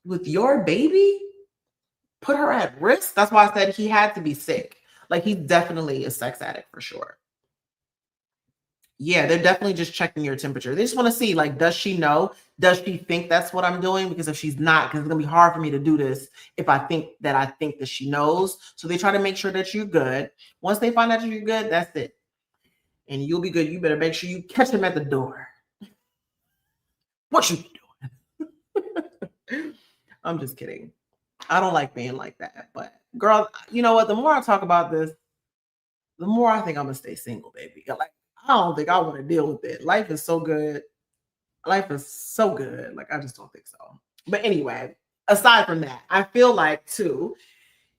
with your baby? Put her at risk?" That's why I said he had to be sick. Like he's definitely a sex addict for sure. Yeah, they're definitely just checking your temperature. They just want to see, like, does she know? Does she think that's what I'm doing? Because if she's not, because it's gonna be hard for me to do this if I think that she knows. So they try to make sure that you're good. Once they find out you're good, that's it. And you'll be good. You better make sure you catch him at the door. What you doing? I'm just kidding. I don't like being like that. But girl, you know what? The more I talk about this, the more I think I'm gonna stay single, baby. Like, I don't think I want to deal with it. Life is so good. Life is so good. Like, I just don't think so. But anyway, aside from that, I feel like too,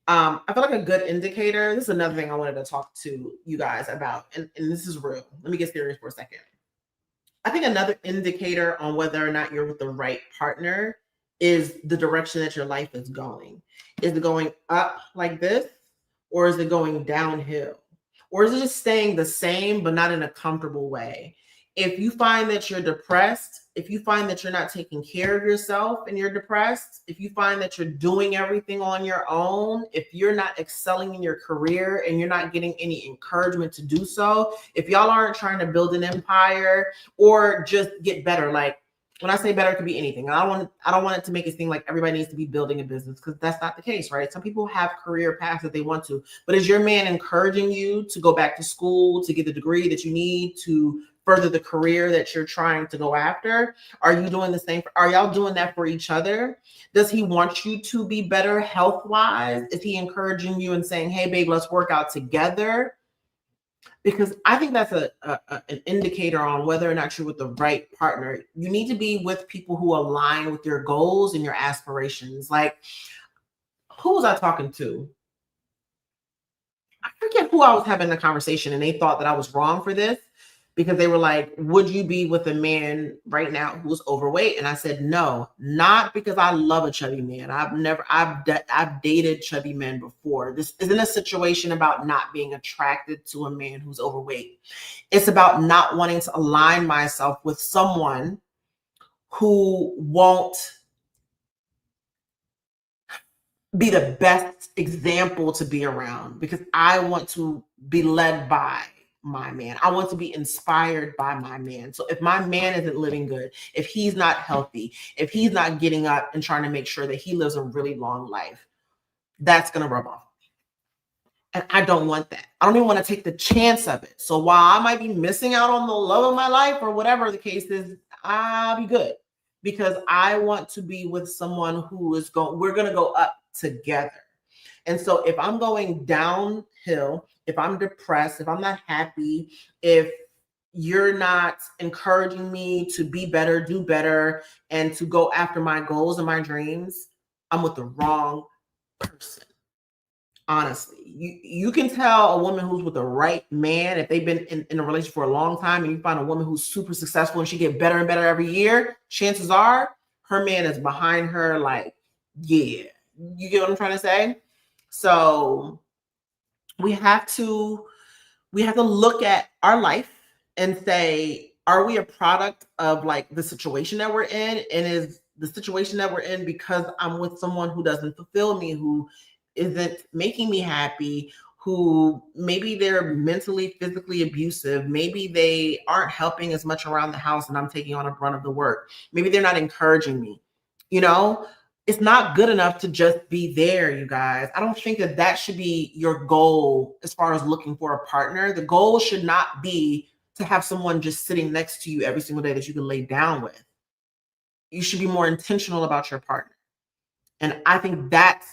I feel like a good indicator. This is another thing I wanted to talk to you guys about, and this is real. Let me get serious for a second. I think another indicator on whether or not you're with the right partner is the direction that your life is going. Is it going up like this, or is it going downhill? Or is it just staying the same, but not in a comfortable way? If you find that you're depressed, if you find that you're not taking care of yourself and you're depressed, if you find that you're doing everything on your own, if you're not excelling in your career and you're not getting any encouragement to do so, if y'all aren't trying to build an empire or just get better, like when I say better, it could be anything. I don't want it to make it seem like everybody needs to be building a business, because that's not the case, right? Some people have career paths that they want to, but is your man encouraging you to go back to school to get the degree that you need to further the career that you're trying to go after? Are you doing the same? Are y'all doing that for each other? Does he want you to be better health wise? Is he encouraging you and saying, hey, babe, let's work out together? Because I think that's an indicator on whether or not you're with the right partner. You need to be with people who align with your goals and your aspirations. Like, who was I talking to? I forget who I was having a conversation, and they thought that I was wrong for this, because they were like, would you be with a man right now who's overweight? And I said, no, not because I love a chubby man. I've dated chubby men before. This isn't a situation about not being attracted to a man who's overweight. It's about not wanting to align myself with someone who won't be the best example to be around, because I want to be led by my man. I want to be inspired by my man. So if my man isn't living good, if he's not healthy, if he's not getting up and trying to make sure that he lives a really long life, that's going to rub off. And I don't want that. I don't even want to take the chance of it. So while I might be missing out on the love of my life or whatever the case is, I'll be good, because I want to be with someone who is we're going to go up together. And so if I'm going downhill, if I'm depressed, if I'm not happy, if you're not encouraging me to be better, do better, and to go after my goals and my dreams, I'm with the wrong person. Honestly, you can tell a woman who's with the right man if they've been in a relationship for a long time, and you find a woman who's super successful and she get better and better every year, chances are her man is behind her. Like, yeah, you get what I'm trying to say? So we have to look at our life and say, are we a product of like the situation that we're in? And is the situation that we're in because I'm with someone who doesn't fulfill me, who isn't making me happy, who maybe they're mentally, physically abusive, maybe they aren't helping as much around the house and I'm taking on a brunt of the work, maybe they're not encouraging me, you know? It's not good enough to just be there, you guys. I don't think that should be your goal as far as looking for a partner. The goal should not be to have someone just sitting next to you every single day that you can lay down with. You should be more intentional about your partner. And I think that's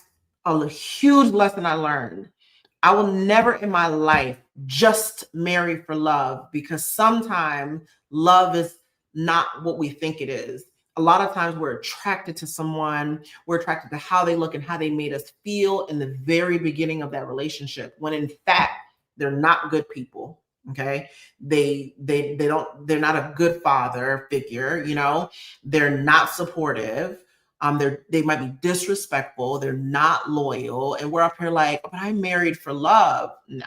a huge lesson I learned. I will never in my life just marry for love, because sometimes love is not what we think it is. A lot of times we're attracted to someone, we're attracted to how they look and how they made us feel in the very beginning of that relationship, when in fact they're not good people. Okay, they're not a good father figure, you know, they're not supportive. They might be disrespectful, they're not loyal, and we're up here like, but I'm married for love. No,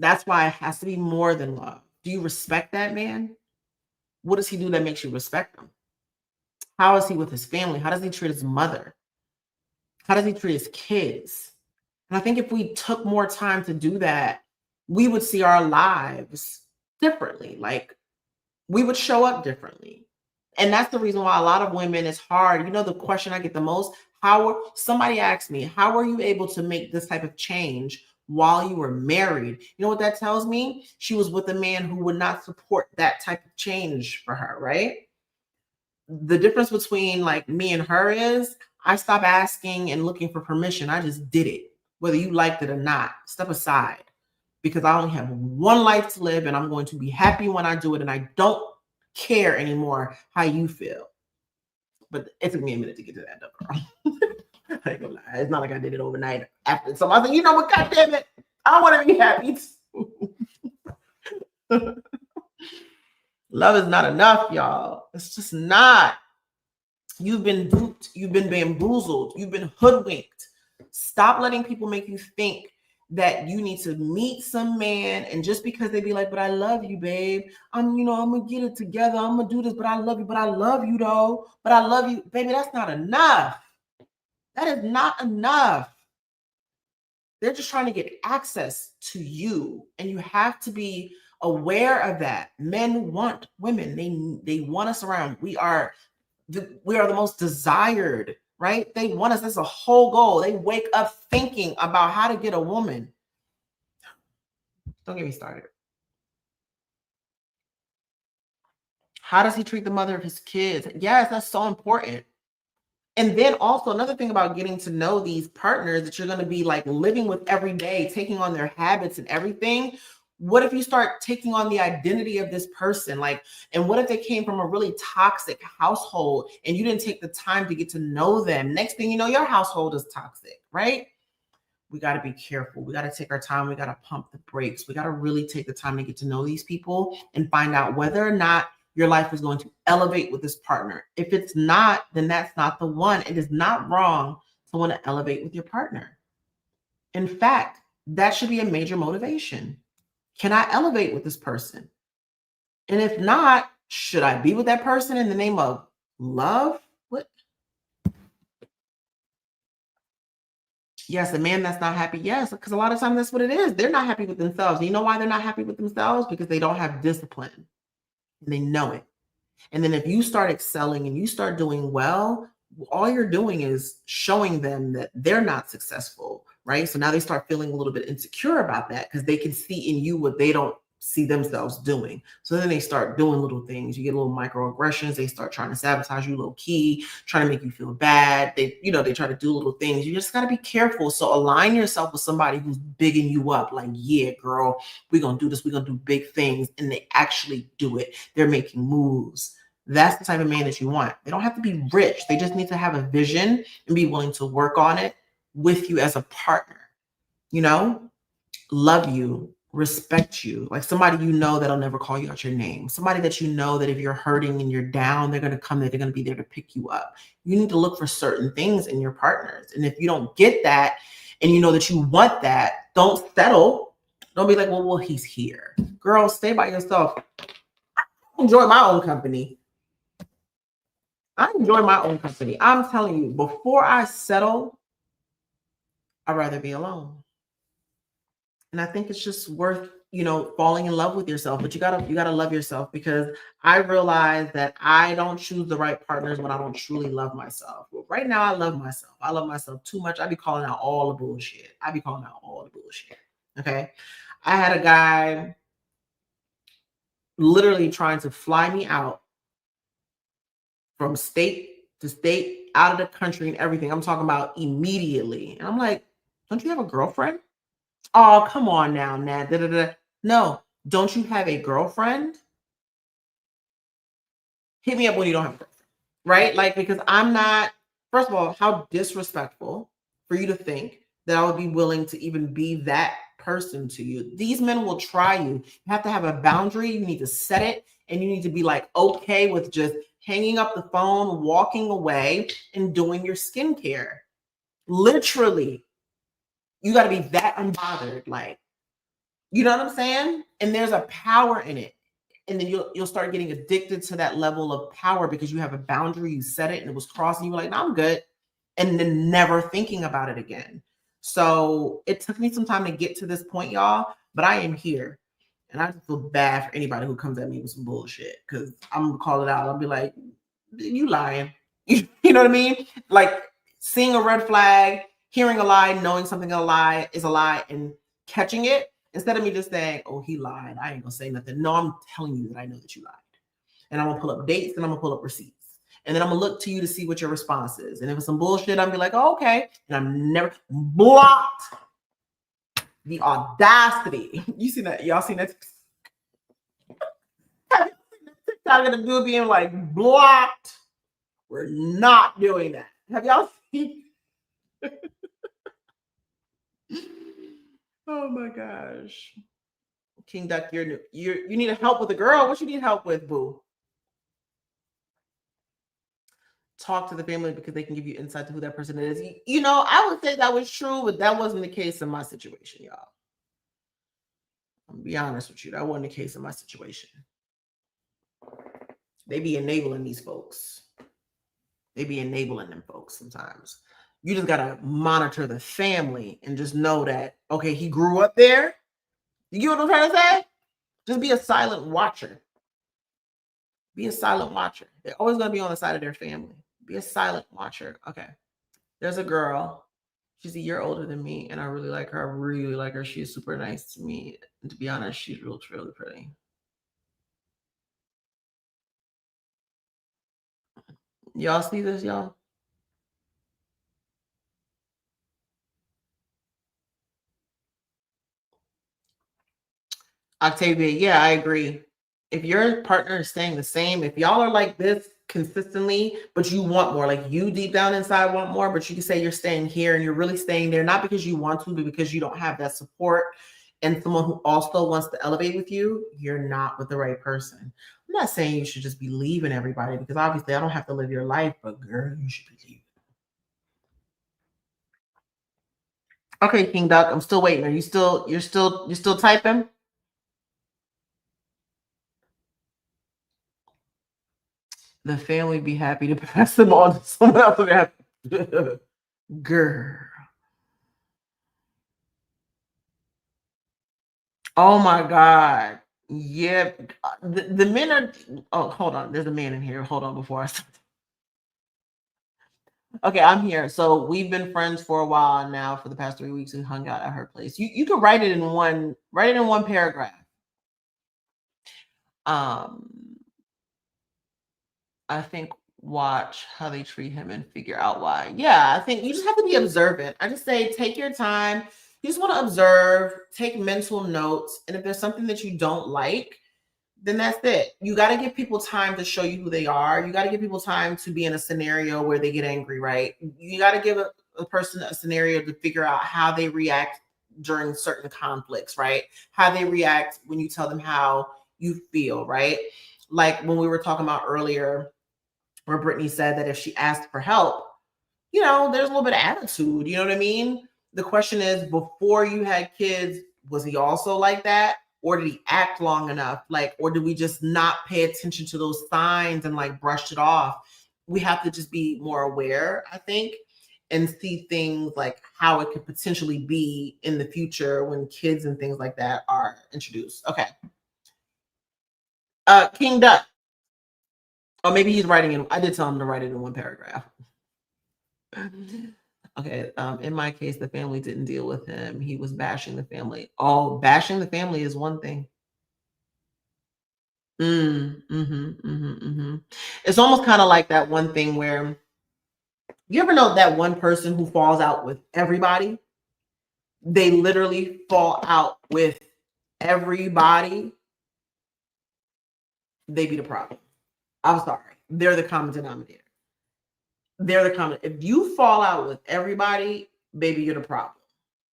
that's why it has to be more than love. Do you respect that man? What does he do that makes you respect him? How is he with his family? How does he treat his mother? How does he treat his kids? And I think if we took more time to do that, we would see our lives differently. Like, we would show up differently. And that's the reason why a lot of women, it's hard. You know, the question I get the most, somebody asked me, how were you able to make this type of change while you were married? You know what that tells me? She was with a man who would not support that type of change for her, right? The difference between like me and her is I stopped asking and looking for permission. I just did it. whether you liked it or not. Step aside, because I only have one life to live, and I'm going to be happy when I do it, and I don't care anymore how you feel. But it took me a minute to get to that, though, girl. I ain't gonna lie. It's not like I did it overnight. After somebody said, you know what, God damn it, I want to be happy too. Love is not enough, y'all. It's just not. You've been duped. You've been bamboozled. You've been hoodwinked. Stop letting people make you think that you need to meet some man, and just because they be like, but I love you, babe. I'm gonna get it together. I'm gonna do this, but I love you. But I love you though. But I love you, baby. That's not enough. That is not enough. They're just trying to get access to you, and you have to be aware of that. Men want women. They want us around. We are the most desired, right? They want us. That's a whole goal. They wake up thinking about how to get a woman. Don't get me started. How does he treat the mother of his kids? Yes, that's so important. And then also another thing about getting to know these partners that you're going to be like living with every day, taking on their habits and everything. What if you start taking on the identity of this person? Like, and what if they came from a really toxic household and you didn't take the time to get to know them? Next thing you know, your household is toxic, right? We got to be careful. We got to take our time. We got to pump the brakes. We got to really take the time to get to know these people and find out whether or not your life is going to elevate with this partner. If it's not, then that's not the one. It is not wrong to want to elevate with your partner. In fact, that should be a major motivation. Can I elevate with this person? And if not, should I be with that person in the name of love? What? Yes, a man that's not happy. Yes, because a lot of times that's what it is. They're not happy with themselves. You know why they're not happy with themselves? Because they don't have discipline. And they know it. And then if you start excelling and you start doing well, all you're doing is showing them that they're not successful, right? So now they start feeling a little bit insecure about that because they can see in you what they don't see themselves doing. So then they start doing little things. You get little microaggressions. They start trying to sabotage you low key, trying to make you feel bad. They try to do little things. You just got to be careful. So align yourself with somebody who's bigging you up. Like, yeah, girl, we're going to do this. We're going to do big things. And they actually do it. They're making moves. That's the type of man that you want. They don't have to be rich. They just need to have a vision and be willing to work on it with you as a partner. Love you, respect you, like somebody that'll never call you out your name, somebody that that if you're hurting and you're down, they're going to come there, they're going to be there to pick you up. You need to look for certain things in your partners, and if you don't get that and you know that you want that, don't settle. Don't be like, well, he's here. Girl, stay by yourself. I enjoy my own company. I'm telling you, before I settle, I'd rather be alone. And I think it's just worth, falling in love with yourself. But you gotta love yourself, because I realize that I don't choose the right partners when I don't truly love myself. Well, right now, I love myself. I love myself too much. I be calling out all the bullshit. Okay. I had a guy literally trying to fly me out from state to state, out of the country and everything. I'm talking about immediately. And I'm like, don't you have a girlfriend? Oh, come on now, Nat. Da, da, da. No, don't you have a girlfriend? Hit me up when you don't have a girlfriend, right? Like, because I'm not, first of all, how disrespectful for you to think that I would be willing to even be that person to you. These men will try you. You have to have a boundary. You need to set it, and you need to be like, okay with just hanging up the phone, walking away, and doing your skincare. Literally, you got to be that unbothered. Like, you know what I'm saying? And there's a power in it. And then you'll start getting addicted to that level of power because you have a boundary, you set it, and it was crossing. You were like, no, I'm good. And then never thinking about it again. So it took me some time to get to this point, y'all, but I am here. And I just feel bad for anybody who comes at me with some bullshit, because I'm gonna call it out. I'll be like, you lying. You know what I mean? Like, seeing a red flag, hearing a lie, knowing something is a lie, and catching it. Instead of me just saying, oh, he lied, I ain't gonna say nothing. No, I'm telling you that I know that you lied. And I'm gonna pull up dates, and I'm gonna pull up receipts. And then I'm gonna look to you to see what your response is. And if it's some bullshit, I'm gonna be like, oh, okay. And I'm never blocked. The audacity. You seen that? Y'all seen that? Have you seen that TikTok of the dude being like blocked? We're not doing that. Have y'all seen? Oh my gosh. King Duck, you need help with a girl. What you need help with, boo? Talk to the family because they can give you insight to who that person is. You know, I would say that was true, but that wasn't the case in my situation, y'all. I'm gonna be honest with you. That wasn't the case in my situation. They be enabling these folks. They be enabling them folks sometimes. You just gotta monitor the family and just know that, okay, he grew up there. You get what I'm trying to say? Just be a silent watcher. Be a silent watcher. They're always gonna be on the side of their family. Be a silent watcher. Okay. There's a girl. She's a year older than me, and I really like her. I really like her. She's super nice to me. And to be honest, she's really pretty. Y'all see this, y'all? Octavia, yeah, I agree. If your partner is staying the same, if y'all are like this consistently, but you want more, like you deep down inside want more, but you can say you're staying here and you're really staying there, not because you want to, but because you don't have that support and someone who also wants to elevate with you, you're not with the right person. I'm not saying you should just be leaving everybody because obviously I don't have to live your life, but girl, you should be leaving. Okay, King Duck, I'm still waiting. Are you still you're still typing? The family be happy to pass them on to someone else. If they have- Girl. Oh my God. Yep. The men are. Oh, hold on. There's a man in here. Hold on before I start. Okay, I'm here. So we've been friends for a while now. For the past 3 weeks, we hung out at her place. You can write it in one paragraph. Um, I think watch how they treat him and figure out why. Yeah, I think you just have to be observant. I just say take your time. You just want to observe, take mental notes, and if there's something that you don't like, then that's it. You got to give people time to show you who they are. You got to give people time to be in a scenario where they get angry, right? You got to give a person a scenario to figure out how they react during certain conflicts, right? How they react when you tell them how you feel, right? Like when we were talking about earlier, where Brittany said that if she asked for help, you know, there's a little bit of attitude. You know what I mean? The question is, before you had kids, was he also like that? Or did he act long enough? Like, or did we just not pay attention to those signs and like brushed it off? We have to just be more aware, I think, and see things like how it could potentially be in the future when kids and things like that are introduced. Okay. King Duck. Oh, maybe he's writing in. I did tell him to write it in one paragraph. Okay, in my case, the family didn't deal with him. He was bashing the family. Oh, bashing the family is one thing. It's almost kind of like that one thing where you ever know that one person who falls out with everybody? They literally fall out with everybody. They be the problem. I'm sorry. They're the common denominator. They're the common. If you fall out with everybody, baby, you're the problem.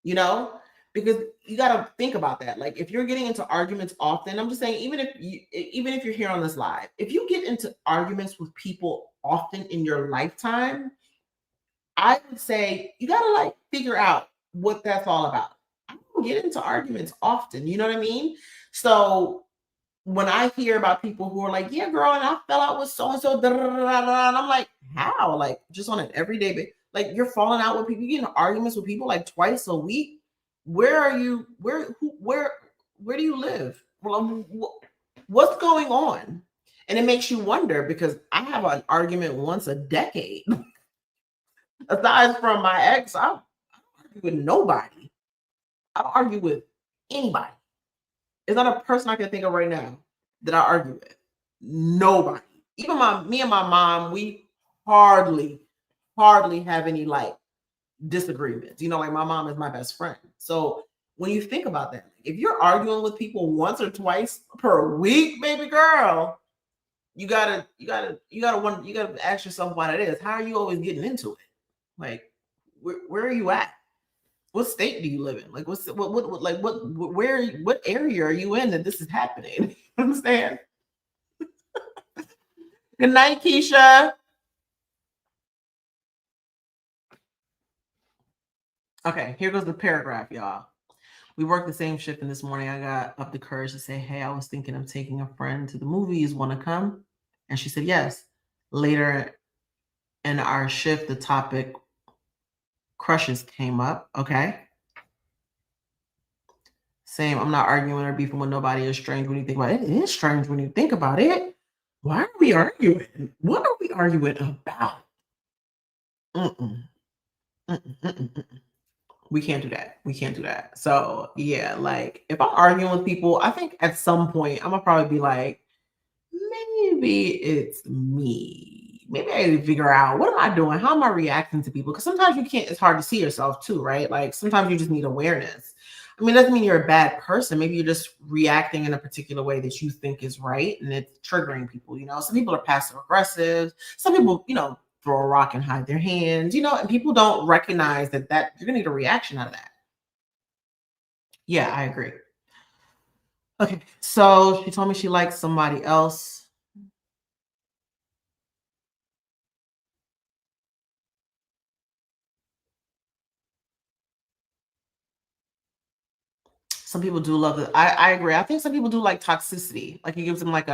You know, because you got to think about that. Like if you're getting into arguments often, I'm just saying, even if you're here on this live, if you get into arguments with people often in your lifetime, I would say you got to like figure out what that's all about. I don't get into arguments often. You know what I mean? So when I hear about people who are like, yeah, girl, and I fell out with so and so, and I'm like, how? Like, just on an everyday basis. Like, you're falling out with people, you get in arguments with people like twice a week. Where are you? Where do you live? Well, what's going on? And it makes you wonder because I have an argument once a decade. Aside from my ex, I don't argue with nobody. I don't argue with anybody. It's not a person I can think of right now that I argue with. Nobody. Even me and my mom, we hardly, hardly have any like disagreements. You know, like my mom is my best friend. So when you think about that, if you're arguing with people once or twice per week, baby girl, you gotta ask yourself why that is. How are you always getting into it? Like, where are you at? What state do you live in? Like, what like what area are you in that this is happening? You understand? Good night, Keisha. Okay, here goes the paragraph, y'all. We worked the same shift, and this morning I got up the courage to say, "Hey, I was thinking of taking a friend to the movies. Want to come?" And she said yes. Later in our shift, the topic crushes came up. Okay. Same. I'm not arguing or beefing with nobody. It's strange when you think about it. It is strange when you think about it. Why are we arguing? What are we arguing about? Mm-mm. Mm-mm, mm-mm, mm-mm. We can't do that. We can't do that. So yeah, like if I'm arguing with people, I think at some point I'm gonna probably be like, maybe it's me. Maybe I need to figure out what am I doing? How am I reacting to people? Because sometimes you can't, it's hard to see yourself too, right? Like sometimes you just need awareness. I mean, it doesn't mean you're a bad person. Maybe you're just reacting in a particular way that you think is right and it's triggering people. Some people are passive aggressive. Some people, throw a rock and hide their hands, and people don't recognize that you're gonna need a reaction out of that. Yeah, I agree. Okay, so she told me she likes somebody else. Some people do love it. I agree. I think some people do like toxicity. Like it gives them like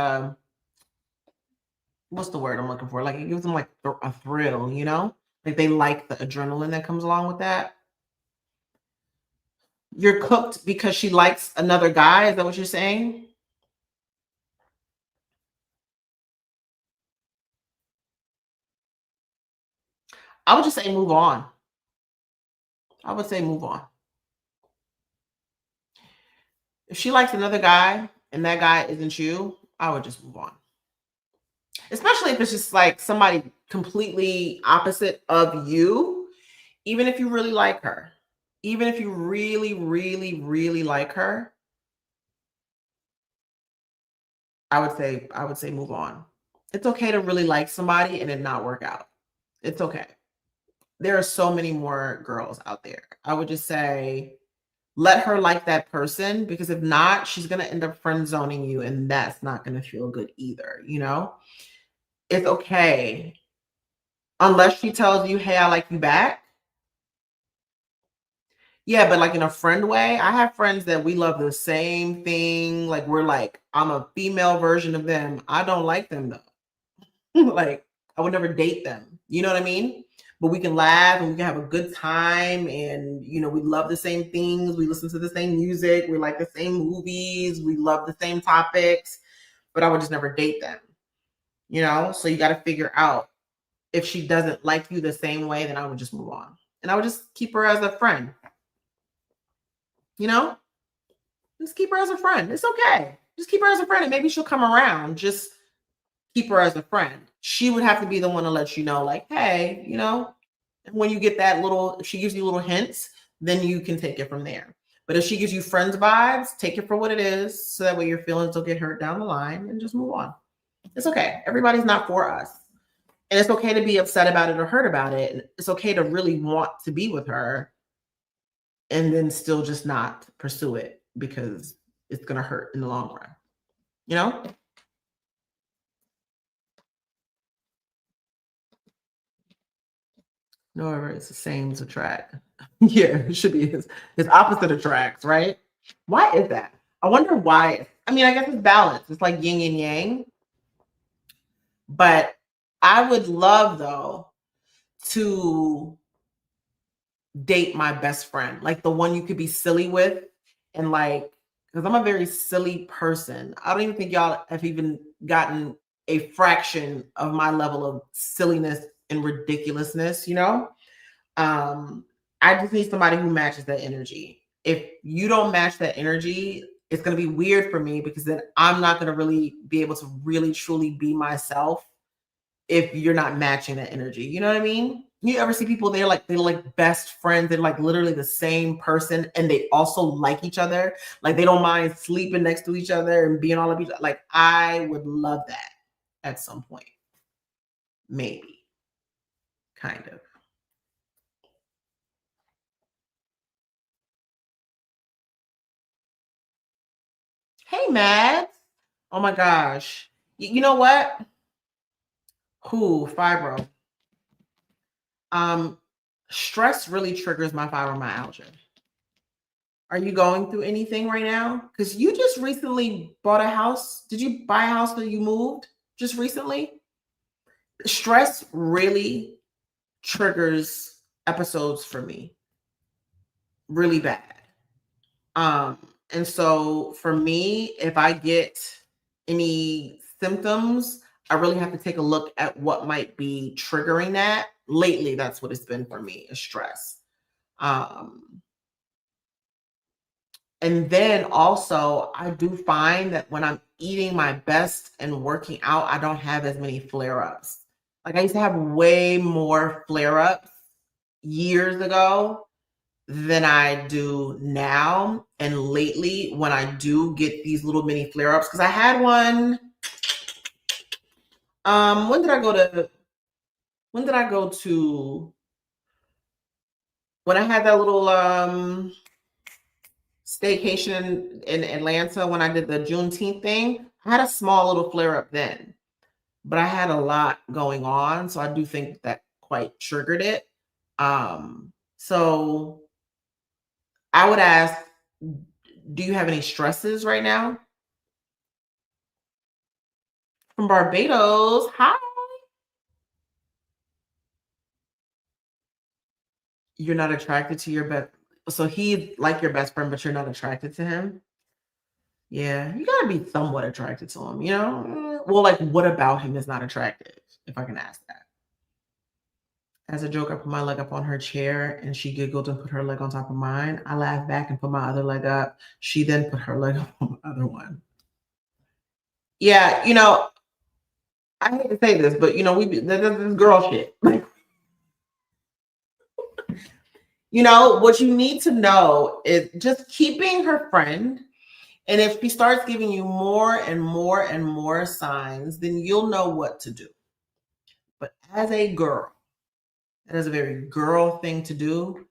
what's the word I'm looking for? Like it gives them like a thrill, Like they like the adrenaline that comes along with that. You're cooked because she likes another guy. Is that what you're saying? I would just say move on. I would say move on. If she likes another guy and that guy isn't you, I would just move on. Especially if it's just like somebody completely opposite of you, even if you really like her. Even if you really, really, really like her, I would say move on. It's okay to really like somebody and it not work out. It's okay. There are so many more girls out there. I would just say let her like that person because if not, she's gonna end up friend zoning you, and that's not gonna feel good either. It's okay. Unless she tells you, hey, I like you back. Yeah, but like in a friend way, I have friends that we love the same thing. Like we're like, I'm a female version of them. I don't like them though. Like I would never date them. You know what I mean? But we can laugh and we can have a good time and we love the same things. We listen to the same music. We like the same movies. We love the same topics, but I would just never date them. So you got to figure out if she doesn't like you the same way, then I would just move on. And I would just keep her as a friend. You know? Just keep her as a friend. It's okay. Just keep her as a friend and maybe she'll come around. Just keep her as a friend. She would have to be the one to let you know, like, hey, when you get that if she gives you little hints, then you can take it from there. But if she gives you friends vibes, take it for what it is. So that way your feelings don't get hurt down the line and just move on. It's okay. Everybody's not for us. And it's okay to be upset about it or hurt about it. It's okay to really want to be with her and then still just not pursue it because it's going to hurt in the long run. You know? No, it's the same as attract. Yeah, it should be his opposite attracts, right? Why is that? I wonder why. I mean, I guess it's balance. It's like yin and yang. But I would love though to date my best friend, like the one you could be silly with, and like, because I'm a very silly person. I don't even think y'all have even gotten a fraction of my level of silliness and ridiculousness. I just need somebody who matches that energy. If you don't match that energy, it's going to be weird for me because then I'm not going to really be able to really truly be myself if you're not matching that energy. You know what I mean? You ever see people, they're like best friends, they're like literally the same person and they also like each other. Like they don't mind sleeping next to each other and being all of each, like I would love that at some point. Maybe. Kind of. Hey Matt. Oh my gosh. You know what? Who fibro. Um Stress really triggers my fibromyalgia. Are you going through anything right now? Because you just recently bought a house. Did you buy a house that you moved just recently? Stress really triggers episodes for me really bad. Um, and so for me, if I get any symptoms, I really have to take a look at what might be triggering that. Lately, that's what it's been for me, is stress. Um, And then also, I do find that when I'm eating my best and working out, I don't have as many flare ups. Like I used to have way more flare ups years ago than I do now. And lately, when I do get these little mini flare ups, because I had one, when did I go to, when did I go to, when I had that little staycation in Atlanta, when I did the Juneteenth thing, I had a small little flare up then, but I had a lot going on. So I do think that quite triggered it. So I would ask, do you have any stresses right now? From Barbados. Hi. You're not attracted to your best. So he's like your best friend, but you're not attracted to him. Yeah, you gotta be somewhat attracted to him, you know? Well, like, what about him is not attractive, if I can ask that? As a joke, I put my leg up on her chair and she giggled and put her leg on top of mine. I laughed back and put my other leg up. She then put her leg up on the other one. Yeah, I hate to say this, but this girl shit. Like, what you need to know is just keeping her friend. And if she starts giving you more and more and more signs, then you'll know what to do. But as a girl, that is a very girl thing to do.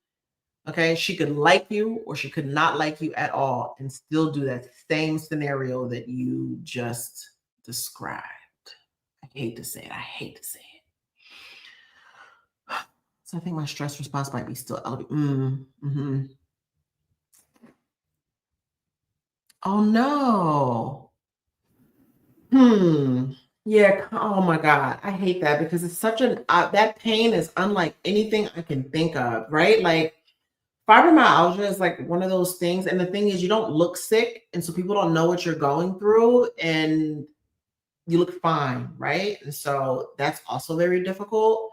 Okay, she could like you or she could not like you at all and still do that same scenario that you just described. I hate to say it. I hate to say it. So I think my stress response might be still elevated. Oh no. Yeah. Oh my God. I hate that because it's such that pain is unlike anything I can think of, right? Like fibromyalgia is like one of those things. And the thing is, you don't look sick. And so people don't know what you're going through and you look fine, right? And so that's also very difficult.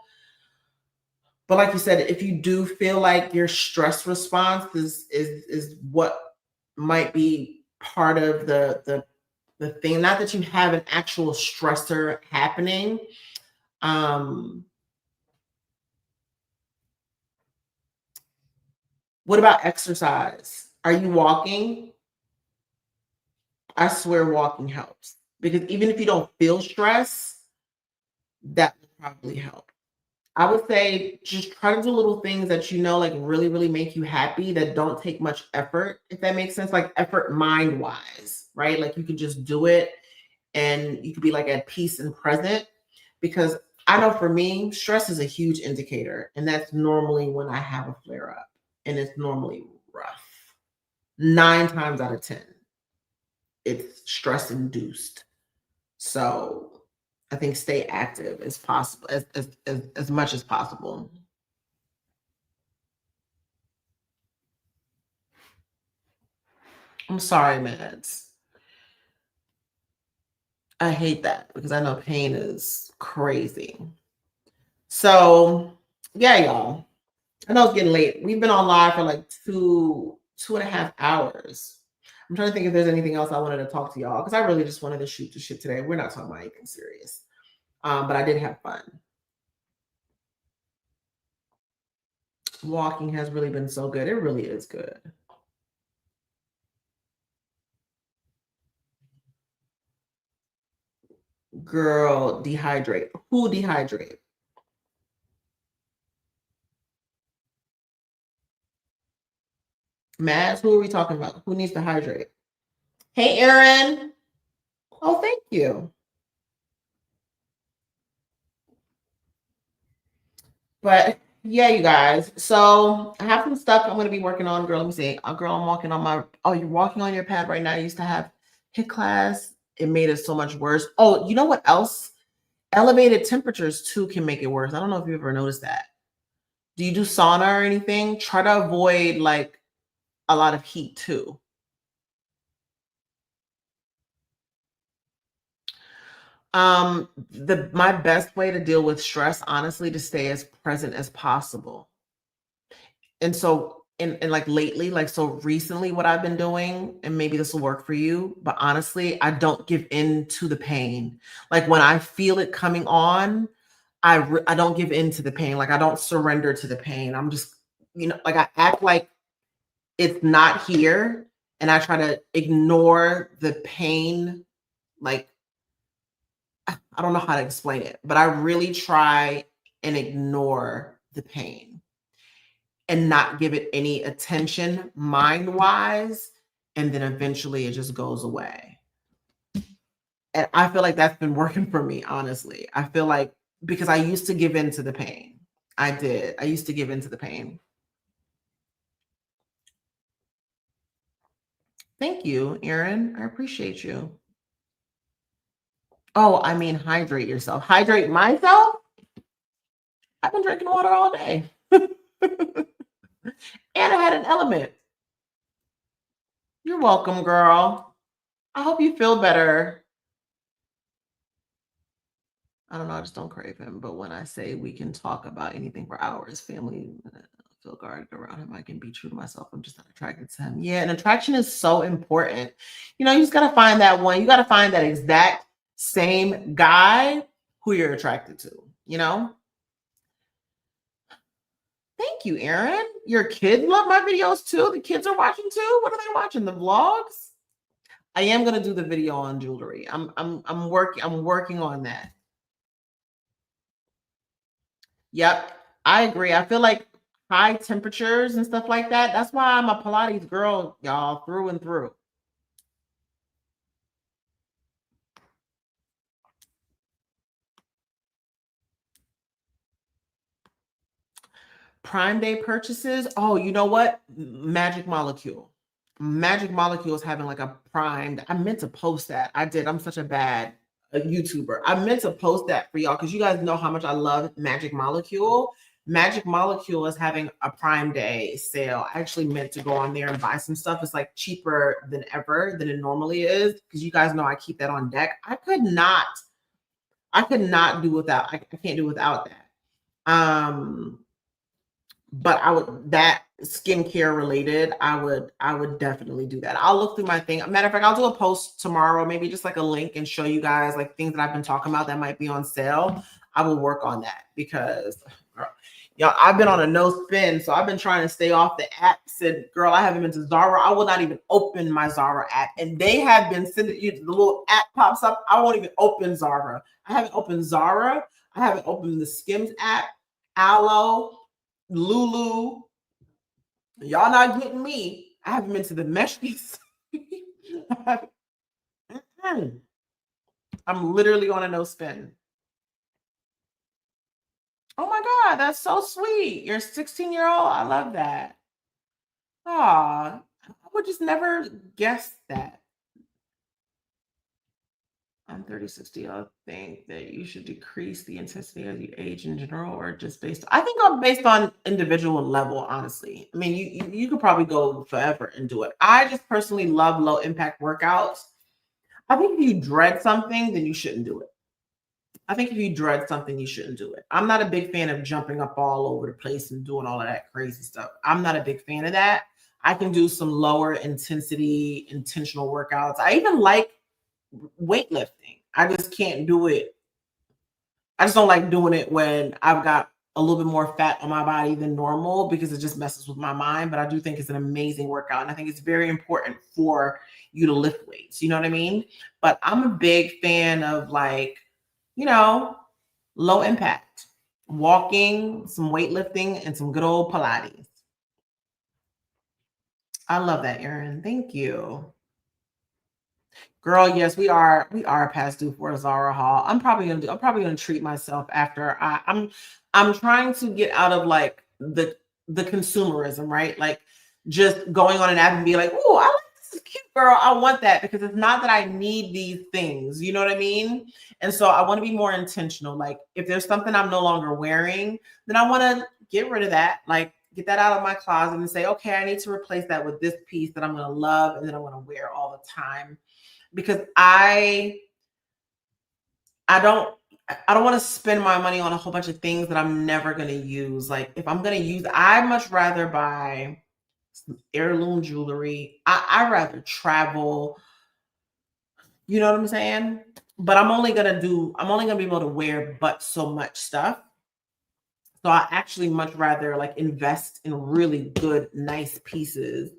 But like you said, if you do feel like your stress response is what might be part of the thing, not that you have an actual stressor happening. Um, what about exercise? Are you walking? I swear walking helps because even if you don't feel stress, that will probably help. I would say just try to do little things that like really, really make you happy that don't take much effort, if that makes sense, like effort mind wise, right? Like you could just do it and you could be like at peace and present because I know for me, stress is a huge indicator. And that's normally when I have a flare up and it's normally rough. 9 times out of 10, it's stress induced. So I think stay active as possible, as much as possible. I'm sorry, meds. I hate that because I know pain is crazy. So yeah, y'all. I know it's getting late. We've been on live for like 2.5 hours. I'm trying to think if there's anything else I wanted to talk to y'all because I really just wanted to shoot the shit today. We're not talking about anything serious. But I did have fun. Walking has really been so good. It really is good. Girl, dehydrate. Who dehydrate? Mads, who are we talking about? Who needs to hydrate? Hey, Aaron. Oh, thank you. But yeah, you guys. So I have some stuff I'm going to be working on. Girl, let me see. Girl, I'm walking on my. Oh, you're walking on your pad right now. I used to have HIIT class. It made it so much worse. Oh, you know what else? Elevated temperatures too can make it worse. I don't know if you've ever noticed that. Do you do sauna or anything? Try to avoid like a lot of heat too. The my best way to deal with stress, honestly, to stay as present as possible. And so and like lately, like so recently, what I've been doing, and maybe this will work for you, but honestly, I don't give in to the pain. Like when I feel it coming on, I don't give in to the pain. Like I don't surrender to the pain. I'm just, like I act like it's not here, and I try to ignore the pain. Like I don't know how to explain it, but I really try and ignore the pain and not give it any attention mind wise. And then eventually it just goes away. And I feel like that's been working for me, honestly. I feel like because I used to give in to the pain. I did. I used to give in to the pain. Thank you, Erin. I appreciate you. Oh, I mean, hydrate yourself. Hydrate myself? I've been drinking water all day. And I had an element. You're welcome, girl. I hope you feel better. I don't know. I just don't crave him. But when I say we can talk about anything for hours, family, feel guarded around him. I can be true to myself. I'm just not attracted to him. Yeah, and attraction is so important. You just got to find that one. You got to find that exact same guy who you're attracted to, Thank you, Aaron. Your kids love my videos too. The kids are watching too. What are they watching? The vlogs? I am gonna do the video on jewelry. I'm working on that. Yep, I agree. I feel like high temperatures and stuff like that. That's why I'm a Pilates girl, y'all, through and through. Prime Day purchases. Oh, you know what? Magic Molecule. Magic Molecule is having like a prime. I meant to post that. I did. I'm such a bad YouTuber. I meant to post that for y'all because you guys know how much I love Magic Molecule. Magic Molecule is having a Prime Day sale. I actually meant to go on there and buy some stuff. It's like cheaper than ever than it normally is because you guys know I keep that on deck. I could not do without. I can't do without that. But I would that skincare related, I would definitely do that. I'll look through my thing. Matter of fact, I'll do a post tomorrow, maybe just like a link and show you guys like things that I've been talking about that might be on sale. I will work on that because I've been on a no spin, so I've been trying to stay off the apps. And girl, I haven't been to Zara. I will not even open my Zara app, and they have been sending you the little app pops up. I won't even open Zara. I haven't opened Zara. I haven't opened the Skims app, Aloe, Lulu. Y'all not getting me. I haven't been to the Meshies. I'm literally on a no spin. Oh my God, that's so sweet. You're a 16-year-old. I love that. Aw, I would just never guess that. I'm 36. Do you think that you should decrease the intensity as you age in general, or just I think I'm based on individual level, honestly. I mean, you could probably go forever and do it. I just personally love low impact workouts. I think if you dread something, then you shouldn't do it. I think if you dread something, you shouldn't do it. I'm not a big fan of jumping up all over the place and doing all of that crazy stuff. I'm not a big fan of that. I can do some lower intensity, intentional workouts. I even like weightlifting. I just can't do it. I just don't like doing it when I've got a little bit more fat on my body than normal because it just messes with my mind. But I do think it's an amazing workout. And I think it's very important for you to lift weights. You know what I mean? But I'm a big fan of like, you know, low impact walking, some weightlifting, and some good old Pilates. I love that, Erin. Thank you. Girl, yes, we are past due for a Zara haul. I'm probably gonna treat myself after I'm trying to get out of like the consumerism, right? Like just going on an app and be like, oh, I like this is cute, girl. I want that because it's not that I need these things, you know what I mean? And so I want to be more intentional. Like if there's something I'm no longer wearing, then I want to get rid of that. Like get that out of my closet and say, okay, I need to replace that with this piece that I'm gonna love and then I want to wear all the time because I don't I don't want to spend my money on a whole bunch of things that I'm never going to use. Like if I'm going to use, I much rather buy some heirloom jewelry. I rather travel. You know what I'm saying? But I'm only gonna be able to wear but so much stuff. So I actually much rather like invest in really good, nice pieces,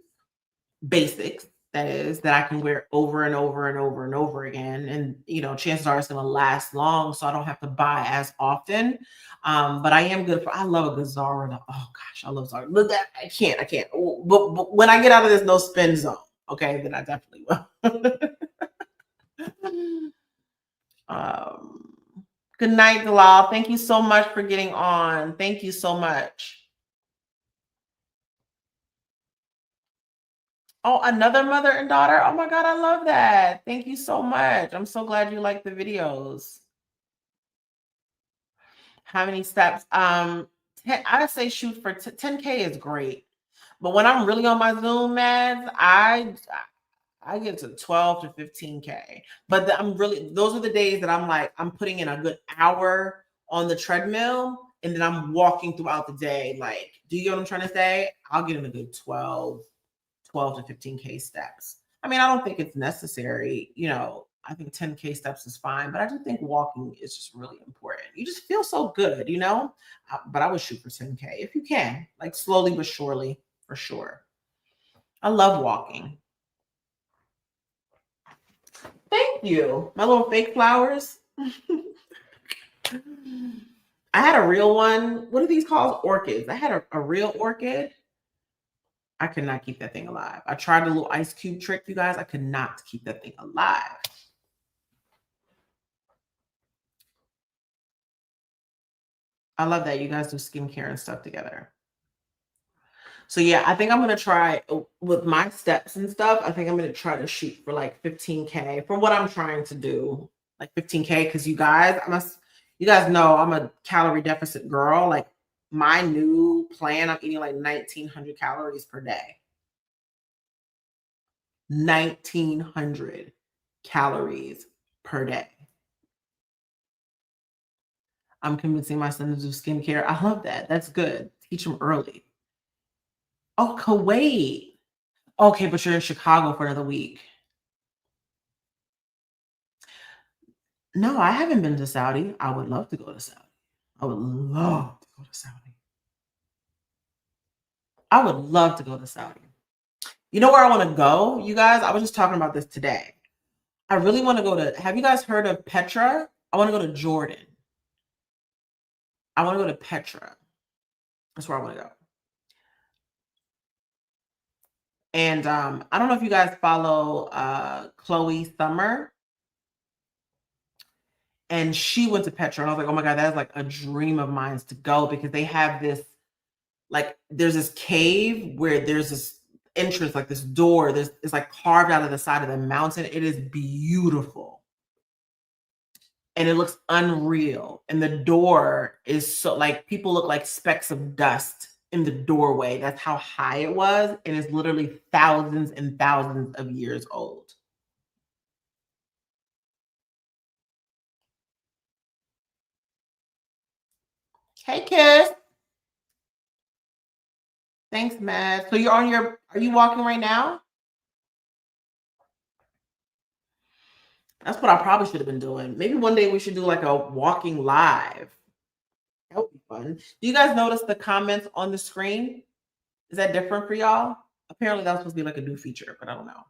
basics that is, that I can wear over and over and over and over again. And chances are it's gonna last long, so I don't have to buy as often. But I am good for I love a good Zara. Oh gosh, I love Zara. But that I can't. But when I get out of this no spend zone, okay, then I definitely will. um Good night, Dalal. Thank you so much for getting on. Thank you so much. Oh, another mother and daughter. Oh my God, I love that. Thank you so much. I'm so glad you like the videos. How many steps? 10, I would say shoot for 10K is great. But when I'm really on my Zoom, man, I get to 12 to 15K. But I'm really, those are the days that I'm like, I'm putting in a good hour on the treadmill and then I'm walking throughout the day. Like, do you get what I'm trying to say? I'll get in a good 12 to 15K steps. I mean, I don't think it's necessary. I think 10K steps is fine, but I do think walking is just really important. You just feel so good. But I would shoot for 10K if you can, like slowly but surely, for sure. I love walking. Thank you. My little fake flowers. I had a real one. What are these called? Orchids. I had a real orchid. I could not keep that thing alive. I tried the little ice cube trick, you guys. I could not keep that thing alive. I love that you guys do skincare and stuff together. So yeah, I think I'm gonna try with my steps and stuff. I think I'm gonna try to shoot for like 15K for what I'm trying to do, like 15K. Because you guys know I'm a calorie deficit girl. Like my new plan, I'm eating like 1,900 calories per day. 1,900 calories per day. I'm convincing my son to do skincare. I love that. That's good. Teach him early. Oh, Kuwait. Okay, but you're in Chicago for another week. No, I haven't been to Saudi. I would love to go to Saudi. I would love to go to Saudi. I would love to go to Saudi. You know where I want to go, you guys? I was just talking about this today. I really want to go to, have you guys heard of Petra? I want to go to Jordan. I want to go to Petra. That's where I want to go. And I don't know if you guys follow Chloe Summer. And she went to Petra. And I was like, oh my God, that's like a dream of mine to go because they have this, like, there's this cave where there's this entrance, like this door. It's like carved out of the side of the mountain. It is beautiful. And it looks unreal. And the door is so like people look like specks of dust in the doorway. That's how high it was. And it's literally thousands and thousands of years old. Hey, Kiss. Thanks, Matt. So are you walking right now? That's what I probably should have been doing. Maybe one day we should do like a walking live. That would be fun. Do you guys notice the comments on the screen? Is that different for y'all? Apparently that was supposed to be like a new feature, but I don't know.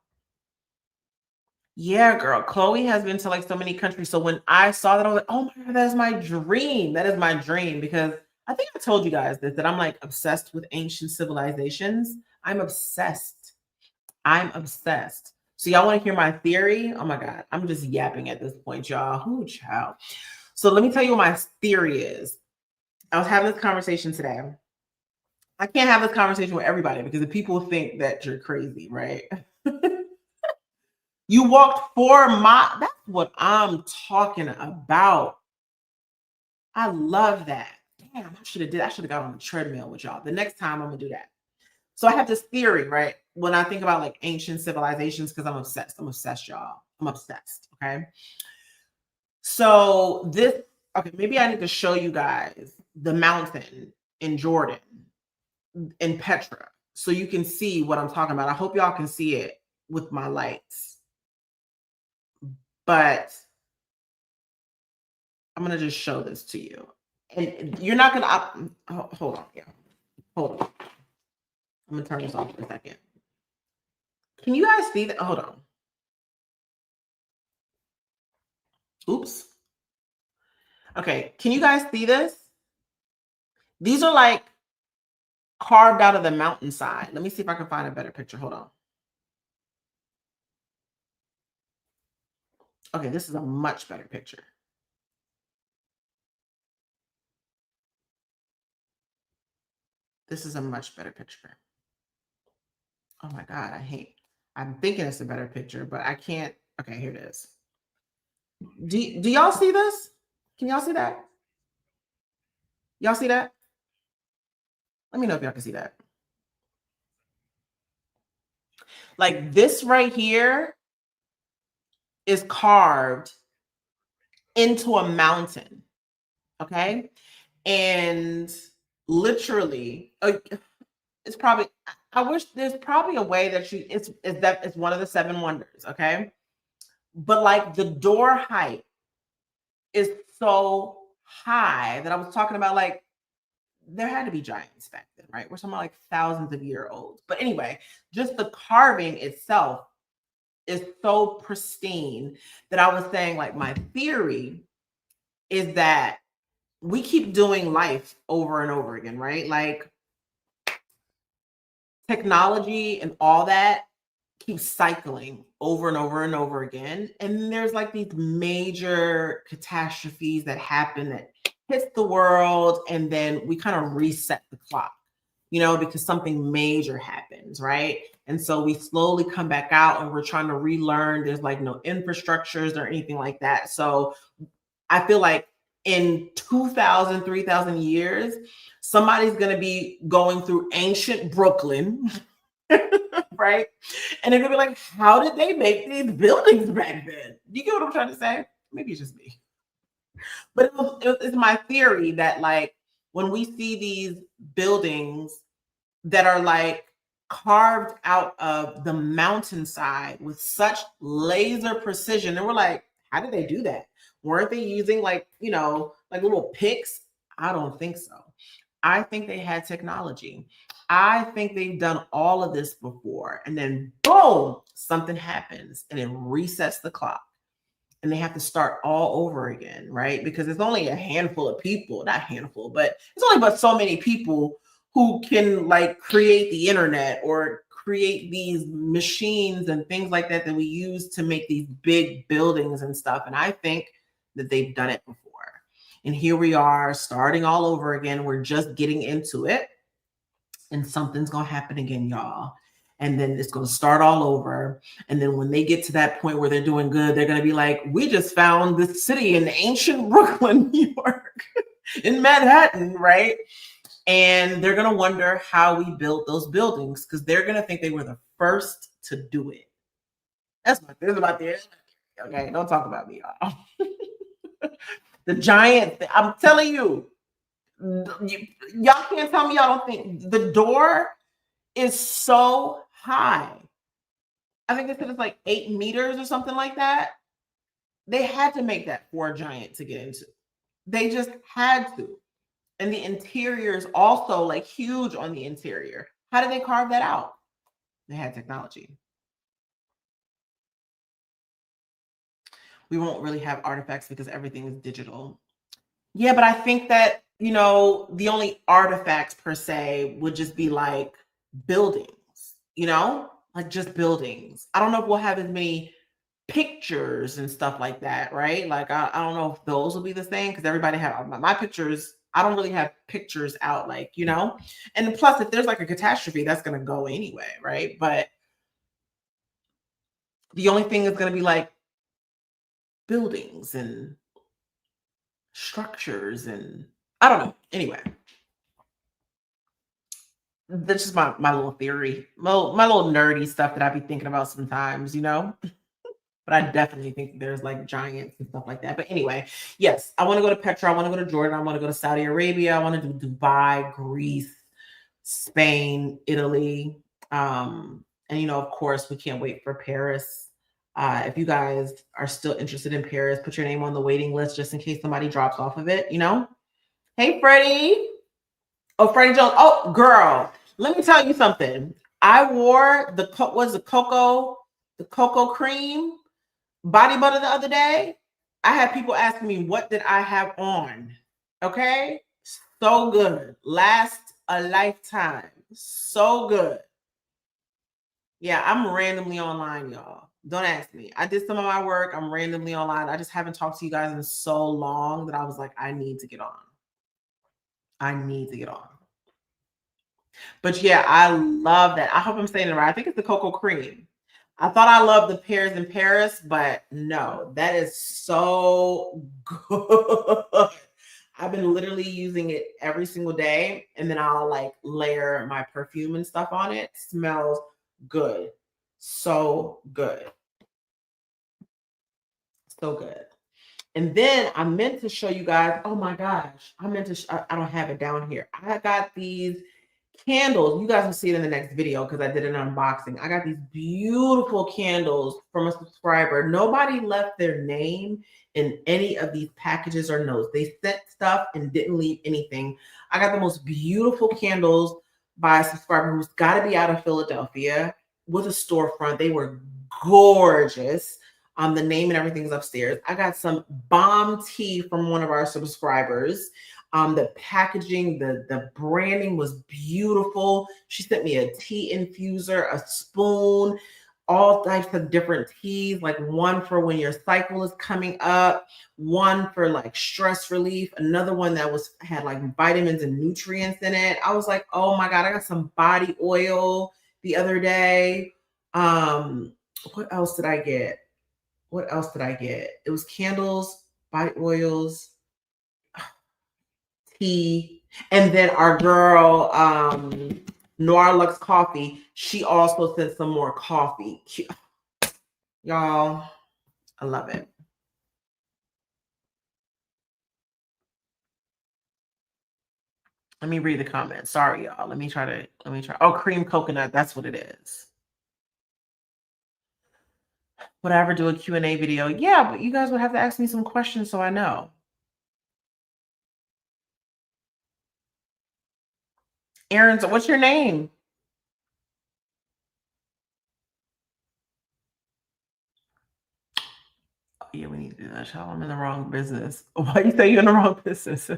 Yeah, girl. Chloe has been to like so many countries. So when I saw that, I was like, oh my God, that is my dream. That is my dream because I think I told you guys this, that I'm like obsessed with ancient civilizations. I'm obsessed. I'm obsessed. So y'all want to hear my theory? Oh my God. I'm just yapping at this point, y'all. Who child? So let me tell you what my theory is. I was having this conversation today. I can't have this conversation with everybody because the people think that you're crazy, right? You walked 4 miles. That's what I'm talking about. I love that. Damn, I should have did. I should have got on the treadmill with y'all. The next time I'm gonna do that. So I have this theory, right? When I think about like ancient civilizations, because I'm obsessed. I'm obsessed, y'all. I'm obsessed. Okay. So this, okay, maybe I need to show you guys the mountain in Jordan, in Petra, so you can see what I'm talking about. I hope y'all can see it with my lights. But I'm gonna just show this to you, and you're not gonna. Hold on, yeah, hold on. I'm gonna turn this off for a second. Can you guys see that? Hold on. Oops. Okay, can you guys see this? These are like carved out of the mountainside. Let me see if I can find a better picture. Hold on. Okay, this is a much better picture. This is a much better picture. Oh my God, I'm thinking it's a better picture, but I can't. Okay, here it is. Do y'all see this? Can y'all see that? Y'all see that? Let me know if y'all can see that. Like this right here is carved into a mountain. Okay. And literally, it's probably, I wish there's probably a way that it's one of the 7 wonders. Okay. But like the door height is so high that I was talking about, like, there had to be giants back then, right? We're talking about like thousands of year olds. But anyway, just the carving itself is so pristine that I was saying, like, my theory is that we keep doing life over and over again, right? Like technology and all that keeps cycling over and over and over again. And there's like these major catastrophes that happen that hits the world, and then we kind of reset the clock, because something major happens, right? And so we slowly come back out and we're trying to relearn. There's like no infrastructures or anything like that. So I feel like in 2,000, 3,000 years, somebody's going to be going through ancient Brooklyn, right? And they're going to be like, how did they make these buildings back then? Do you get what I'm trying to say? Maybe it's just me. But it's my theory that, like, when we see these buildings that are like carved out of the mountainside with such laser precision, and we're like, how did they do that? Weren't they using like, like little picks? I don't think so. I think they had technology. I think they've done all of this before. And then boom, something happens and it resets the clock. And they have to start all over again, right? Because it's only a handful of people, not handful, but it's only but so many people who can like create the internet or create these machines and things like that we use to make these big buildings and stuff. And I think that they've done it before. And here we are starting all over again. We're just getting into it. And something's going to happen again, y'all. And then it's going to start all over. And then when they get to that point where they're doing good, they're going to be like, we just found this city in ancient Brooklyn, New York, in Manhattan, right? And they're going to wonder how we built those buildings because they're going to think they were the first to do it. This is my theory. Okay, don't talk about me, y'all. The giant, I'm telling you, y'all can't tell me y'all don't think the door is so high. I think they said it's like 8 meters or something like that. They had to make that for a giant to get into. They just had to. And the interior is also like huge on the interior. How did they carve that out? They had technology. We won't really have artifacts because everything is digital. Yeah, but I think that, the only artifacts per se would just be like buildings, like just buildings. I don't know if we'll have as many pictures and stuff like that, right? Like, I don't know if those will be the same because everybody have my pictures. I don't really have pictures out, like, and plus, if there's like a catastrophe, that's going to go anyway, right? But the only thing is going to be like buildings and structures and I don't know. Anyway, that's just my little theory, my little nerdy stuff that I be thinking about sometimes. But I definitely think there's like giants and stuff like that. But anyway, yes, I want to go to Petra. I want to go to Jordan. I want to go to Saudi Arabia. I want to do Dubai, Greece, Spain, Italy. And of course, we can't wait for Paris. If you guys are still interested in Paris, put your name on the waiting list just in case somebody drops off of it. Hey, Freddie. Oh, Freddie Jones. Oh, girl, let me tell you something. I wore the cocoa cream body butter the other day. I had people asking me what did I have on. Okay, so good, last a lifetime, so good. Yeah, I'm randomly online, y'all. Don't ask me. I did some of my work. I'm randomly online. I just haven't talked to you guys in so long that I was like, I need to get on. I need to get on. But yeah, I love that. I hope I'm saying it right. I think it's the cocoa cream. I thought I loved the pears in Paris, but no, that is so good. I've been literally using it every single day, and then I'll like layer my perfume and stuff on it. Smells good. So good. So good. And then I meant to show you guys, oh my gosh, I don't have it down here. I got these candles. You guys will see it in the next video because I did an unboxing. I got these beautiful candles from a subscriber. Nobody left their name in any of these packages or notes. They sent stuff and didn't leave anything. I got the most beautiful candles by a subscriber who's got to be out of Philadelphia with a storefront. They were gorgeous. The name and everything is upstairs. I got some bomb tea from one of our subscribers. The packaging, the branding was beautiful. She sent me a tea infuser, a spoon, all types of different teas, like one for when your cycle is coming up, one for like stress relief, another one that had like vitamins and nutrients in it. I was like, oh my God, I got some body oil the other day. What else did I get? It was candles, body oils, tea, and then our girl Noir Lux Coffee, she also sent some more coffee. Y'all, I love it. Let me read the comments. Sorry, y'all. Let me try. Oh, cream coconut. That's what it is. Would I ever do a Q&A video? Yeah, but you guys would have to ask me some questions so I know. Aaron, so what's your name? Oh, yeah, we need to do that, y'all. I'm in the wrong business. Why you say you're in the wrong business?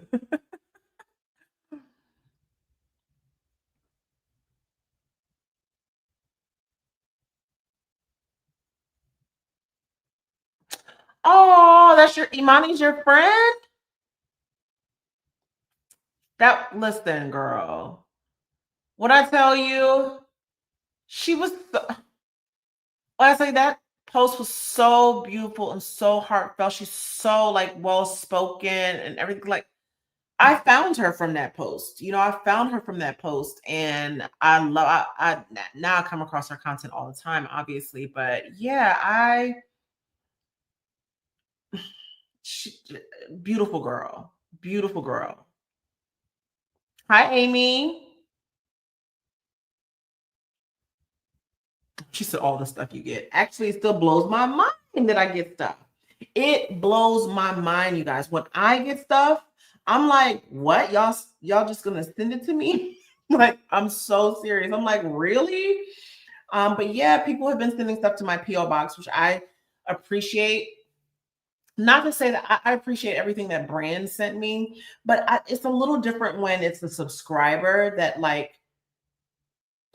Oh, that's Imani's your friend? Listen, girl. What I tell you, she was, I say that post was so beautiful and so heartfelt. She's so like well spoken and everything. Like I found her from that post. And I love. I now I come across her content all the time, obviously. But yeah, she, beautiful girl, beautiful girl. Hi, Amy. She said all the stuff you get. Actually, it still blows my mind that I get stuff. It blows my mind, you guys. When I get stuff, I'm like, what? Y'all just gonna send it to me? Like, I'm so serious. I'm like, really? But yeah, people have been sending stuff to my PO box, which I appreciate. Not to say that I appreciate everything that brands sent me, but it's a little different when it's a subscriber that like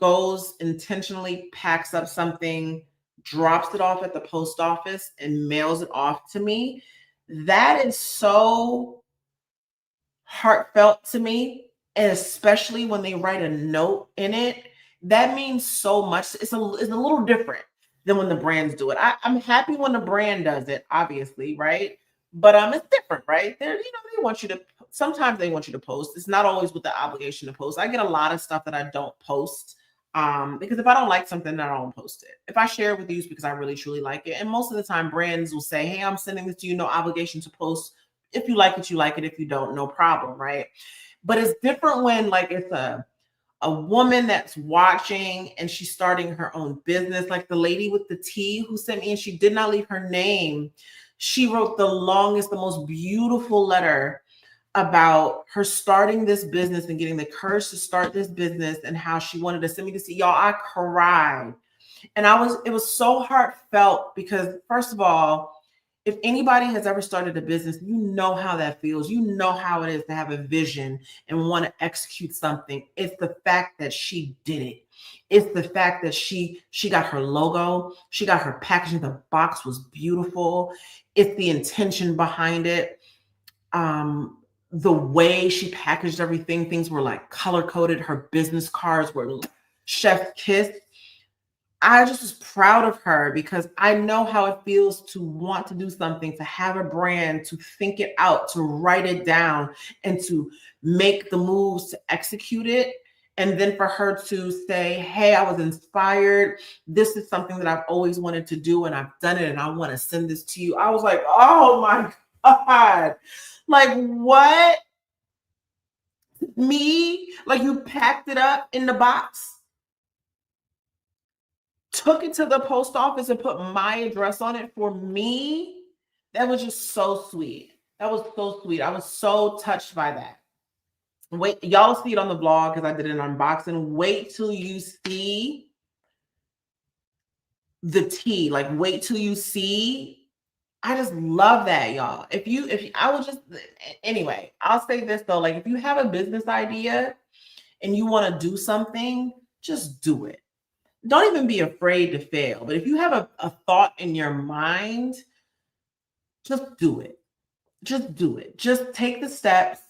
goes intentionally, packs up something, drops it off at the post office, and mails it off to me. That is so heartfelt to me, and especially when they write a note in it, that means so much. It's a little different than when the brands do it. I'm happy when the brand does it, obviously, right? But it's different, right? They want you to, sometimes they want you to post. It's not always with the obligation to post. I get a lot of stuff that I don't post. Because if I don't like something, I don't post it. If I share it with you, it's because I really truly like it. And most of the time, brands will say, "Hey, I'm sending this to you, no obligation to post. If you like it, you like it. If you don't, no problem," right? But it's different when like it's a woman that's watching and she's starting her own business, like the lady with the tea who sent me, and she did not leave her name. She wrote the longest, the most beautiful letter about her starting this business and getting the courage to start this business and how she wanted to send me to see y'all. I cried. And it was so heartfelt because, first of all, if anybody has ever started a business, you know how that feels. You know how it is to have a vision and want to execute something. It's the fact that she did it. It's the fact that she got her logo, she got her packaging. The box was beautiful. It's the intention behind it. The way she packaged everything, things were like color coded. Her business cards were chef's kiss. I just was proud of her because I know how it feels to want to do something, to have a brand, to think it out, to write it down, and to make the moves to execute it. And then for her to say, "Hey, I was inspired. This is something that I've always wanted to do, and I've done it, and I want to send this to you." I was like, "Oh my God." Like, what? Me? Like, you packed it up in the box, took it to the post office and put my address on it for me? That was just so sweet. That was so sweet. I was so touched by that. Wait, y'all see it on the blog because I did an unboxing. Wait till you see the tea. Like, wait till you see. I just love that, y'all. I would just, anyway, I'll say this though. Like, if you have a business idea and you want to do something, just do it. Don't even be afraid to fail. But if you have a thought in your mind, just do it. Just do it. Just take the steps,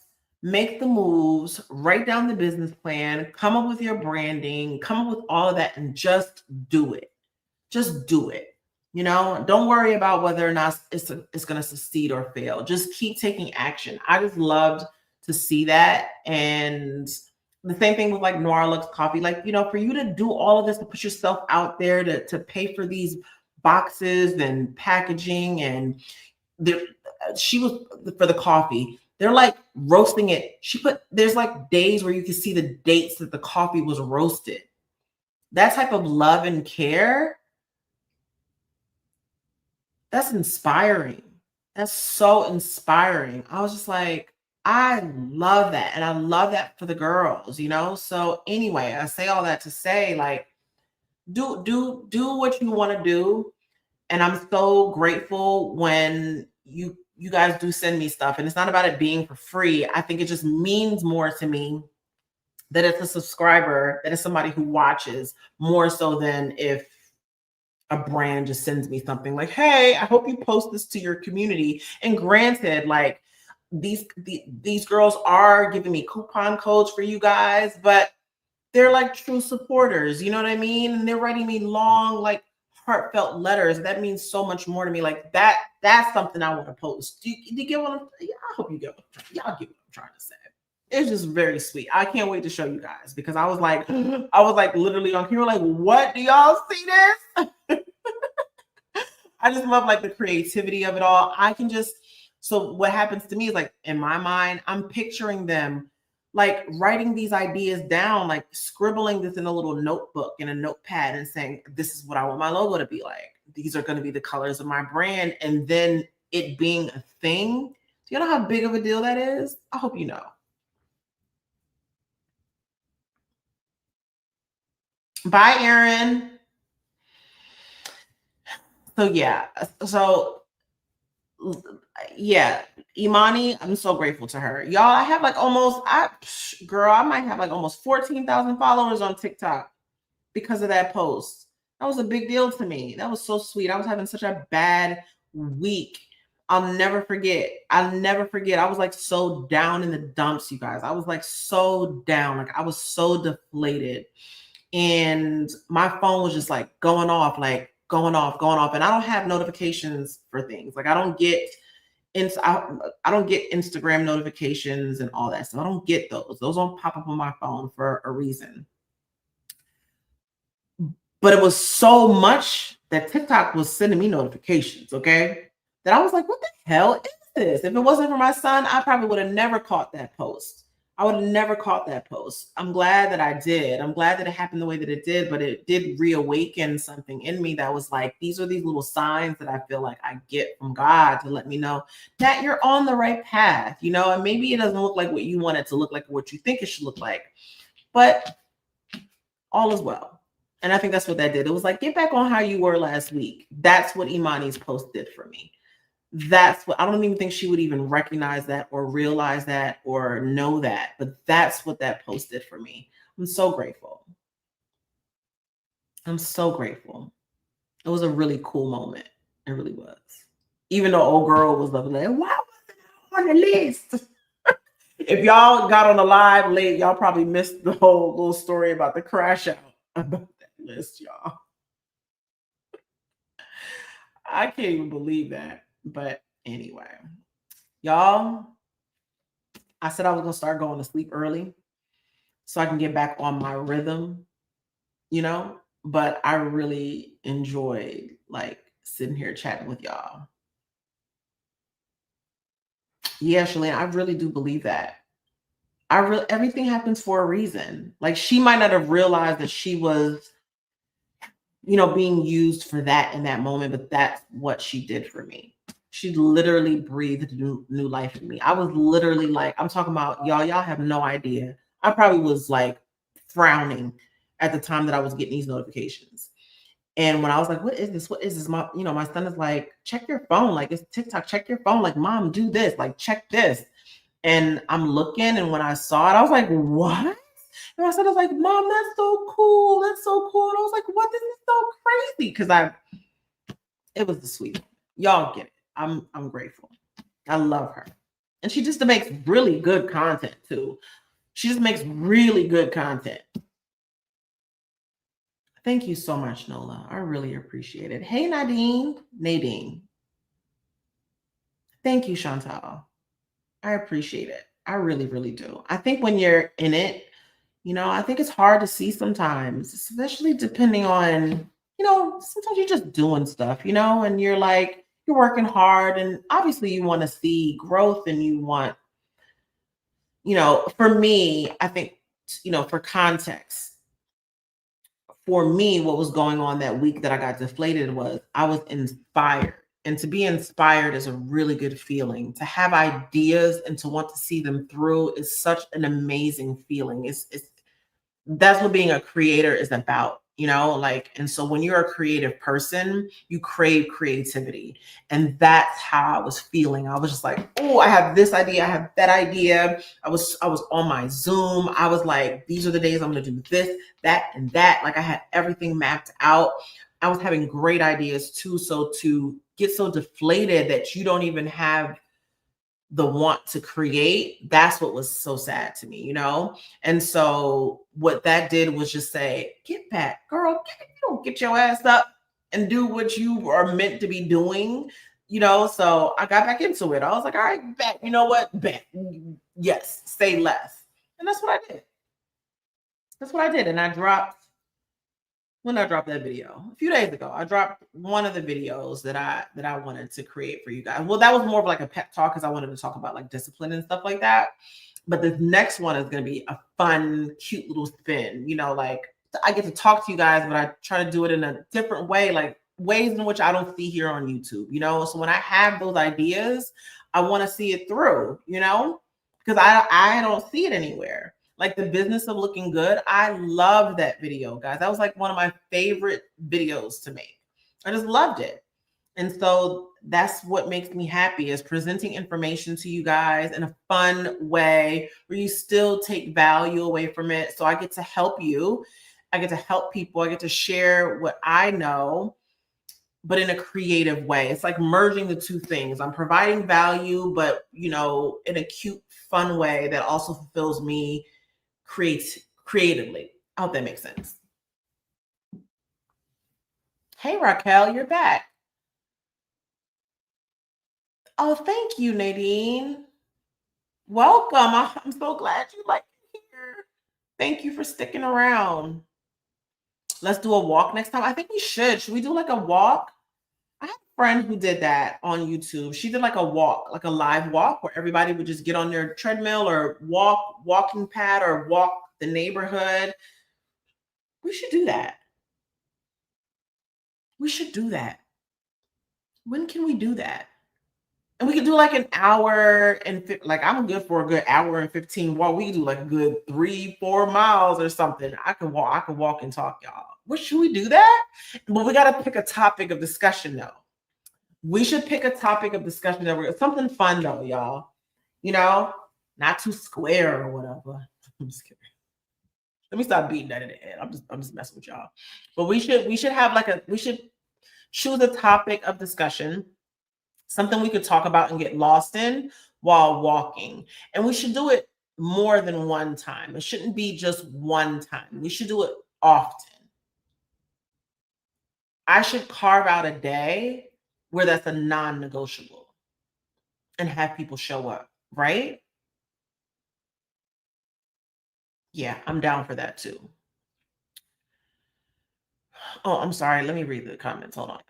make the moves, write down the business plan, come up with your branding, come up with all of that, and just do it. Just do it. Don't worry about whether or not it's going to succeed or fail. Just keep taking action. I just loved to see that. And the same thing with like Noir Lux Coffee. Like, for you to do all of this, to put yourself out there, to pay for these boxes and packaging, and she was for the coffee. They're like roasting it. There's like days where you can see the dates that the coffee was roasted. That type of love and care, that's inspiring. That's so inspiring. I was just like, I love that. And I love that for the girls, So anyway, I say all that to say, like, do what you want to do. And I'm so grateful when you guys do send me stuff. And it's not about it being for free. I think it just means more to me that it's a subscriber, that it's somebody who watches, more so than if a brand just sends me something like, "Hey, I hope you post this to your community." And granted, like, these girls are giving me coupon codes for you guys, but they're like true supporters, you know what I mean? And they're writing me long, like, heartfelt letters. That means so much more to me. Like, that's something I want to post. Do you get what yeah, I hope you get y'all get what I'm trying to say. It's just very sweet. I can't wait to show you guys because I was like, literally on here, like, what, do y'all see this? I just love like the creativity of it all. So what happens to me is, like, in my mind, I'm picturing them like writing these ideas down, like scribbling this in a little notebook in a notepad and saying, "This is what I want my logo to be like. These are going to be the colors of my brand." And then it being a thing, Do you know how big of a deal that is? I hope you know. Bye, Erin. So yeah, so yeah, Imani, I'm so grateful to her. Y'all, I have like almost girl, I might have like almost 14,000 followers on TikTok because of that post. That was a big deal to me. That was so sweet. I was having such a bad week. I'll never forget. I'll never forget. I was like so down in the dumps, you guys. I was like so down. Like I was so deflated. And my phone was just like going off, like going off, going off. And I don't have notifications for things. Like I don't get I don't get Instagram notifications and all that stuff. I don't get those. Those don't pop up on my phone for a reason. But it was so much that TikTok was sending me notifications, okay? That I was like, what the hell is this? If it wasn't for my son, I probably would have never caught that post. I would have never caught that post. I'm glad that I did. I'm glad that it happened the way that it did, but it did reawaken something in me that was like, these are these little signs that I feel like I get from God to let me know that you're on the right path, you know, and maybe it doesn't look like what you want it to look like or what you think it should look like, but all is well. And I think that's what that did. It was like, get back on how you were last week. That's what Imani's post did for me. That's what I don't even think she would even recognize that or realize that or know that. But that's what that post did for me. I'm so grateful. I'm so grateful. It was a really cool moment. It really was. Even though old girl was like, why wasn't I on the list? If y'all got on the live late, y'all probably missed the whole little story about the crash out about that list, y'all. I can't even believe that. But anyway, y'all, I said I was going to start going to sleep early so I can get back on my rhythm, you know? But I really enjoyed like sitting here chatting with y'all. Yeah, Shalane, I really do believe that. Everything happens for a reason. Like she might not have realized that she was, you know, being used for that in that moment, but that's what she did for me. She literally breathed new life in me. I was literally like, I'm talking about y'all have no idea. I probably was like frowning at the time that I was getting these notifications. And when I was like, what is this? What is this? My son is like, check your phone. Like it's TikTok, check your phone. Like, mom, do this, like check this. And I'm looking, and when I saw it, I was like, what? And I said, I was like, mom, that's so cool. That's so cool. And I was like, what? This is so crazy. It was the sweet. Y'all get it. I'm grateful. I love her. And she just makes really good content too. She just makes really good content. Thank you so much, Nola. I really appreciate it. Hey, Nadine. Thank you, Chantal. I appreciate it. I really, really do. I think when you're in it, you know, I think it's hard to see sometimes, especially depending on, you know, sometimes you're just doing stuff, you know, and you're like, you're working hard. And obviously you want to see growth and you want, you know, for me, I think, you know, for context, for me, what was going on that week that I got deflated was I was inspired. And to be inspired is a really good feeling. To have ideas and to want to see them through is such an amazing feeling. It's that's what being a creator is about, you know, like, and so when you're a creative person, you crave creativity. And that's how I was feeling. I was just like, oh, I have this idea, I have that idea. I was on my Zoom. I was like, these are the days I'm gonna do this, that, and that. Like I had everything mapped out. I was having great ideas too. So to get so deflated that you don't even have the want to create, that's what was so sad to me, you know? And so what that did was just say, get back, girl, get your ass up and do what you are meant to be doing, you know? So I got back into it. I was like, all right, bet, you know what? Bet. Yes, say less. And that's what I did. That's what I did. And I dropped when I dropped that video a few days ago. I dropped one of the videos that I wanted to create for you guys. Well, that was more of like a pep talk because I wanted to talk about like discipline and stuff like that. But the next one is going to be a fun, cute little spin. You know, like I get to talk to you guys, but I try to do it in a different way, like ways in which I don't see here on YouTube. You know, so when I have those ideas, I want to see it through, because I don't see it anywhere. Like the business of looking good. I love that video, guys. That was like one of my favorite videos to make. I just loved it. And so that's what makes me happy, is presenting information to you guys in a fun way where you still take value away from it. So I get to help you. I get to help people. I get to share what I know, but in a creative way. It's like merging the two things. I'm providing value, but in a cute, fun way that also fulfills me creatively. I hope that makes sense. Hey Raquel, you're back. Oh, thank you, Nadine. Welcome. I'm so glad you like it here. Thank you for sticking around. Let's do a walk next time. I think we should. Should we do like a walk? I had a friend who did that on YouTube. She did like a walk, like a live walk where everybody would just get on their treadmill or walking pad or walk the neighborhood. We should do that. We should do that. When can we do that? And we could do like an hour and like I'm good for a good hour and 15 walk. We could do like a good 3-4 miles or something. I could walk and talk, y'all. What should we do that? But we gotta pick a topic of discussion though. We should pick a topic of discussion that we're something fun though, y'all. Not too square or whatever. I'm just kidding. Let me stop beating that in the head. I'm just messing with y'all. But we should have we should choose a topic of discussion, something we could talk about and get lost in while walking. And we should do it more than one time. It shouldn't be just one time. We should do it often. I should carve out a day where that's a non-negotiable and have people show up, right? Yeah, I'm down for that too. Oh, I'm sorry. Let me read the comments. Hold on.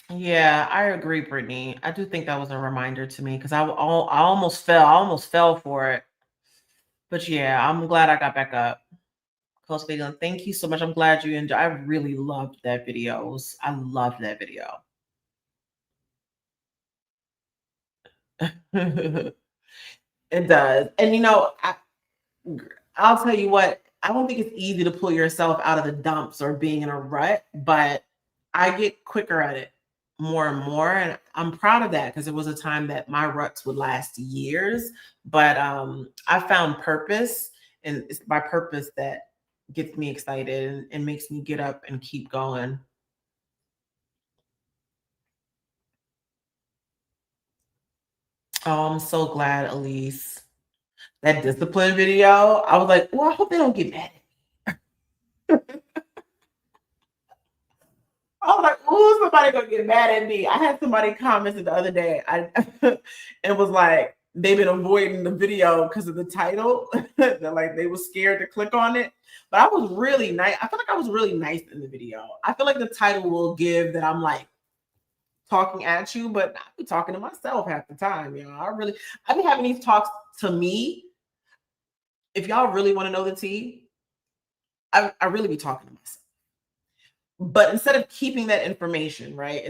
Yeah, I agree, Brittany. I do think that was a reminder to me because I almost fell. I almost fell for it. But yeah, I'm glad I got back up. Cultivating. Thank you so much. I'm glad you enjoyed. I really loved that video. I loved that video. It does. And I'll tell you what, I don't think it's easy to pull yourself out of the dumps or being in a rut, but I get quicker at it more and more. And I'm proud of that because it was a time that my ruts would last years. But I found purpose, and it's my purpose that gets me excited and makes me get up and keep going. Oh, I'm so glad, Elise. That discipline video, I was like, well, I hope they don't get mad. I was like, "Ooh, somebody gonna get mad at me." I had somebody commented the other day. And was like, they've been avoiding the video because of the title. That like they were scared to click on it. But I was really nice. I feel like I was really nice in the video. I feel like the title will give that I'm like talking at you, but I be talking to myself half the time, I be having these talks to me. If y'all really want to know the tea, I really be talking to myself. But instead of keeping that information, right?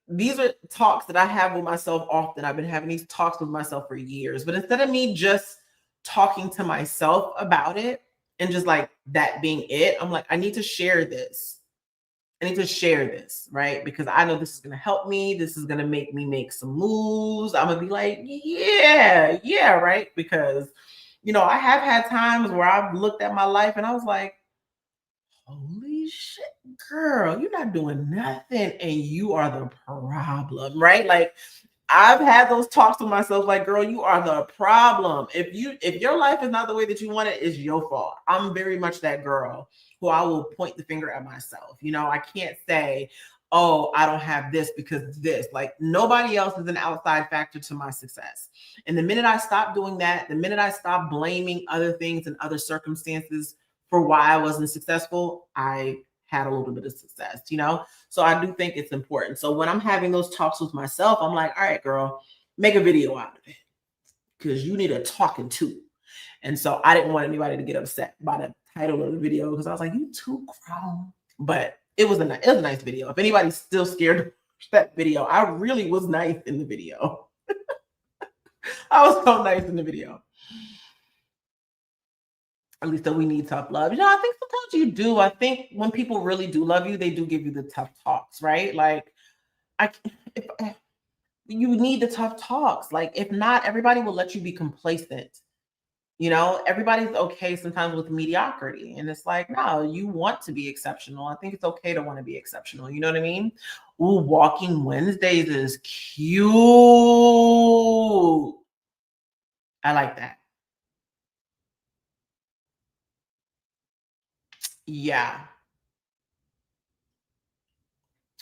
These are talks that I have with myself often. I've been having these talks with myself for years. But instead of me just talking to myself about it and just like that being it, I'm like, I need to share this. I need to share this, right? Because I know this is going to help me. This is going to make me make some moves. I'm going to be like, yeah, right? Because, I have had times where I've looked at my life and I was like, holy shit, girl, you're not doing nothing and you are the problem, right? Like I've had those talks with myself like, girl, you are the problem. If your life is not the way that you want it, it's your fault. I'm very much that girl who I will point the finger at myself. I can't say, oh, I don't have this because this. Like nobody else is an outside factor to my success. And the minute I stop doing that, the minute I stop blaming other things and other circumstances for why I wasn't successful, I had a little bit of success, So I do think it's important. So when I'm having those talks with myself, I'm like, all right, girl, make a video out of it because you need a talking to. And so I didn't want anybody to get upset by the title of the video because I was like, you too grown. But It was a nice video. If anybody's still scared to watch that video, I really was nice in the video. I was so nice in the video. At least that we need tough love. I think sometimes you do. I think when people really do love you, they do give you the tough talks, right? Like, I, if, you need the tough talks. Like, if not, everybody will let you be complacent. Everybody's okay sometimes with mediocrity. And it's like, no, you want to be exceptional. I think it's okay to want to be exceptional. You know what I mean? Ooh, Walking Wednesdays is cute. I like that. Yeah.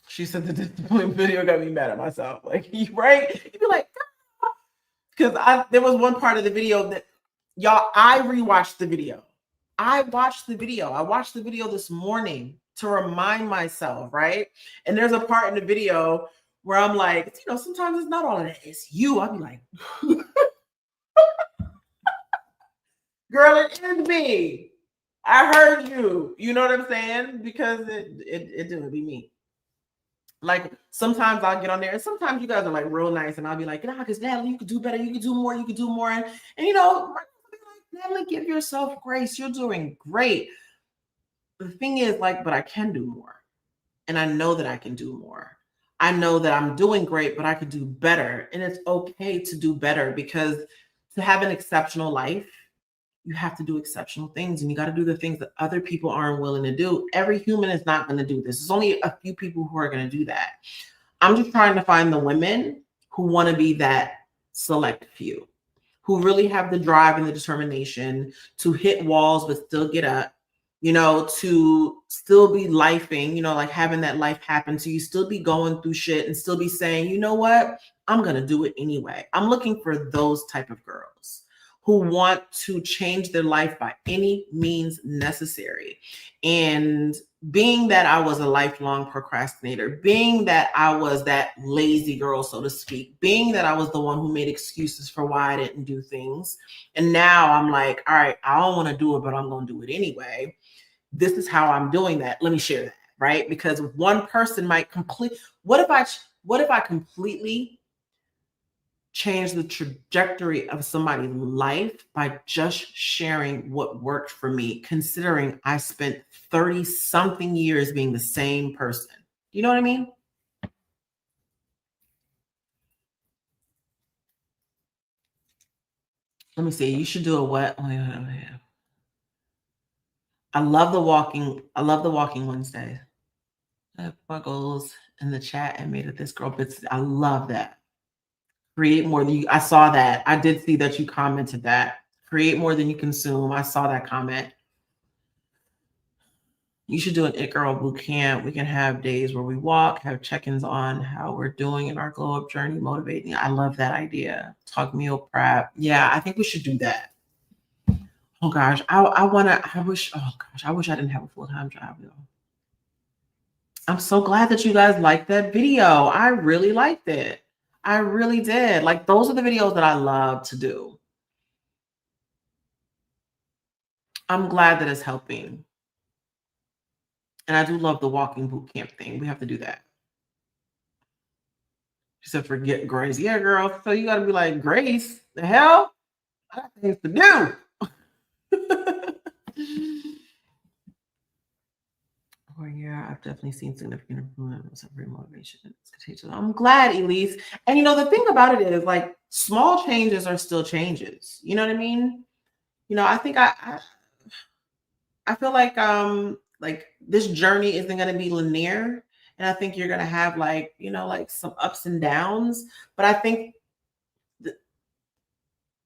She said the discipline video got me mad at myself. Like, right? You'd be like, because there was one part of the video that I rewatched the video. I watched the video. I watched the video this morning to remind myself, right? And there's a part in the video where I'm like, sometimes it's not all of that. It's you. I'll be like, girl, it is me. I heard you. You know what I'm saying? Because it didn't be me. Like, sometimes I'll get on there, and sometimes you guys are like real nice, and I'll be like, because Natalie, you could do better, you could do more, you could do more. And Natalie, give yourself grace. You're doing great. The thing is, like, but I can do more. And I know that I can do more. I know that I'm doing great, but I could do better. And it's okay to do better, because to have an exceptional life, you have to do exceptional things, and you got to do the things that other people aren't willing to do. Every human is not going to do this. There's only a few people who are going to do that. I'm just trying to find the women who want to be that select few, who really have the drive and the determination to hit walls but still get up, to still be lifing, like having that life happen to you, still be going through shit and still be saying, you know what, I'm going to do it anyway. I'm looking for those type of girls who want to change their life by any means necessary. And being that I was a lifelong procrastinator, being that I was that lazy girl, so to speak, being that I was the one who made excuses for why I didn't do things. And now I'm like, all right, I don't want to do it, but I'm going to do it anyway. This is how I'm doing that. Let me share that, right? Because one person might what if I completely change the trajectory of somebody's life by just sharing what worked for me, considering I spent 30 something years being the same person? You know what I mean? Let me see. You should do a what? Oh, yeah. I love the walking Wednesday. I put my goals in the chat and made it this girl bits. I love that. Create more than you. I saw that. I did see that you commented that. Create more than you consume. I saw that comment. You should do an It Girl boot camp. We can have days where we walk, have check-ins on how we're doing in our glow up journey, motivating. I love that idea. Talk meal prep. Yeah, I think we should do that. Oh gosh, I wish I didn't have a full-time job though. I'm so glad that you guys liked that video. I really liked it. I really did. Like, those are the videos that I love to do. I'm glad that it's helping. And I do love the walking boot camp thing. We have to do that. She said, forget Grace. Yeah, girl. So you got to be like, Grace, the hell? I got things to do. Oh, yeah, I've definitely seen significant improvements of motivation. I'm glad, Elise. And the thing about it is, like, small changes are still changes. You know what I mean? I think I feel like this journey isn't going to be linear, and I think you're going to have like some ups and downs. But I think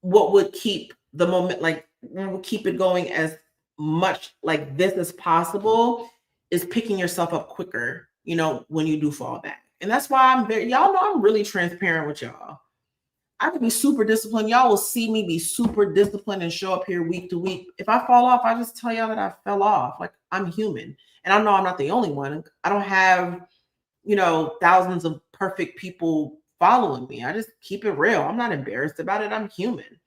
what would keep the moment, like, what would keep it going as much like this as possible, is picking yourself up quicker, when you do fall back. And that's why y'all know I'm really transparent with y'all. I can be super disciplined. Y'all will see me be super disciplined and show up here week to week. If I fall off, I just tell y'all that I fell off. Like, I'm human. And I know I'm not the only one. I don't have, thousands of perfect people following me. I just keep it real. I'm not embarrassed about it. I'm human.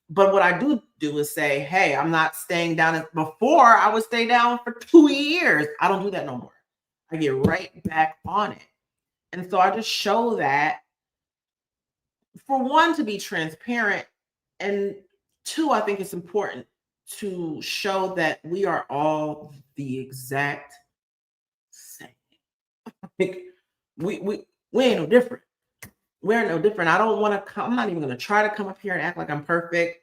But what I do is say, hey, I'm not staying down. Before, I would stay down for 2 years. I don't do that no more. I get right back on it. And so I just show that, for one, to be transparent, and two, I think it's important to show that we are all the exact same. Like, we ain't no different. We're no different. I don't want to come, I'm not even gonna try to come up here and act like I'm perfect.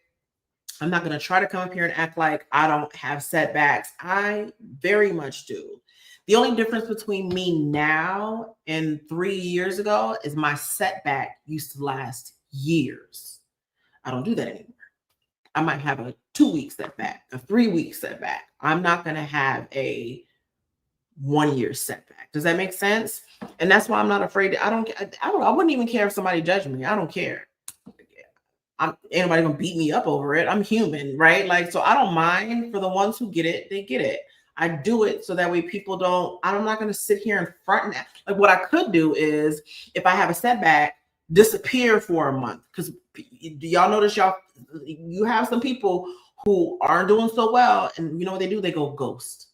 I'm not going to try to come up here and act like I don't have setbacks. I very much do. The only difference between me now and 3 years ago is my setback used to last years. I don't do that anymore. I might have a 2 week setback, a 3 week setback. I'm not going to have a 1 year setback. Does that make sense? And that's why I'm not afraid. I wouldn't even care if somebody judged me. I don't care. Anybody gonna beat me up over it. I'm human, right? Like, so I don't mind. For the ones who get it, they get it. I do it so that way people don't. I'm not gonna sit here and front and act. Like, what I could do is, if I have a setback, disappear for a month. Because do y'all notice, you have some people who aren't doing so well, and you know what they do? They go ghost.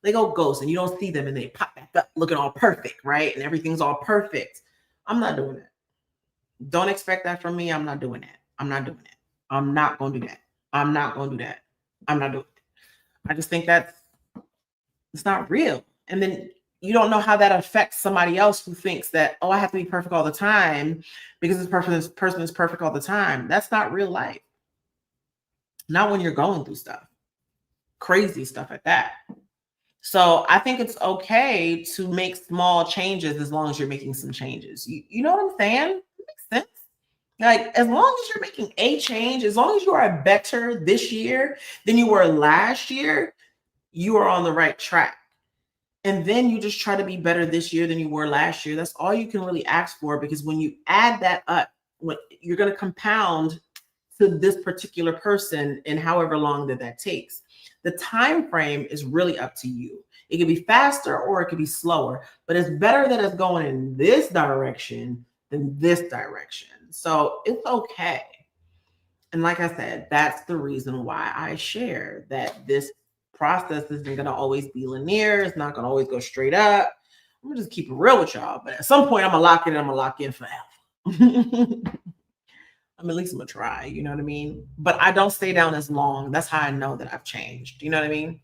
They go ghost, and you don't see them, and they pop back up looking all perfect, right? And everything's all perfect. I'm not doing it. Don't expect that from me. I'm not doing that. I'm not doing it. I'm not going to do that. I'm not going to do that. I'm not doing it. I just think it's not real. And then you don't know how that affects somebody else who thinks that, oh, I have to be perfect all the time because this person is perfect all the time. That's not real life. Not when you're going through stuff, crazy stuff at that. So I think it's okay to make small changes as long as you're making some changes. You know what I'm saying? It makes sense. Like, as long as you're making a change, as long as you are better this year than you were last year, you are on the right track. And then you just try to be better this year than you were last year. That's all you can really ask for, because when you add that up, you're going to compound to this particular person in however long that takes. The time frame is really up to you. It could be faster or it could be slower, but it's better that it's going in this direction than this direction. So it's okay. And like I said, that's the reason why I share that this process isn't going to always be linear. It's not going to always go straight up. I'm going to just keep it real with y'all. But at some point, I'm going to lock it in. I'm going to lock in forever. At least I'm going to try. You know what I mean? But I don't stay down as long. That's how I know that I've changed. You know what I mean?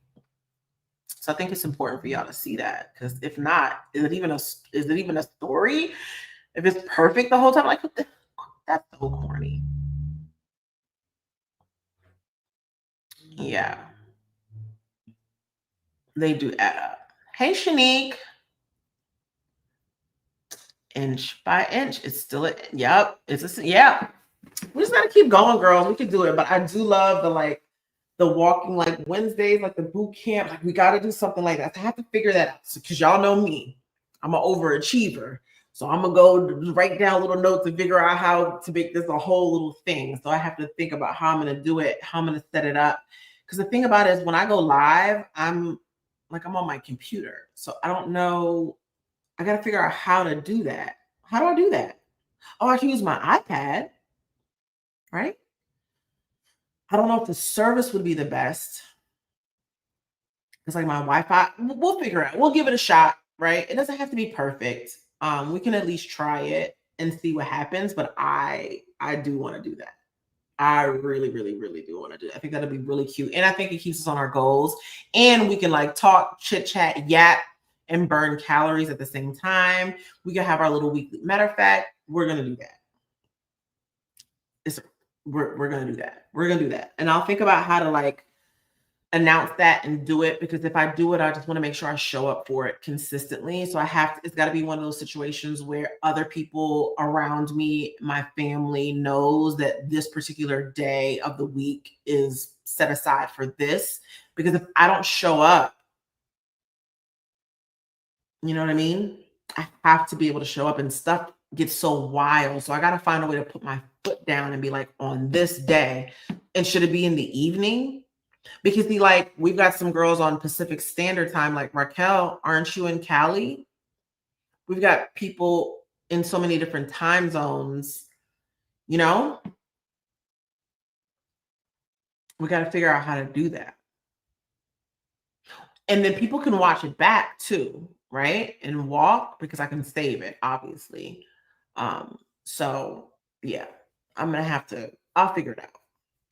So I think it's important for y'all to see that. Because if not, is it even a story? If it's perfect the whole time, like, that's so corny. Yeah. They do add up. Hey, Shanique. Inch by inch. It's still yep. Yeah. We just gotta keep going, girls. We can do it. But I do love the walking, like Wednesdays, like the boot camp. Like, we gotta do something like that. I have to figure that out. Because y'all know me. I'm an overachiever. So I'm gonna go write down little notes and figure out how to make this a whole little thing. So I have to think about how I'm gonna do it, how I'm gonna set it up. Because the thing about it is, when I go live, I'm on my computer. So I don't know. I got to figure out how to do that. How do I do that? Oh, I can use my iPad, right? I don't know if the service would be the best. It's like my Wi-Fi. We'll figure it out. We'll give it a shot, right? It doesn't have to be perfect. We can at least try it and see what happens. But I do want to do that. I really, really, really do want to do that. I think that'll be really cute. And I think it keeps us on our goals. And we can talk, chit chat, yap, and burn calories at the same time. We can have our little weekly. Matter of fact, we're gonna do that. We're gonna do that. We're gonna do that. And I'll think about how to announce that and do it, because if I do it, I just want to make sure I show up for it consistently. So it's got to be one of those situations where other people around me, my family, knows that this particular day of the week is set aside for this. Because if I don't show up, you know what I mean? I have to be able to show up, and stuff gets so wild. So I got to find a way to put my foot down and be like, on this day. And should it be in the evening? Because we've got some girls on Pacific Standard Time, like Raquel, aren't you in Cali? We've got people in so many different time zones, you know? We got to figure out how to do that. And then people can watch it back too, right? And walk because I can save it, obviously. So yeah, I'm gonna have to, I'll figure it out.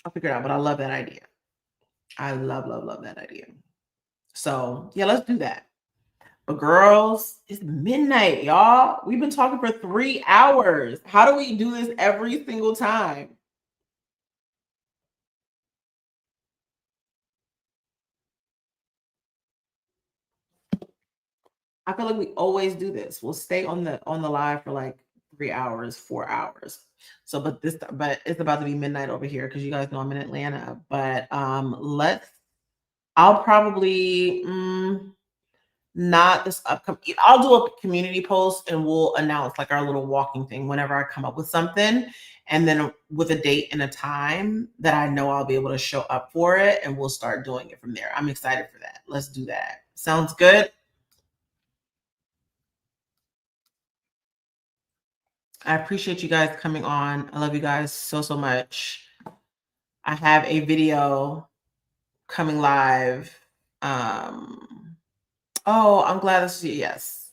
I'll figure it out, but I love that idea. I love, love, love that idea. So yeah, let's do that. But girls, it's midnight, y'all. We've been talking for 3 hours. How do we do this every single time? I feel like we always do this. We'll stay on the live for like 3 hours, 4 hours. So, but it's about to be midnight over here because you guys know I'm in Atlanta. But I'll probably not this upcoming. I'll do a community post and we'll announce like our little walking thing whenever I come up with something, and then with a date and a time that I know I'll be able to show up for it, and we'll start doing it from there. I'm excited for that. Let's do that. Sounds good. I appreciate you guys coming on. I love you guys so, so much. I have a video coming live. Oh, I'm glad to see. Yes.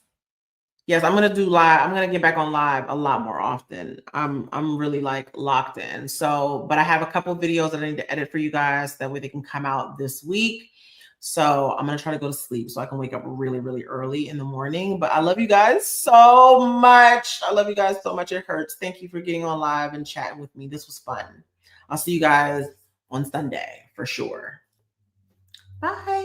Yes, I'm gonna do live. I'm gonna get back on live a lot more often. I'm really like locked in. So, but I have a couple of videos that I need to edit for you guys. That way they can come out this week. So I'm gonna try to go to sleep so I can wake up really, really early in the morning. But I love you guys so much. I love you guys so much. It hurts. Thank you for getting on live and chatting with me. This was fun. I'll see you guys on Sunday for sure. Bye.